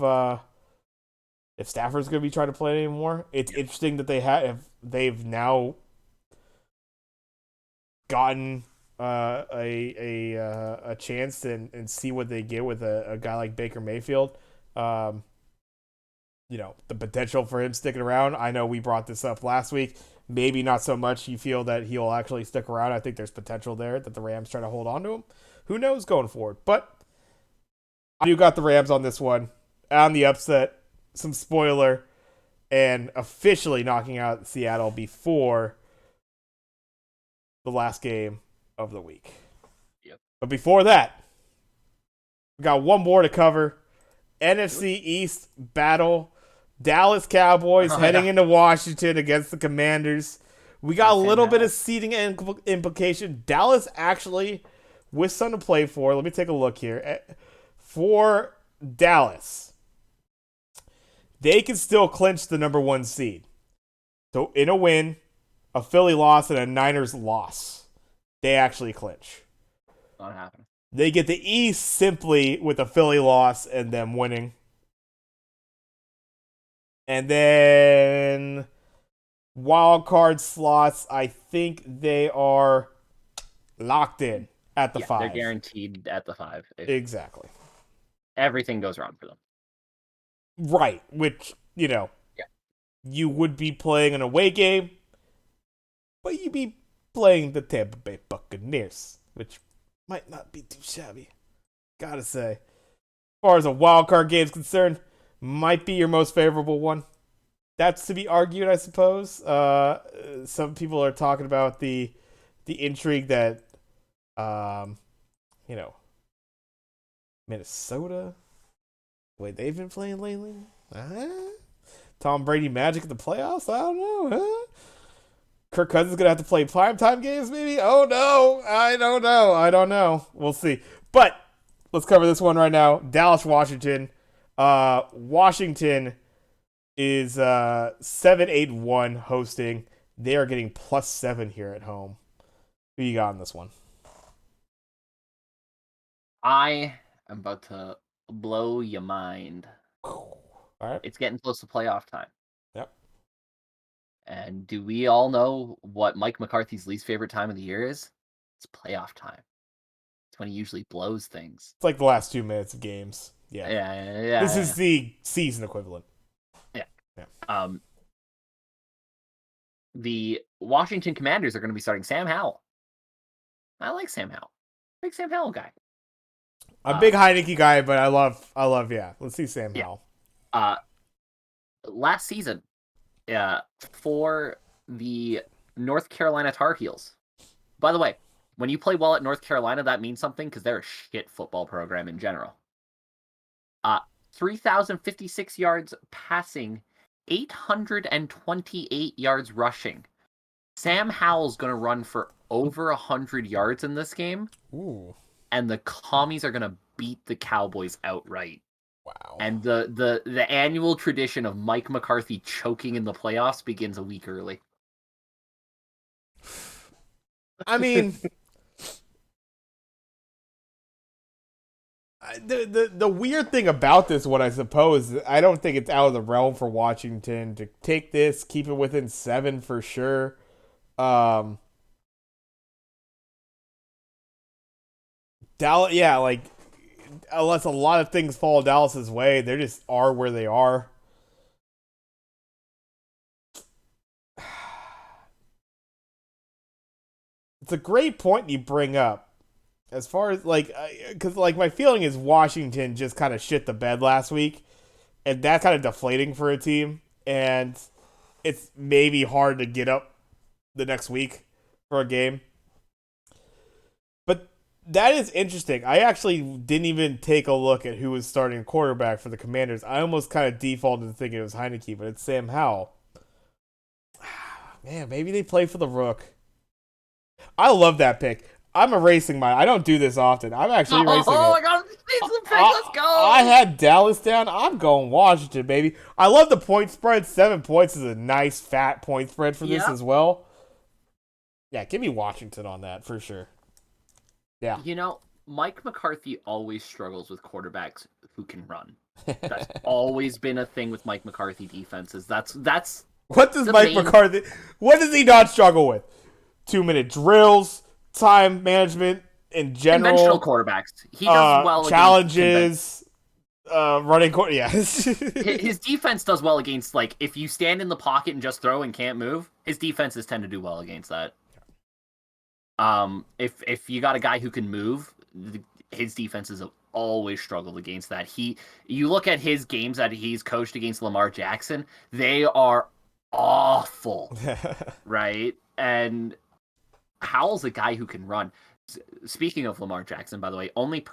Stafford's going to be trying to play anymore. It's interesting that they've now gotten a chance and see what they get with a guy like Baker Mayfield. Um, the potential for him sticking around. I know we brought this up last week. Maybe not so much. You feel that he'll actually stick around. I think there's potential there that the Rams try to hold on to him. Who knows going forward? But I do got the Rams on this one. On the upset, some spoiler, and officially knocking out Seattle before the last game of the week. Yep. But before that, we got one more to cover. NFC East battle. Dallas Cowboys heading into Washington against the Commanders. We got a little bit of seeding implication. Dallas actually, with something to play for, let me take a look here. For Dallas, they can still clinch the number one seed. So in a win, a Philly loss, and a Niners loss, they actually clinch. Not happening. They get the East simply with a Philly loss and them winning. And then wild card slots, I think they are locked in at the Yeah, they're 5. guaranteed at the 5 if Exactly. everything goes wrong for them. Right, which, Yeah. you would be playing an away game, but you'd be playing the Tampa Bay Buccaneers, which might not be too shabby. Gotta say. As far as a wild card game is concerned, might be your most favorable one. That's to be argued, I suppose. Some people are talking about the intrigue that, um, you know, Minnesota. Wait, they've been playing lately. Tom Brady magic at the playoffs. I don't know. Kirk Cousins gonna have to play primetime games, maybe. Oh no, I don't know. I don't know. We'll see. But let's cover this one right now. Dallas, Washington. Washington is 7-8-1 hosting. They are getting +7 here at home. Who you got on this one? I am about to blow your mind. All right. It's getting close to playoff time. Yep. And do we all know what Mike McCarthy's least favorite time of the year is? It's playoff time. It's when he usually blows things. It's like the last 2 minutes of games. Yeah. Yeah. This is the season equivalent. Yeah. Yeah. The Washington Commanders are going to be starting Sam Howell. I like Sam Howell. Big Sam Howell guy. I'm a big Heineke guy, but I love, yeah. Let's see Sam Yeah. Howell. Last season, for the North Carolina Tar Heels. By the way, when you play well at North Carolina, that means something because they're a shit football program in general. 3,056 yards passing, 828 yards rushing. Sam Howell's going to run for over 100 yards in this game. Ooh. And the Commies are going to beat the Cowboys outright. Wow. And the annual tradition of Mike McCarthy choking in the playoffs begins a week early. I mean, the weird thing about this one, I suppose, I don't think it's out of the realm for Washington to take this, keep it within 7 for sure. Dallas, yeah, like unless a lot of things fall Dallas's way, they just are where they are. It's a great point you bring up. As far as like, because like my feeling is Washington just kind of shit the bed last week, and that's kind of deflating for a team, and it's maybe hard to get up the next week for a game. But that is interesting. I actually didn't even take a look at who was starting quarterback for the Commanders. I almost kind of defaulted to thinking it was Heineke, but it's Sam Howell. Man, maybe they play for the Rook. I love that pick. I'm erasing mine. I don't do this often. I'm actually erasing it. Oh my god, it's the pick. Let's go. I had Dallas down. I'm going Washington, baby. I love the point spread. 7 points is a nice fat point spread for this as well. Yeah, give me Washington on that for sure. Yeah. You know, Mike McCarthy always struggles with quarterbacks who can run. That's always been a thing with Mike McCarthy defenses. That's what does McCarthy? What does he not struggle with? 2-minute drills, time management in general, conventional quarterbacks. He does well challenges, running. Yeah, his defense does well against, like, if you stand in the pocket and just throw and can't move. His defenses tend to do well against that. If you got a guy who can move, his defenses have always struggled against that. You look at his games that he's coached against Lamar Jackson, they are awful, right? And Howell's a guy who can run. Speaking of Lamar Jackson, by the way, only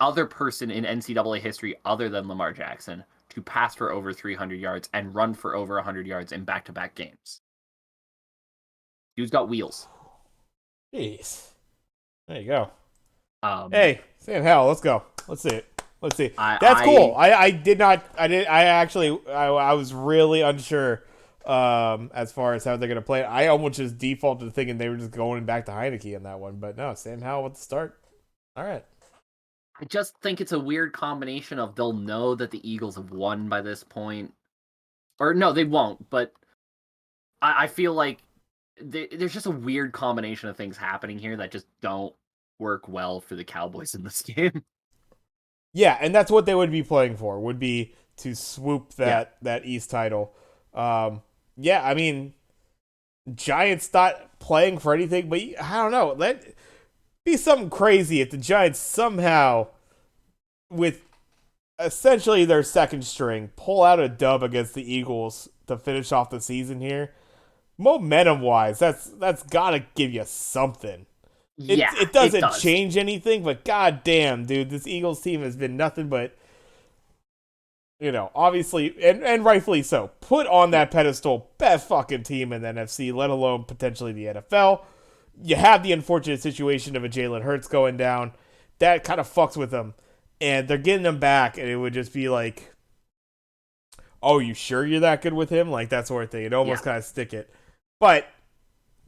other person in NCAA history other than Lamar Jackson to pass for over 300 yards and run for over 100 yards in back-to-back games. Dude's got wheels. Jeez. There you go. Hey, Sam Howell, let's go. Let's see it. Let's see. That's cool. I was really unsure as far as how they're going to play it. I almost just defaulted to thinking they were just going back to Heineke in that one. But no, Sam Howell with the start. All right. I just think it's a weird combination of they'll know that the Eagles have won by this point. Or no, they won't. But I feel like there's just a weird combination of things happening here that just don't work well for the Cowboys in this game. Yeah, and that's what they would be playing for, would be to swoop that East title. Yeah, I mean, Giants not playing for anything, but I don't know. That'd be something crazy if the Giants somehow, with essentially their second string, pull out a dub against the Eagles to finish off the season here. Momentum-wise, that's got to give you something. It doesn't change anything, but goddamn, dude, this Eagles team has been nothing but, obviously, and rightfully so, put on that pedestal, best fucking team in the NFC, let alone potentially the NFL. You have the unfortunate situation of a Jalen Hurts going down. That kind of fucks with them. And they're getting them back, and it would just be like, oh, you sure you're that good with him? Like, that sort of thing. It almost kind of stick it. But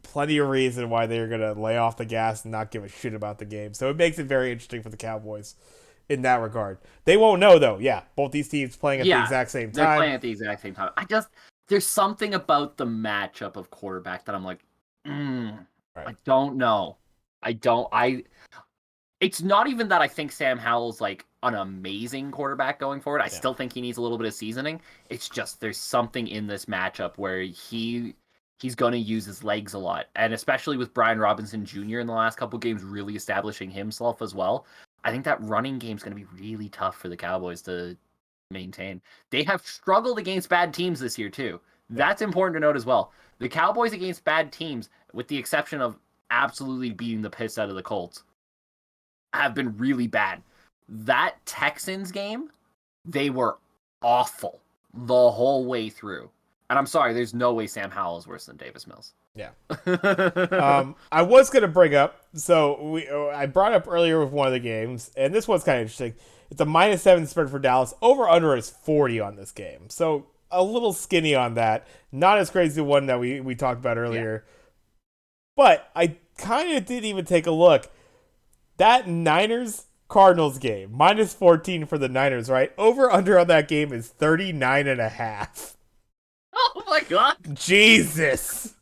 plenty of reason why they're going to lay off the gas and not give a shit about the game. So it makes it very interesting for the Cowboys in that regard. They won't know, though. Yeah, both these teams playing at the exact same time. They're playing at the exact same time. There's something about the matchup of quarterback that I'm like, right. I don't know. It's not even that I think Sam Howell's like an amazing quarterback going forward. I still think he needs a little bit of seasoning. It's just there's something in this matchup where he's going to use his legs a lot. And especially with Brian Robinson Jr. in the last couple games really establishing himself as well. I think that running game is going to be really tough for the Cowboys to maintain. They have struggled against bad teams this year too. Yeah. That's important to note as well. The Cowboys against bad teams, with the exception of absolutely beating the piss out of the Colts, have been really bad. That Texans game, they were awful the whole way through. And I'm sorry, there's no way Sam Howell is worse than Davis Mills. Yeah. I was gonna bring up. So I brought up earlier with one of the games, and this one's kind of interesting. It's a -7 spread for Dallas. Over under is 40 on this game, so a little skinny on that. Not as crazy the one that we talked about earlier. Yeah. But I kind of did even take a look. That Niners Cardinals game, -14 for the Niners, right? Over under on that game is 39.5. Oh my god. Jesus.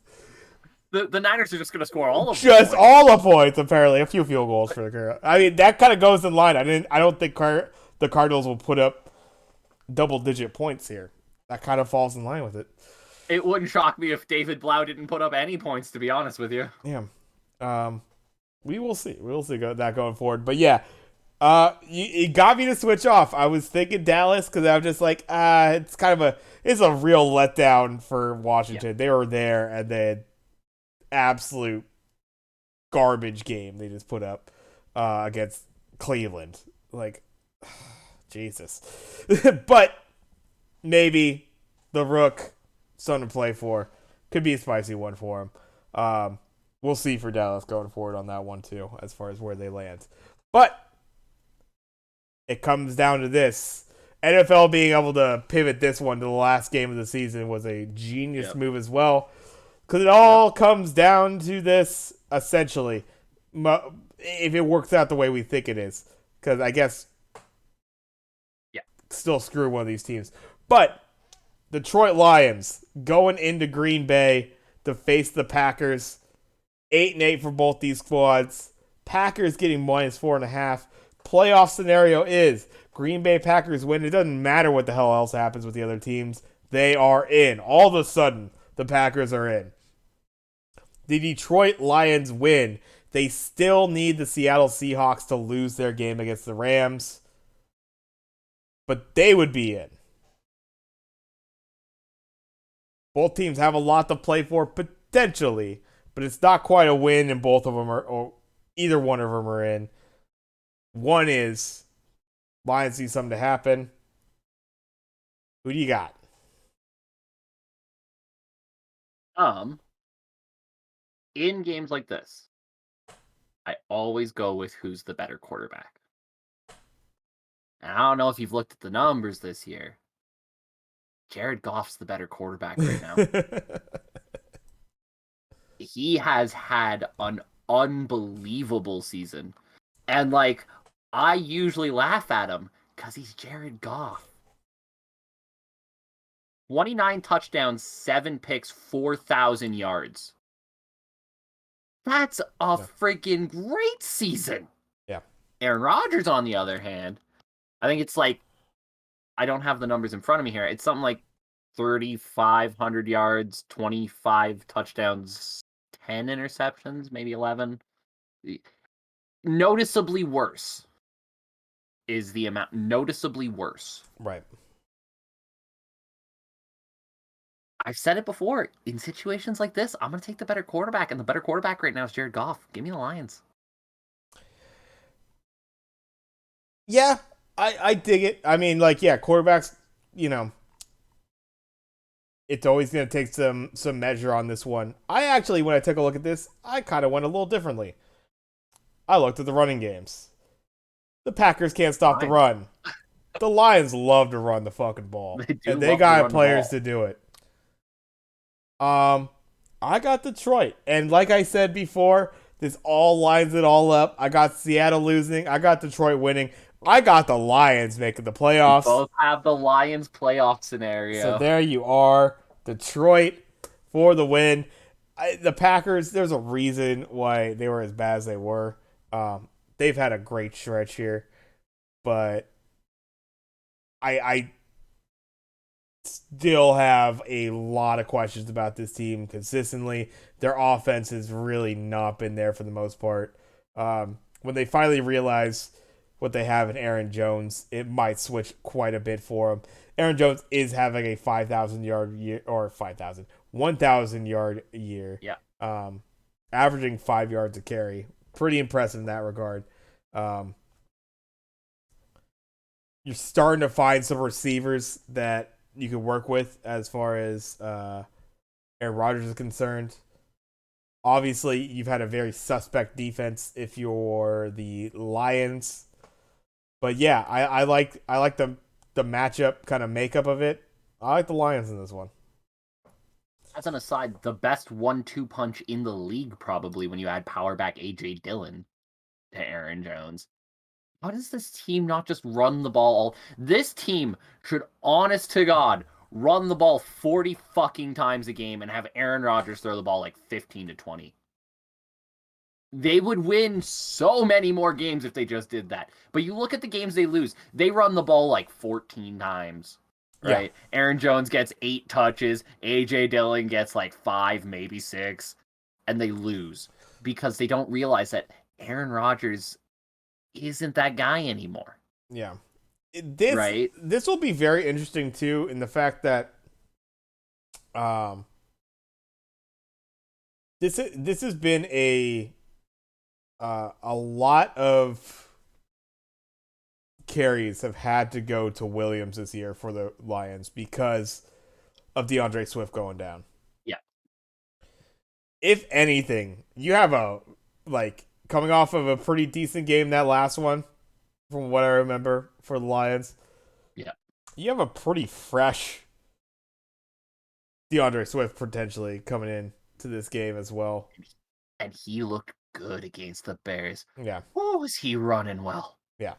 The Niners are just going to score all of them. Just all the points, apparently. A few field goals for the Cardinals. I mean, that kind of goes in line. I don't think the Cardinals will put up double-digit points here. That kind of falls in line with it. It wouldn't shock me if David Blau didn't put up any points, to be honest with you. Yeah. We will see. We'll see that going forward. But yeah, it got me to switch off. I was thinking Dallas because I'm just like, it's a real letdown for Washington. Yeah. They were there and then absolute garbage game they just put up against Cleveland. Like, Jesus. But maybe the Rook, something to play for. Could be a spicy one for him. We'll see for Dallas going forward on that one too, as far as where they land. But it comes down to this. NFL being able to pivot this one to the last game of the season was a genius move as well. Because it all comes down to this, essentially, if it works out the way we think it is. Because I guess, still screw one of these teams. But Detroit Lions going into Green Bay to face the Packers. 8-8 for both these squads. Packers getting -4.5. Playoff scenario is Green Bay Packers win. It doesn't matter what the hell else happens with the other teams. They are in. All of a sudden, the Packers are in. The Detroit Lions win. They still need the Seattle Seahawks to lose their game against the Rams. But they would be in. Both teams have a lot to play for, potentially. But it's not quite a win, and both of them are, or either one of them are in. One is Lions need something to happen. Who do you got? In games like this, I always go with who's the better quarterback. And I don't know if you've looked at the numbers this year. Jared Goff's the better quarterback right now. He has had an unbelievable season. And, I usually laugh at him because he's Jared Goff. 29 touchdowns, 7 picks, 4,000 yards. That's a freaking great season. Yeah. Aaron Rodgers, on the other hand, I think it's I don't have the numbers in front of me here. It's something like 3,500 yards, 25 touchdowns, 10 interceptions, maybe 11. Noticeably worse is the amount. Noticeably worse. Right. I've said it before. In situations like this, I'm going to take the better quarterback, and the better quarterback right now is Jared Goff. Give me the Lions. Yeah, I dig it. I mean, quarterbacks, it's always going to take some measure on this one. I actually, when I took a look at this, I kind of went a little differently. I looked at the running games. The Packers can't stop the run. The Lions love to run the fucking ball. They got players to do it. I got Detroit. And like I said before, this all lines it all up. I got Seattle losing. I got Detroit winning. I got the Lions making the playoffs. We both have the Lions playoff scenario. So there you are. Detroit for the win. The Packers, there's a reason why they were as bad as they were. They've had a great stretch here. But I still have a lot of questions about this team consistently. Their offense has really not been there for the most part. When they finally realized what they have in Aaron Jones, it might switch quite a bit for him. Aaron Jones is having a 5,000 yard year, or 5,000, 1,000 yard year, Yeah. um, averaging 5 yards a carry. Pretty impressive in that regard. Um, you're starting to find some receivers that you can work with as far as Aaron Rodgers is concerned. Obviously, you've had a very suspect defense if you're the Lions, but yeah, I like the matchup kind of makeup of it. I like the Lions in this one. As an aside, the best 1-2 punch in the league probably when you add power back AJ Dillon to Aaron Jones. How does this team not just run the ball? This team should, honest to God, run the ball 40 fucking times a game and have Aaron Rodgers throw the ball like 15 to 20. They would win so many more games if they just did that. But you look at the games they lose, they run the ball like 14 times, Yeah, right? Aaron Jones gets 8 touches, AJ Dillon gets like 5, maybe 6, and they lose because they don't realize that Aaron Rodgers isn't that guy anymore, yeah. This right? this will be very interesting too in the fact that um this has been a lot of carries have had to go to Williams this year for the Lions because of DeAndre Swift going down. Yeah. If anything, you have a like coming off of a pretty decent game that last one, from what I remember for the Lions. Yeah. You have a pretty fresh DeAndre Swift potentially coming in to this game as well. And he looked good against the Bears. Yeah, Oh, was he running well? yeah.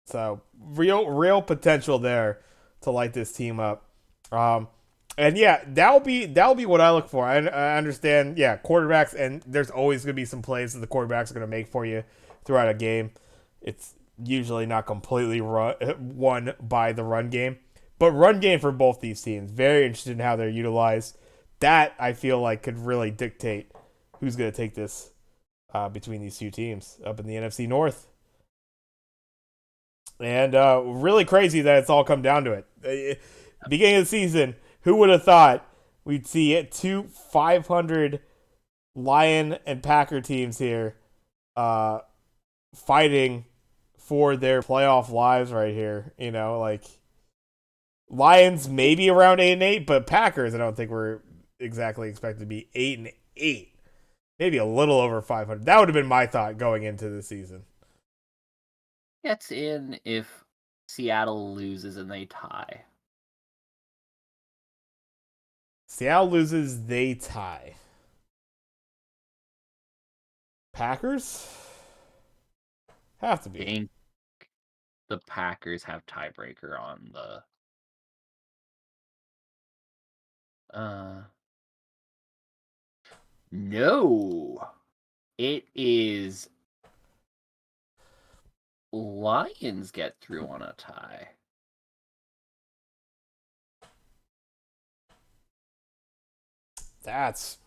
So real potential there to light this team up. Um, and yeah, that'll be what I look for. I understand. Yeah, quarterbacks, and there's always going to be some plays that the quarterbacks are going to make for you throughout a game. It's usually not completely won by the run game, but run game for both these teams. Very interested in how they're utilized. That I feel like could really dictate who's going to take this between these two teams up in the NFC North. And really crazy that it's all come down to it. Beginning of the season, who would have thought we'd see two 500 Lion and Packer teams here uh, fighting for their playoff lives right here? You know, like Lions maybe around 8-8, but Packers I don't think we're exactly expected to be 8-8. Maybe a little over 500. That would have been my thought going into the season. Gets in if Seattle loses and they tie. Seattle loses, they tie. Packers have to I be. think the Packers have tiebreaker on the no. It is Lions get through on a tie. That's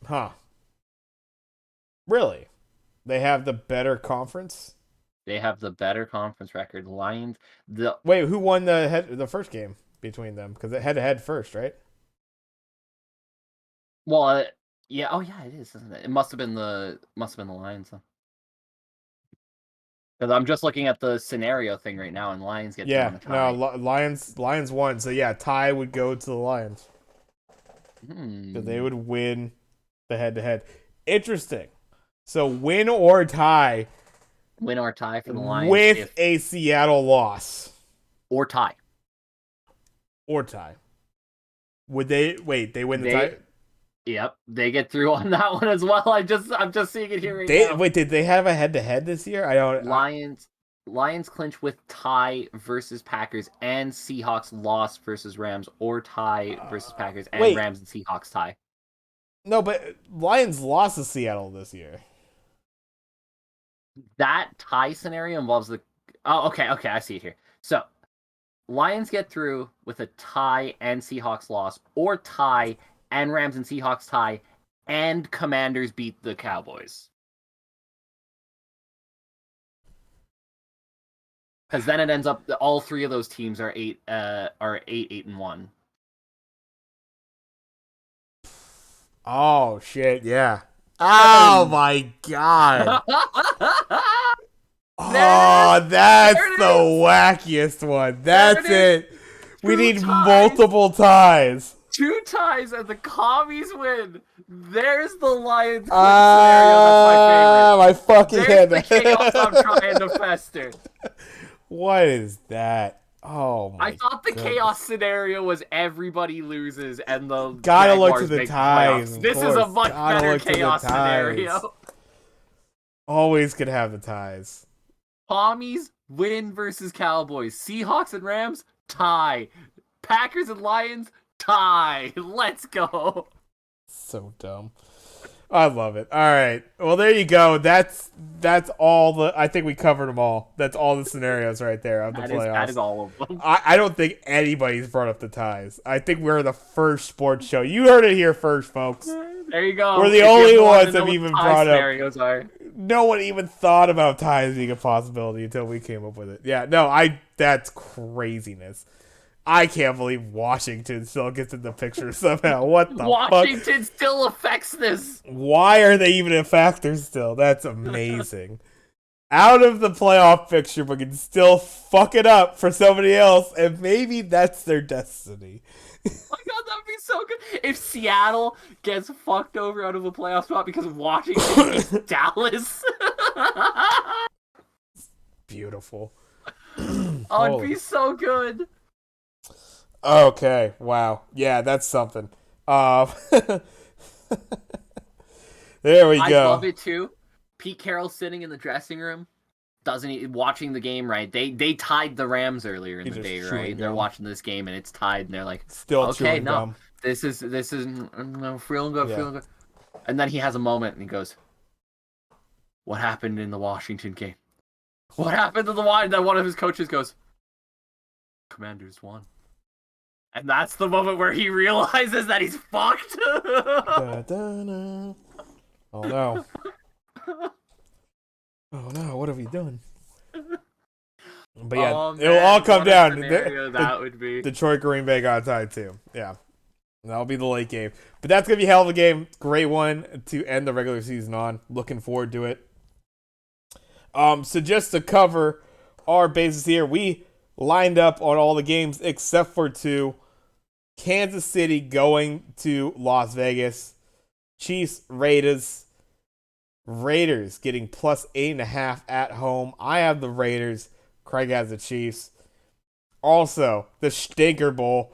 really. They have the better conference. They have the better conference record. Lions the Wait, who won the first game between them? Because it head to head first, right? well yeah, oh yeah, it is, isn't it? It must have been the Lions then. Because I'm just looking at the scenario thing right now, and Lions get through Yeah, on a no, tie. Lions won. So yeah, tie would go to the Lions. So they Hmm. would win the head to head. Interesting. So win or tie Win or tie for the Lions with if a Seattle loss or tie. or tie. Would they wait? They win the tie. They Yep, they get through on that one as well. I'm just seeing it here right They now. wait. Did they have a head to head this year? I don't. Lions Lions clinch with tie versus Packers and Seahawks loss versus Rams or tie versus Packers and Wait, Rams and Seahawks tie. no, but Lions lost to Seattle this year. That tie scenario involves the okay, I see it here. So Lions get through with a tie and Seahawks loss, or tie and Rams and Seahawks tie, and Commanders beat the Cowboys. Because then it ends up that all three of those teams are 8-1. Oh shit, yeah. Oh my god. There it is. Oh, that's There the it is. wackiest one. There it That's is. it. We Two need ties. multiple ties. Two ties and the commies win. There's the Lions Click scenario. That's my favorite. My fucking There's head. the chaos I'm trying to fester. What is that? Oh I my thought the chaos goodness. scenario was everybody loses and the Gotta look to Jaguars the make the ties, playoffs. of This is a course. much Gotta better look to the chaos ties. scenario. Always could have the ties. Commies win versus Cowboys. Seahawks and Rams tie. Packers and Lions tie. Let's go. So dumb. I love it. All right. Well, there you go. That's all the. I think we covered them all. That's all the scenarios right there of the That is playoffs. all of them. I don't think anybody's brought up the ties. I think we're the first sports show. You heard it here first, folks. There you go. We're the If you only ever wanted ones to that know have what even the tie brought up. scenarios are. No one even thought about ties being a possibility until we came up with it. Yeah, no, that's craziness. I can't believe Washington still gets in the picture somehow. What the Washington fuck? still affects this. Why are they even a factor still? That's amazing. Out of the playoff picture, but can still fuck it up for somebody else, and maybe that's their destiny. Oh my god, that'd be so good. If Seattle gets fucked over out of a playoff spot because Washington beats Dallas. Beautiful. Oh, it'd be so good. Okay, wow. Yeah, that's something. There we I go. love it too. Pete Carroll sitting in the dressing room, doesn't watching the game, right? They tied the Rams earlier in He's the just day, chewing right? They're gum. watching this game and it's tied, and they're like, Still okay, chewing no, gum. this is no, feeling good, Yeah. feeling good. And then he has a moment and he goes, "What happened in the Washington game? What happened to the Washington?" Then one of his coaches goes, "Commanders won." And that's the moment where he realizes that he's fucked. Da, da, da. Oh no. Oh no, what have we done? But yeah, Oh it'll all man, come what a down. scenario that would be. Detroit Green Bay got tied too. Yeah. That'll be the late game. But that's going to be a hell of a game. Great one to end the regular season on. Looking forward to it. So just to cover our bases here, we lined up on all the games except for two. Kansas City going to Las Vegas. Chiefs, Raiders. Raiders getting plus 8.5 at home. I have the Raiders. Craig has the Chiefs. Also, the Stinker Bowl.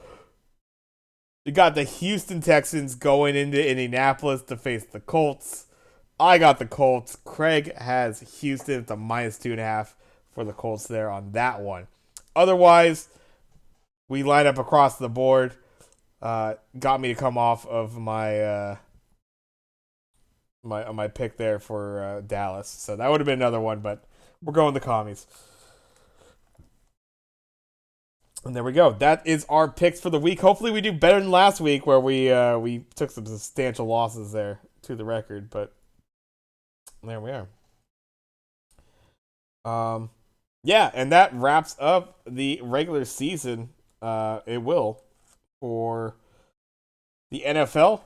You got the Houston Texans going into Indianapolis to face the Colts. I got the Colts. Craig has Houston. It's a minus 2.5 for the Colts there on that one. Otherwise, we line up across the board. Got me to come off of my my pick there for Dallas. So that would have been another one, but we're going the commies. And there we go. That is our picks for the week. Hopefully we do better than last week where we took some substantial losses there to the record, but there we are. Yeah, and that wraps up the regular season. It will for the NFL.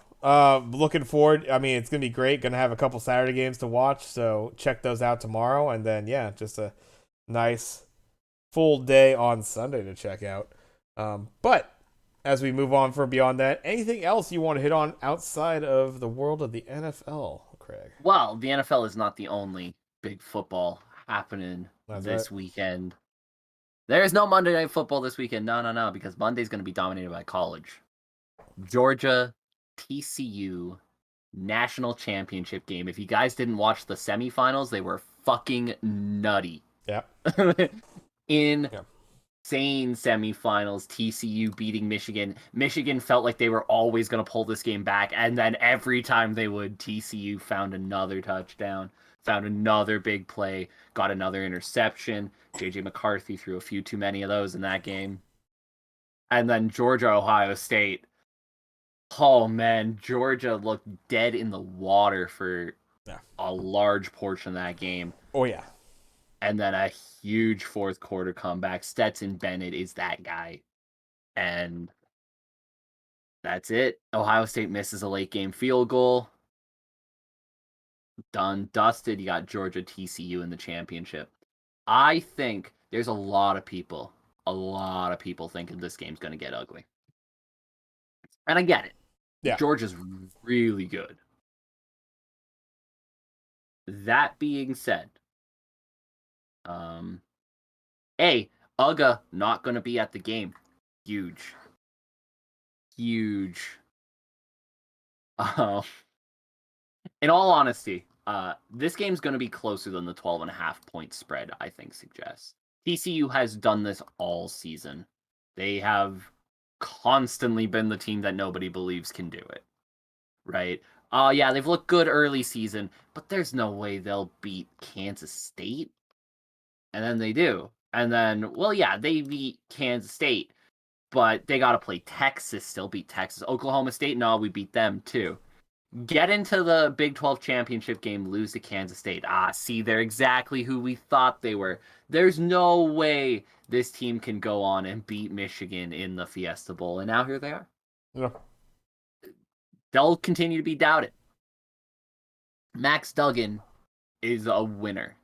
Looking forward. I mean, it's gonna be great. Gonna have a couple Saturday games to watch, so check those out tomorrow. And then yeah, just a nice full day on Sunday to check out. But as we move on for beyond that, anything else you want to hit on outside of the world of the NFL, Craig? Well, the NFL is not the only big football happening That's this right. weekend. There is no Monday Night Football this weekend. No, because Monday's going to be dominated by college. Georgia, TCU, national championship game. If you guys didn't watch the semifinals, they were fucking nutty. Yeah. Insane Yeah. semifinals. TCU beating Michigan. Michigan felt like they were always going to pull this game back, and then every time they would, TCU found another touchdown, found another big play, got another interception. JJ McCarthy threw a few too many of those in that game. And then Georgia, Ohio State. Oh man, Georgia looked dead in the water for Yeah. a large portion of that game. Oh yeah. and then a huge fourth quarter comeback. Stetson Bennett is that guy. And that's it. Ohio State misses a late game field goal. Done, dusted. You got Georgia TCU in the championship. I think there's a lot of people thinking this game's going to get ugly. And I get it. Yeah. Georgia's really good. That being said, A, Uga not going to be at the game. Huge. Huge. In all honesty, this game's going to be closer than the 12.5 point spread, I think, suggests. TCU has done this all season. They have constantly been the team that nobody believes can do it, right? Yeah, they've looked good early season, but there's no way they'll beat Kansas State. And then they do. And then, well, yeah, they beat Kansas State, but they got to play Texas, still beat Texas. Oklahoma State, no, we beat them too. Get into the Big 12 championship game, lose to Kansas State. See, they're exactly who we thought they were. There's no way this team can go on and beat Michigan in the Fiesta Bowl. And now here they are. Yeah. They'll continue to be doubted. Max Duggan is a winner,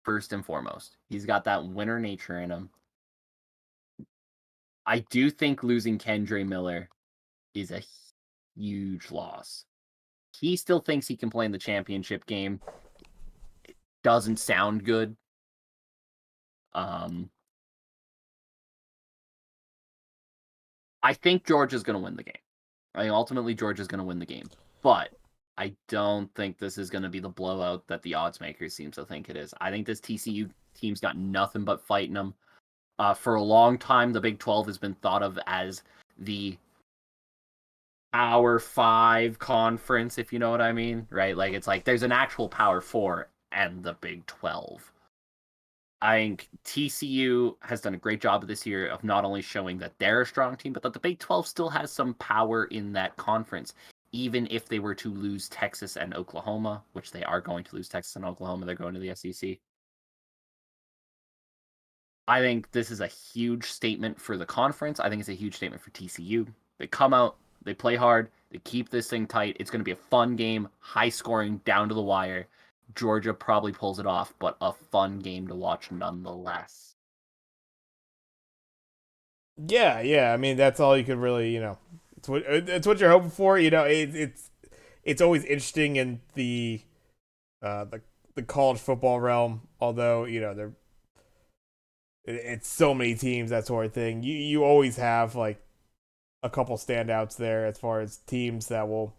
first and foremost. He's got that winner nature in him. I do think losing Kendre Miller is a huge loss. He still thinks he can play in the championship game. It doesn't sound good. I think Georgia's going to win the game. I think ultimately Georgia's going to win the game. But I don't think this is going to be the blowout that the odds makers seem to think it is. I think this TCU team's got nothing but fight in them. For a long time, the Big 12 has been thought of as the Power 5 conference, if you know what I mean, right? Like, it's like there's an actual Power 4 and the Big 12. I think TCU has done a great job this year of not only showing that they're a strong team, but that the Big 12 still has some power in that conference. Even if they were to lose Texas and Oklahoma, which they are going to lose Texas and Oklahoma, they're going to the SEC. I think this is a huge statement for the conference. I think it's a huge statement for TCU. They come out, they play hard, they keep this thing tight. It's going to be a fun game, high scoring, down to the wire. Georgia probably pulls it off, but a fun game to watch nonetheless. Yeah. I mean, that's all you could really, it's what you're hoping for. It's always interesting in uh, the the college football realm. Although it's so many teams, that sort of thing. You always have like a couple standouts there as far as teams that will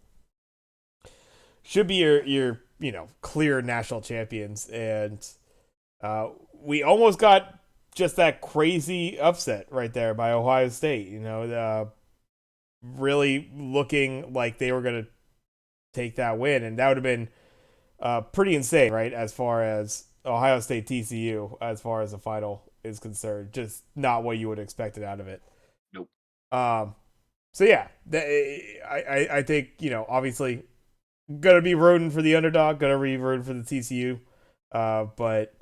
should be your clear national champions, and we almost got just that crazy upset right there by Ohio State. Really looking like they were going to take that win, and that would have been pretty insane, right? As far as Ohio State TCU, as far as the final is concerned, just not what you would expect it out of it. Nope. So yeah, I think obviously gonna be rooting for the underdog, gonna be rooting for the TCU, but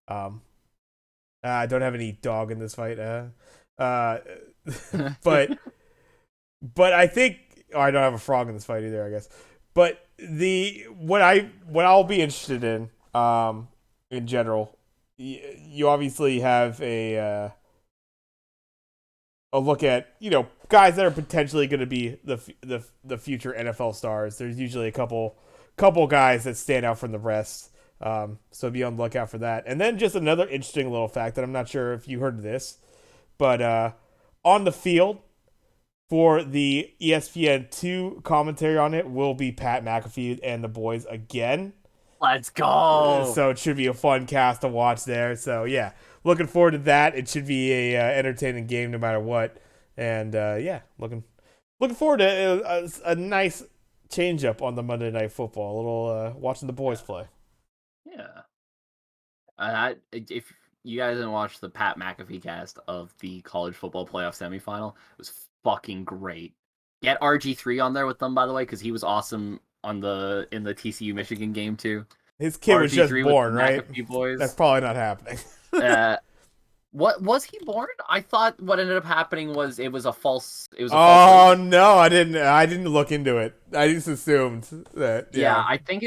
I don't have any dog in this fight. But I think I don't have a frog in this fight either, I guess. But what I'll be interested in general, you obviously have a look at guys that are potentially going to be the future NFL stars. There's usually a couple guys that stand out from the rest. So be on the lookout for that. And then just another interesting little fact that I'm not sure if you heard of this, but on the field for the ESPN2 commentary on it will be Pat McAfee and the boys again. Let's go. So it should be a fun cast to watch there. So yeah, looking forward to that. It should be a entertaining game no matter what. And yeah, looking forward to a nice change up on the Monday Night Football. A little watching the boys play. Yeah. If you guys didn't watch the Pat McAfee cast of the college football playoff semifinal, it was fucking great. Get RG3 on there with them, by the way, because he was awesome in the TCU Michigan game too. His kid was just RG3 with the born, right? McAfee That's boys. probably not happening. Uh, what was he born? I thought what ended up happening was it was a false Oh label. no, I didn't look into it. I just assumed that. Yeah, Yeah. I think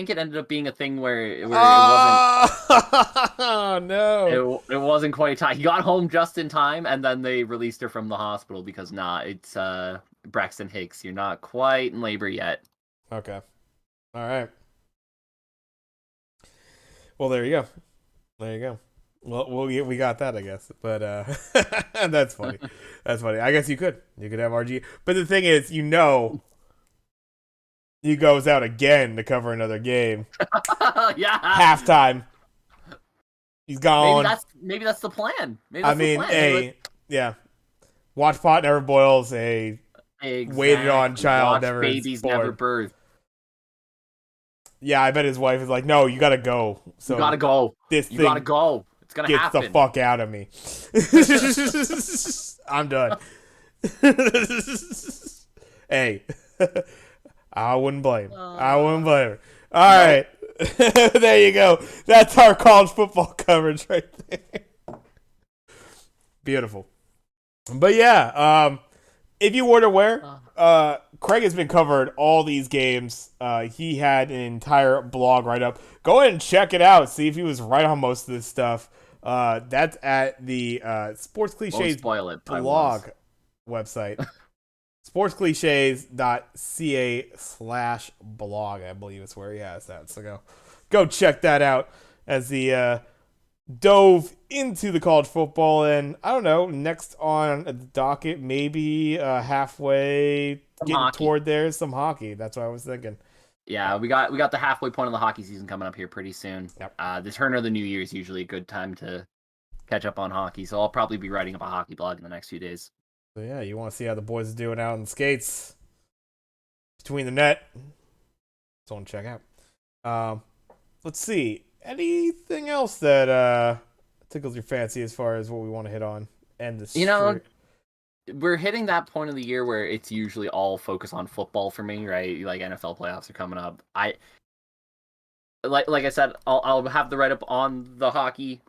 it ended up being a thing where it wasn't Oh it, no. it wasn't quite time. He got home just in time, and then they released her from the hospital because it's Braxton Hicks. You're not quite in labor yet. Okay. All right. Well, there you go. There you go. Well, we got that, I guess. But that's funny. That's funny. I guess you could. You could have RG. But the thing is, he goes out again to cover another game. Yeah, Halftime. He's maybe gone. that's the plan. Maybe I that's the mean, plan. Hey, yeah. Watch pot never boils. A waited on exactly. child Watch never is babies never born. birth. Yeah, I bet his wife is like, no, you gotta go. You gotta So go. this You gotta thing go. It's gonna gets the happen. fuck out of me. I'm done. Hey, I wouldn't blame. I wouldn't blame her. All Nope. right. There you go. That's our college football coverage right there. Beautiful. But yeah, if you weren't aware, Craig has been covered all these games. He had an entire blog write up. Go ahead and check it out. See if he was right on most of this stuff. That's at the Sports Won't Cliches spoil it. I blog was. website, sportscliches.ca/blog. I believe is where he has that. So go check that out as the dove into the college football, and I don't know, next on the docket, maybe halfway Some getting hockey. toward there, some hockey. That's what I was thinking. Yeah, we got the halfway point of the hockey season coming up here pretty soon. Yep. The turn of the new year is usually a good time to catch up on hockey, so I'll probably be writing up a hockey blog in the next few days. So yeah, you want to see how the boys are doing out on the skates between the net. So want to check out. Um, let's see. Anything else that tickles your fancy as far as what we want to hit on and the You know, street? we're hitting that point of the year where it's usually all focus on football for me, right? Like NFL playoffs are coming up. Like I said, I'll have the write up on the hockey,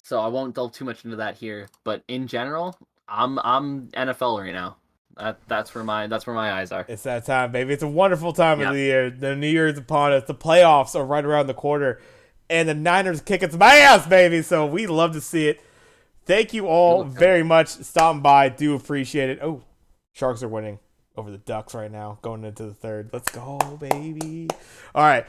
so I won't delve too much into that here. But in general, I'm NFL right now. That's where my eyes are. It's that time, baby. It's a wonderful time of Yeah, the year. The New Year's upon us. The playoffs are right around the corner. And the Niners kicking some ass, baby. So we love to see it. Thank you we all look good. very much stopping by. Do appreciate it. Oh, Sharks are winning over the Ducks right now, going into the third. Let's go, baby. All right.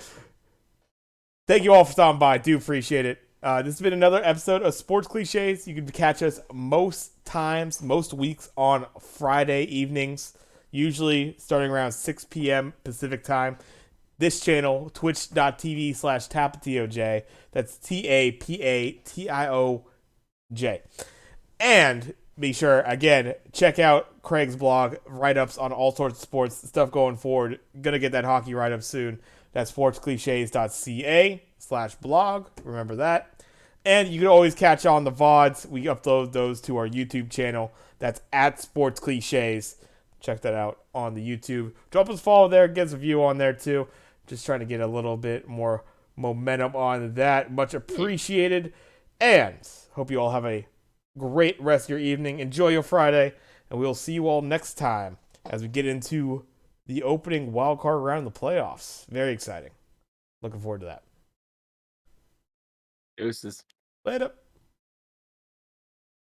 Thank you all for stopping by. Do appreciate it. This has been another episode of Sports Cliches. You can catch us most times, most weeks on Friday evenings, usually starting around 6 p.m. Pacific time. This channel, twitch.tv/tapatioj. That's TAPATIOJ. And be sure, again, check out Craig's blog, write ups on all sorts of sports, stuff going forward. Gonna get that hockey write up soon. That's sportscliches.ca/blog. Remember that. And you can always catch on the VODs. We upload those to our YouTube channel. That's at Sports Cliches. Check that out on the YouTube. Drop us a follow there. Get us a view on there too. Just trying to get a little bit more momentum on that. Much appreciated. And hope you all have a great rest of your evening. Enjoy your Friday. And we'll see you all next time as we get into the opening wildcard round of the playoffs. Very exciting. Looking forward to that. Deuces. Later.